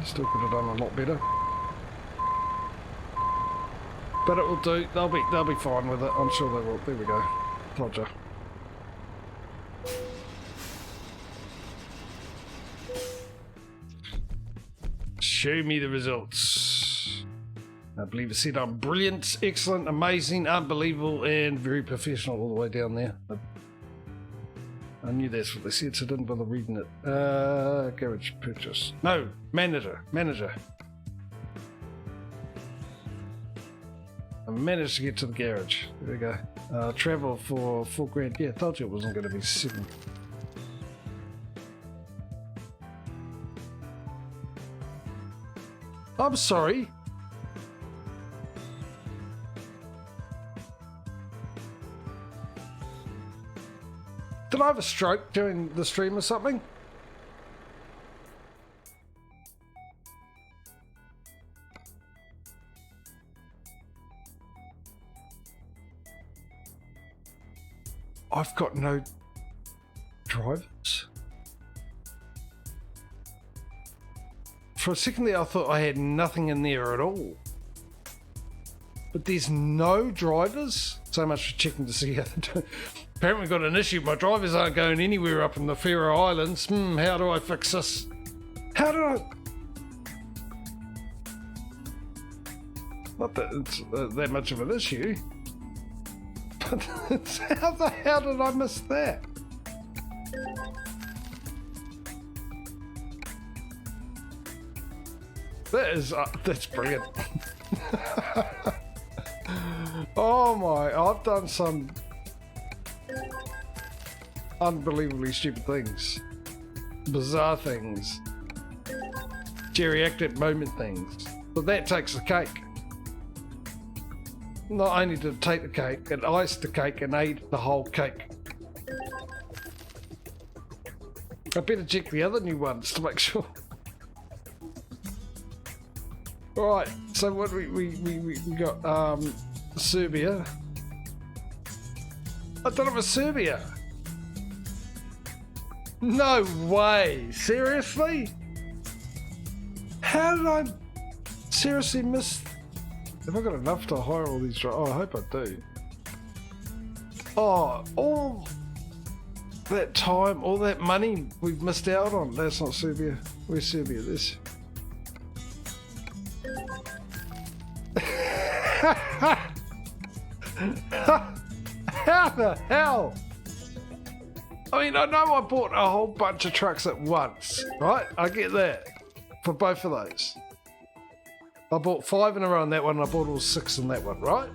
Still could have done a lot better. But it will do. They'll be fine with it. I'm sure they will. There we go. Roger. Show me the results. I believe it said I'm brilliant, excellent, amazing, unbelievable, and very professional all the way down there. I knew that's what they said, so I didn't bother reading it. Garage purchase. No, manager. I managed to get to the garage. There we go. Travel for $4,000. Yeah, I told you it wasn't going to be 7. I'm sorry. Did I have a stroke during the stream or something? I've got no drivers. For a second there I thought I had nothing in there at all. But there's no drivers? So much for checking to see how they're doing. Apparently we've got an issue. My drivers aren't going anywhere up in the Faroe Islands. How do I fix this? How do I... Not that it's that much of an issue. But how the hell did I miss that? That's brilliant. Oh my, I've done some unbelievably stupid things. Bizarre things. Geriatric moment things. But that takes the cake. Not only did it take the cake, it iced the cake and ate the whole cake. I better check the other new ones to make sure. Right, so what we got Serbia. I thought it was Serbia. No way, seriously? How did I seriously miss? Have I got enough to hire all these? Oh, I hope I do. Oh, all that time, all that money we've missed out on. That's not Serbia. Where's Serbia? This. How the hell? I mean, I know I bought a whole bunch of trucks at once, right? I get that for both of those. I bought 5 in a row on that one, and I bought all 6 in that one, right?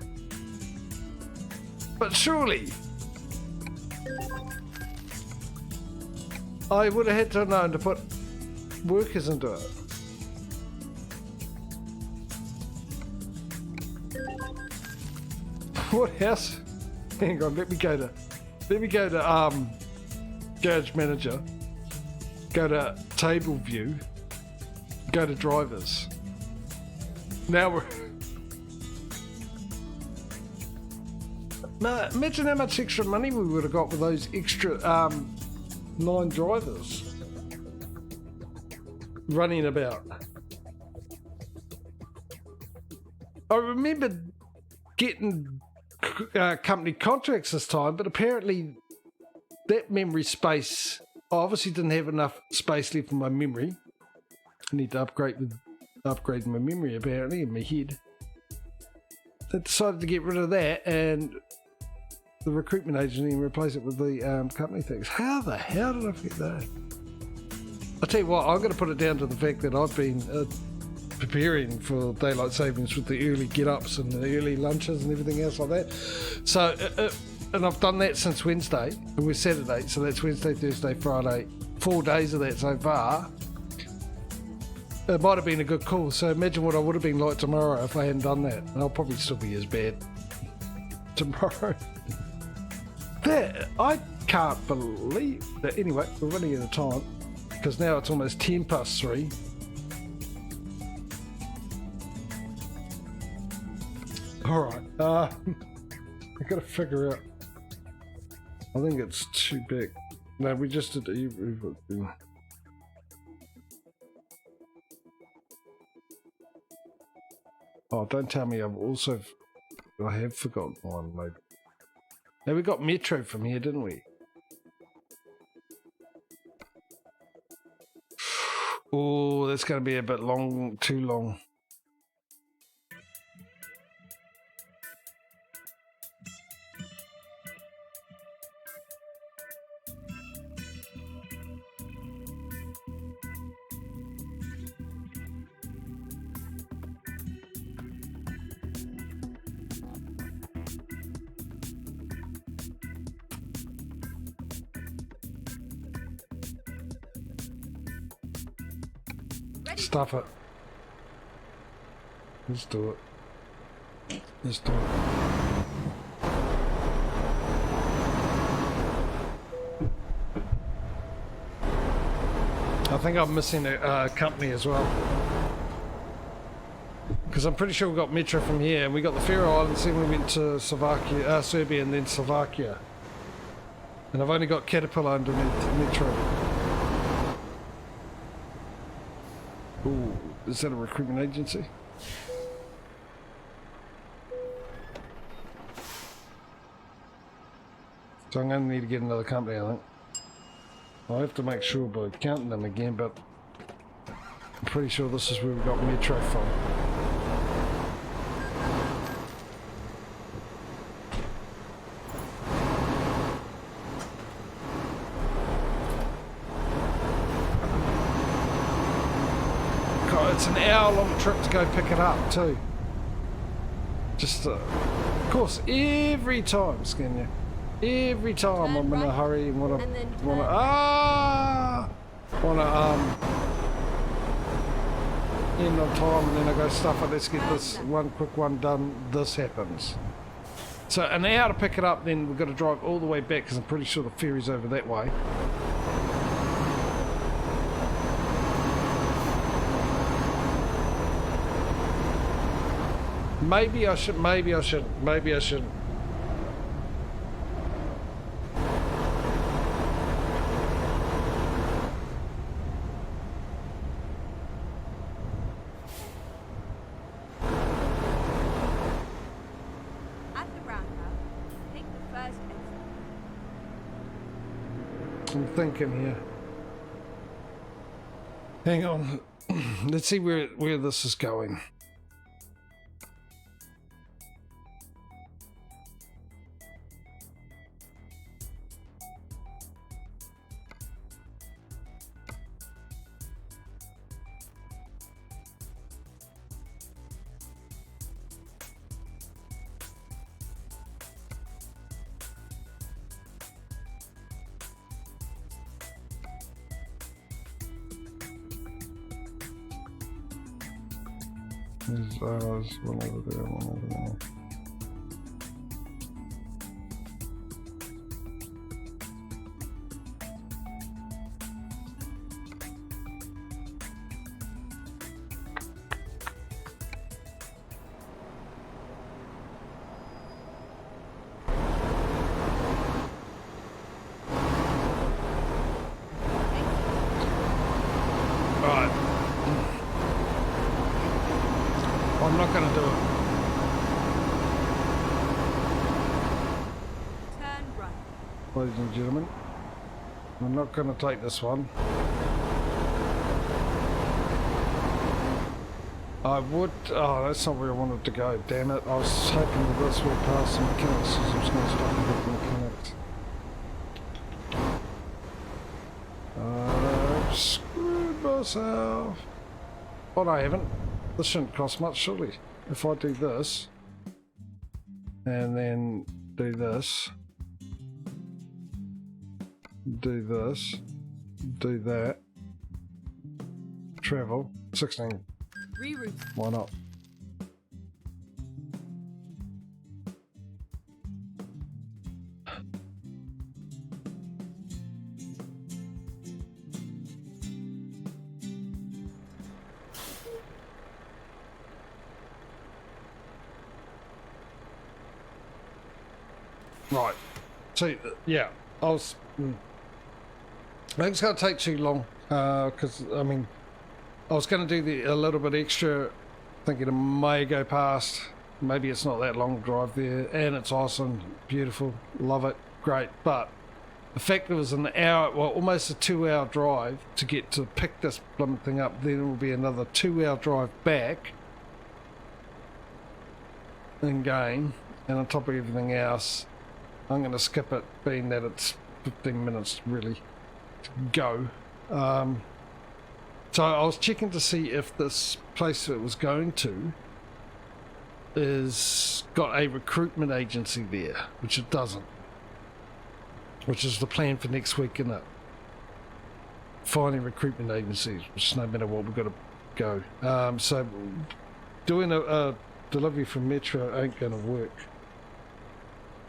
But surely I would have had to have known to put workers into it. What else? Hang on, let me go to Garage Manager, go to Table View, go to Drivers. Now we're... Now, imagine how much extra money we would have got with those extra 9 drivers running about. I remember getting company contracts this time, but apparently that memory space, I obviously didn't have enough space left in my memory. I need to upgrade my memory apparently in my head. They decided to get rid of that and the recruitment agency and replace it with the company things. How the hell did I forget that? I'll tell you what, I'm going to put it down to the fact that I've been preparing for daylight savings with the early get-ups and the early lunches and everything else like that. So, and I've done that since Wednesday, and we're Saturday, so that's Wednesday, Thursday, Friday, 4 days of that so far. It might have been a good call, so imagine what I would have been like tomorrow if I hadn't done that. And I'll probably still be as bad tomorrow. That, I can't believe that. Anyway, we're running out of time, because now it's almost 10 past 3. Alright, I gotta figure out. I think it's too big. No, we just did Oh, don't tell me I have forgotten one, maybe. Now we got Metro from here, didn't we? Oh, that's going to be a bit long, too long. Stuff it. Let's do it. Let's do it. I think I'm missing a company as well. Because I'm pretty sure we got Metro from here, and we got the Faroe Islands, then we went to Serbia, and then Slovakia. And I've only got Caterpillar underneath Metro. Ooh, is that a recruitment agency? So I'm going to need to get another company, I think. I'll have to make sure by counting them again, but I'm pretty sure this is where we got Metro from. It's an hour-long trip to go pick it up too. Just, of course, every time, Skinner. Every time I'm in a hurry and wanna end on time, and then I go stuff it. Let's get this one quick one done. This happens. So an hour to pick it up, then we've got to drive all the way back because I'm pretty sure the ferry's over that way. Maybe I should. At the roundabout, take the first exit. I'm thinking here. Hang on. Let's see where this is going. There's one over there, one over there. I'm not going to do it. Turn right. Ladies and gentlemen, I'm not going to take this one. I would... Oh, that's not where I wanted to go, damn it. I was hoping that this would pass the mechanics, because I'm just going to stop and get the mechanics. I've screwed myself. But I haven't. This shouldn't cost much, surely. If I do this, and then do this, do this, do that, travel, 16. Reroute. Why not? Right, so yeah, I think it's going to take too long, because I mean, I was going to do a little bit extra Thinking it may go past. Maybe it's not that long drive there, and it's awesome, beautiful, love it, great. But the fact it was an hour, well, almost a 2-hour drive to get to pick this blooming thing up, then it will be another 2-hour drive back in game, and on top of everything else, I'm going to skip it, being that it's 15 minutes really to go. So I was checking to see if this place it was going to is got a recruitment agency there, which it doesn't. Which is the plan for next week, isn't it? Finding recruitment agencies, which no matter what, we've got to go. So doing a delivery from Metro ain't going to work,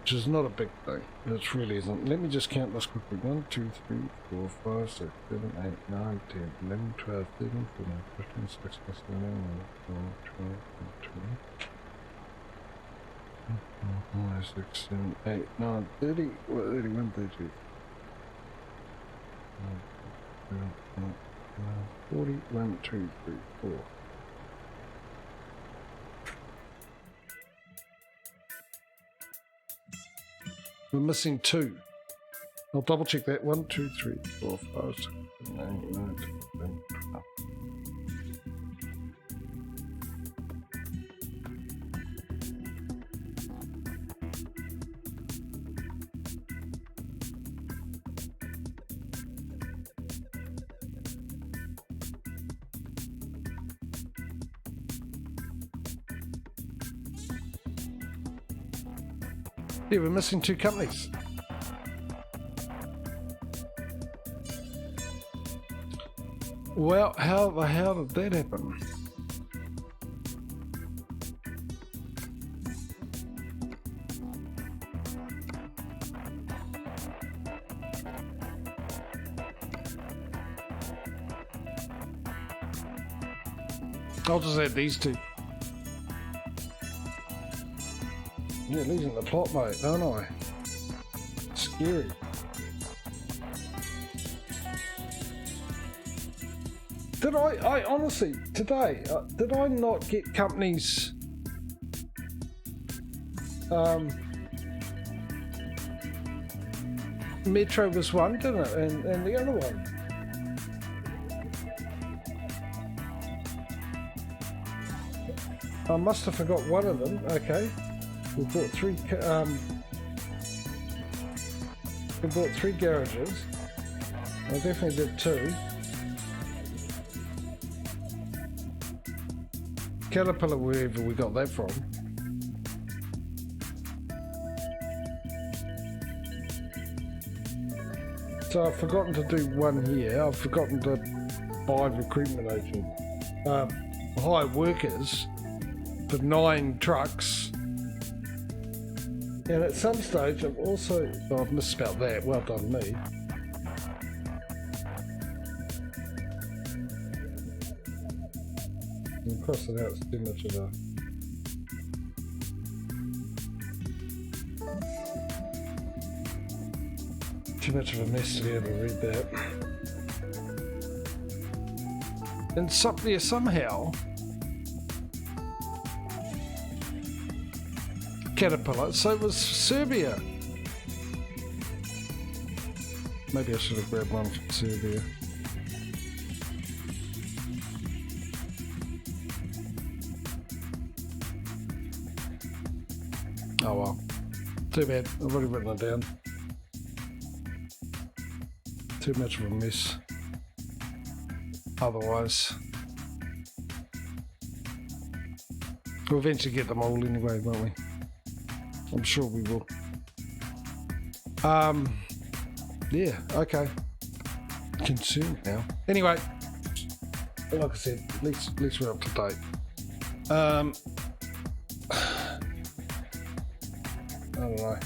which is not a big thing. It really isn't. Let me just count this quickly. 1, 2, 3, 4, 5, 6, 7, 8, 9, 10, 11, 12, 13, 14, 15, 16, 17, 18, 19, 20, 5, 6, 7, 8, 9, 30, 31, 32, 40, 1, 2, 3, 4. We're missing 2. I'll double check that. 1, 2, 3, 4, 5, 6, 7, 8, 9, 10, 11, 12. Yeah, we're missing 2 companies. Well, how the hell did that happen? I'll just add these 2. Yeah, losing the plot, mate, aren't I? Scary. Did I honestly, today, did I not get companies, Metro was one, didn't it? And the other one. I must have forgot one of them, okay. We bought 3 garages. I definitely did 2. Caterpillar, wherever we got that from. So I've forgotten to do 1 here. I've forgotten to buy recruitment agent. Hire workers for 9 trucks. And at some stage, I've also... Oh, I've misspelled that. Well done, me. And cross it out, it's too much of a... Too much of a mess to be able to read that. And somehow... Caterpillar, so it was Serbia. Maybe I should have grabbed one from Serbia. Oh well, too bad, I've already written it down. Too much of a mess. Otherwise, we'll eventually get them all anyway, won't we? I'm sure we will. Yeah, okay. Concerned now. Anyway, like I said, at least we're up to date. I don't know.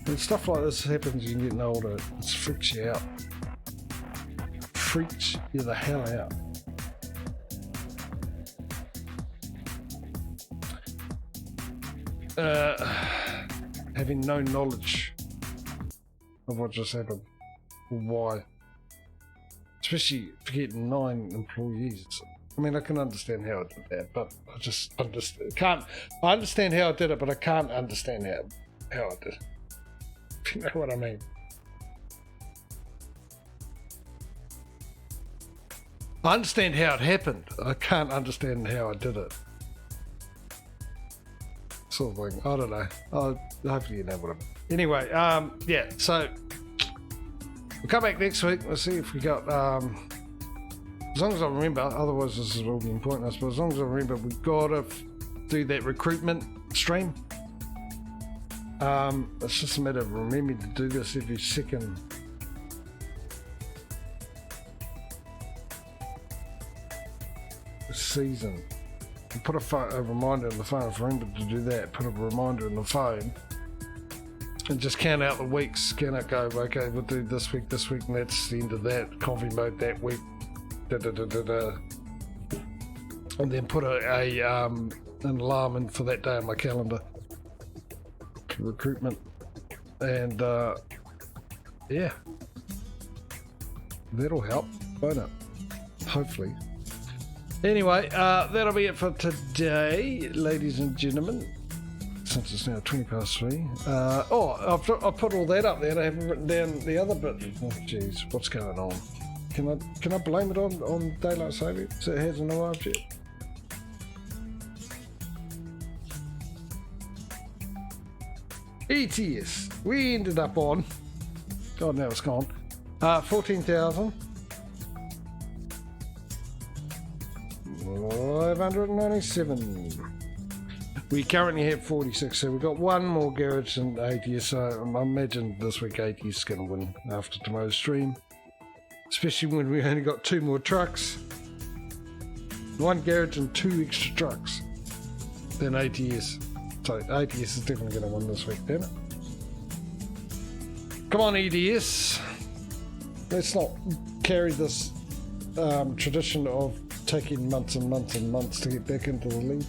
When stuff like this happens, you're getting older, it freaks you out. Freaks you the hell out. Having no knowledge of what just happened, or why. Especially for getting 9 employees. I mean, I can understand how I did that, but I just can't. I understand how I did it, but I can't understand how I did it. If you know what I mean. I understand how it happened. I can't understand how I did it. Sort of thing. I don't know. Hopefully you know what I mean. Anyway, yeah, so we'll come back next week. We'll see if we got, as long as I remember, otherwise this is all being pointless, but as long as I remember, we've got to do that recruitment stream. It's just a matter of remembering to do this every second. Season. You put a reminder on the phone. If I remember to do that, put a reminder on the phone and just count out the weeks. Count out, go, okay, we'll do this week, and that's the end of that. Coffee mode that week. And then put an alarm in for that day on my calendar. Recruitment. And yeah. That'll help, won't it? Hopefully. Anyway, that'll be it for today, ladies and gentlemen. Since it's now 3:20. I've put all that up there and I haven't written down the other bit. Oh, jeez, what's going on? Can I blame it on daylight saving so it hasn't arrived yet? ETS. We ended up on. God, now it's gone. 14,000. 597. We currently have 46, so we've got one more garage and ATS, so I imagine this week ATS is going to win after tomorrow's stream. Especially when we only got 2 more trucks. One garage and 2 extra trucks than ATS. So ATS is definitely going to win this week, damn it. Come on, EDS. Let's not carry this tradition of taking months and months and months to get back into the league,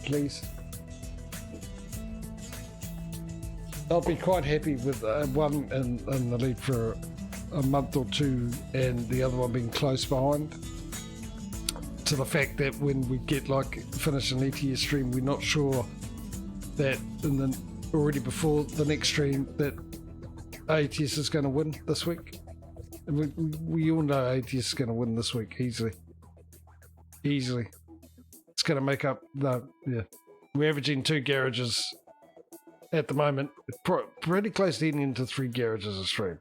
please. I'll be quite happy with one in the lead for a month or two and the other one being close behind. To the fact that when we get finish an ETS stream, we're not sure that already before the next stream that ATS is going to win this week. And we all know ATS is going to win this week easily. Easily. It's going to make up yeah. We're averaging 2 garages at the moment. Pretty close to getting into 3 garages a stream.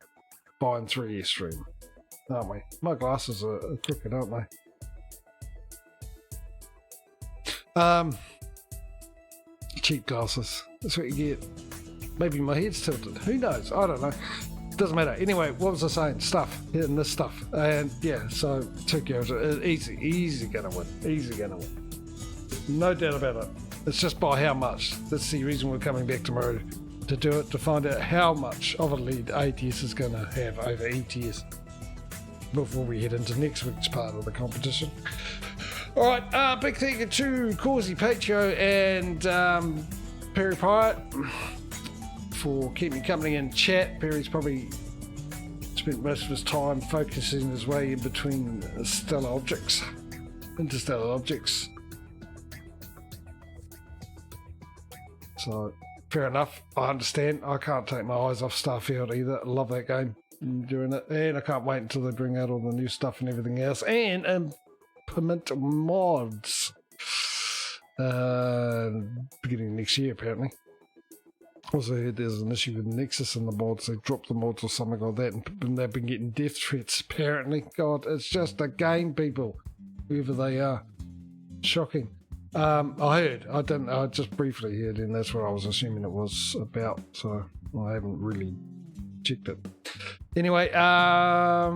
Buying 3 a stream. Aren't we? My glasses are crooked, aren't they? Cheap glasses. That's what you get. Maybe my head's tilted. Who knows? I don't know. Doesn't matter. Anyway, what was I saying? Stuff. Hitting this stuff. And yeah, so 2 garages. Easy gonna win. Easy gonna win. No doubt about it. It's just by how much. That's the reason we're coming back tomorrow to do it, to find out how much of a lead ATS is going to have over ETS before we head into next week's part of the competition. Alright, big thank you to Causey Patrio and Perry Pirate for keeping me company in chat. Perry's probably spent most of his time focusing his way in between interstellar objects. So, fair enough. I understand. I can't take my eyes off Starfield either. I love that game. Doing it. And I can't wait until they bring out all the new stuff and everything else. And implement mods. Beginning next year, apparently. Also heard there's an issue with Nexus in the mods. They dropped the mods or something like that, and they've been getting death threats, apparently. God, it's just a game, people. Whoever they are. Shocking. I heard. I just briefly heard, and that's what I was assuming it was about, so I haven't really checked it. Anyway, yeah,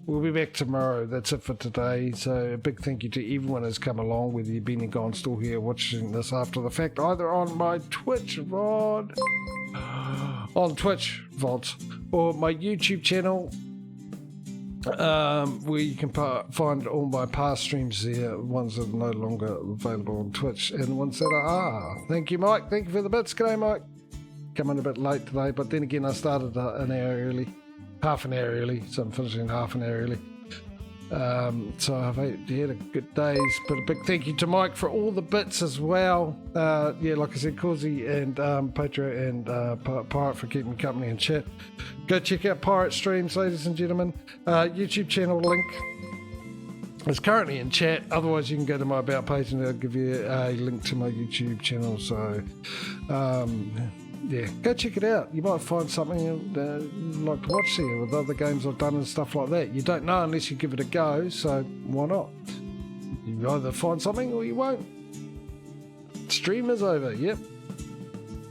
we'll be back tomorrow. That's it for today. So a big thank you to everyone who's come along, whether you've been and gone, still here watching this after the fact, either on my Twitch VOD, VODs, or my YouTube channel, where you can find all my past streams there, ones that are no longer available on Twitch, and the ones that are. Thank you, Mike. Thank you for the bits. G'day, Mike. Coming a bit late today, but then again I started an hour early, half an hour early, so I'm finishing half an hour early. So I've had a good days, but a big thank you to Mike for all the bits as well. Yeah, like I said, Causey and Patria and Pirate for keeping me company and chat. Go check out Pirate Streams, ladies and gentlemen. YouTube channel link is currently in chat. Otherwise, you can go to my About page and I'll give you a link to my YouTube channel. So, yeah, go check it out. You might find something you'd like to watch there with other games I've done and stuff like that. You don't know unless you give it a go, so why not? You either find something or you won't. Stream is over, yep.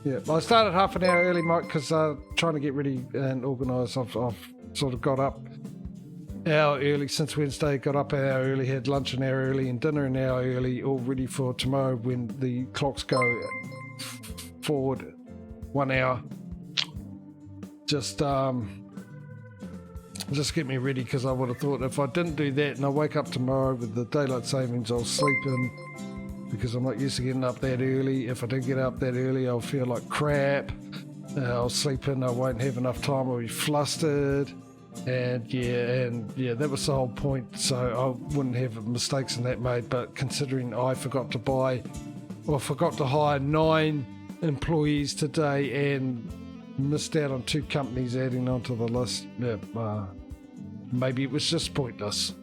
Yep, I started half an hour early, Mike, because trying to get ready and organised. I've sort of got up an hour early since Wednesday, got up an hour early, had lunch an hour early and dinner an hour early, all ready for tomorrow when the clocks go forward 1 hour. Just get me ready, because I would have thought if I didn't do that and I wake up tomorrow with the daylight savings, I'll sleep in, because I'm not used to getting up that early. If I do get up that early, I'll feel like crap. I'll sleep in, I won't have enough time, I'll be flustered. And yeah, that was the whole point. So I wouldn't have mistakes in that made, but considering I forgot to hire 9 employees today and missed out on 2 companies adding onto the list, maybe it was just pointless.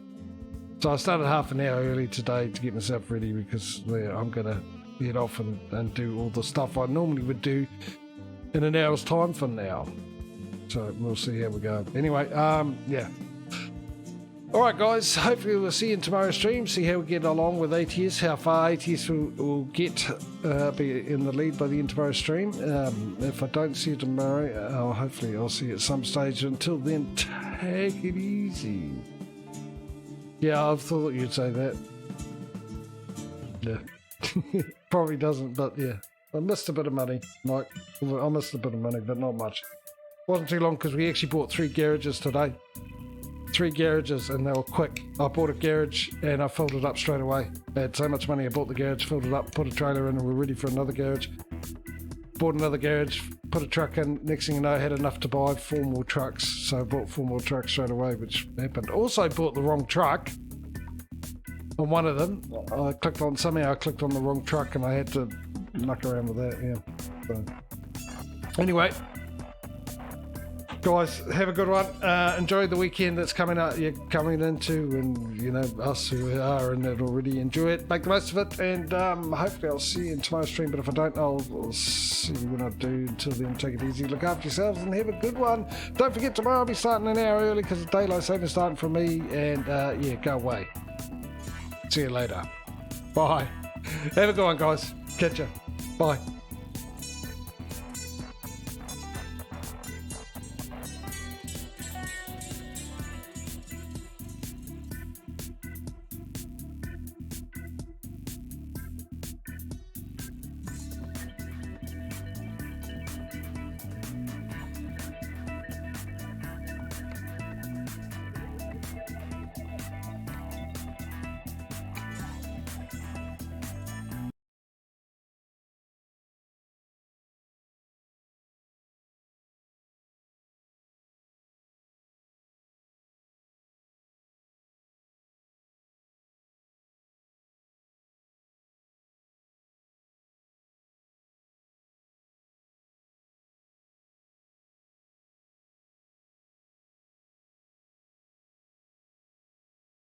So I started half an hour early today to get myself ready, because I'm going to head off and do all the stuff I normally would do in an hour's time from now. So we'll see how we go. Anyway, yeah. All right, guys. Hopefully we'll see you in tomorrow's stream. See how we get along with ATS, how far ATS will get, be in the lead by the end of tomorrow's stream. If I don't see you tomorrow, hopefully I'll see you at some stage. Until then, take it easy. Yeah, I thought you'd say that. Yeah. Probably doesn't, but yeah. I missed a bit of money, Mike. I missed a bit of money, but not much. Wasn't too long, because we actually bought 3 garages today. 3 garages, and they were quick. I bought a garage and I filled it up straight away. I had so much money, I bought the garage, filled it up, put a trailer in, and we're ready for another garage. Bought another garage, put a truck in. Next thing you know, I had enough to buy 4 more trucks. So I bought 4 more trucks straight away, which happened. Also bought the wrong truck on one of them. I clicked on the wrong truck, and I had to muck around with that, yeah. So, anyway, guys, have a good one. Enjoy the weekend that's you're coming into, and you know, us who are in it already, enjoy it, make the most of it, and hopefully I'll see you in tomorrow's stream. But if I don't, I'll see you when I do. Until then, take it easy, look after yourselves, and have a good one. Don't forget, tomorrow I'll be starting an hour early, because the daylight saving starting for me, and yeah, go away. See you later. Bye. Have a good one, guys. Catch ya. Bye.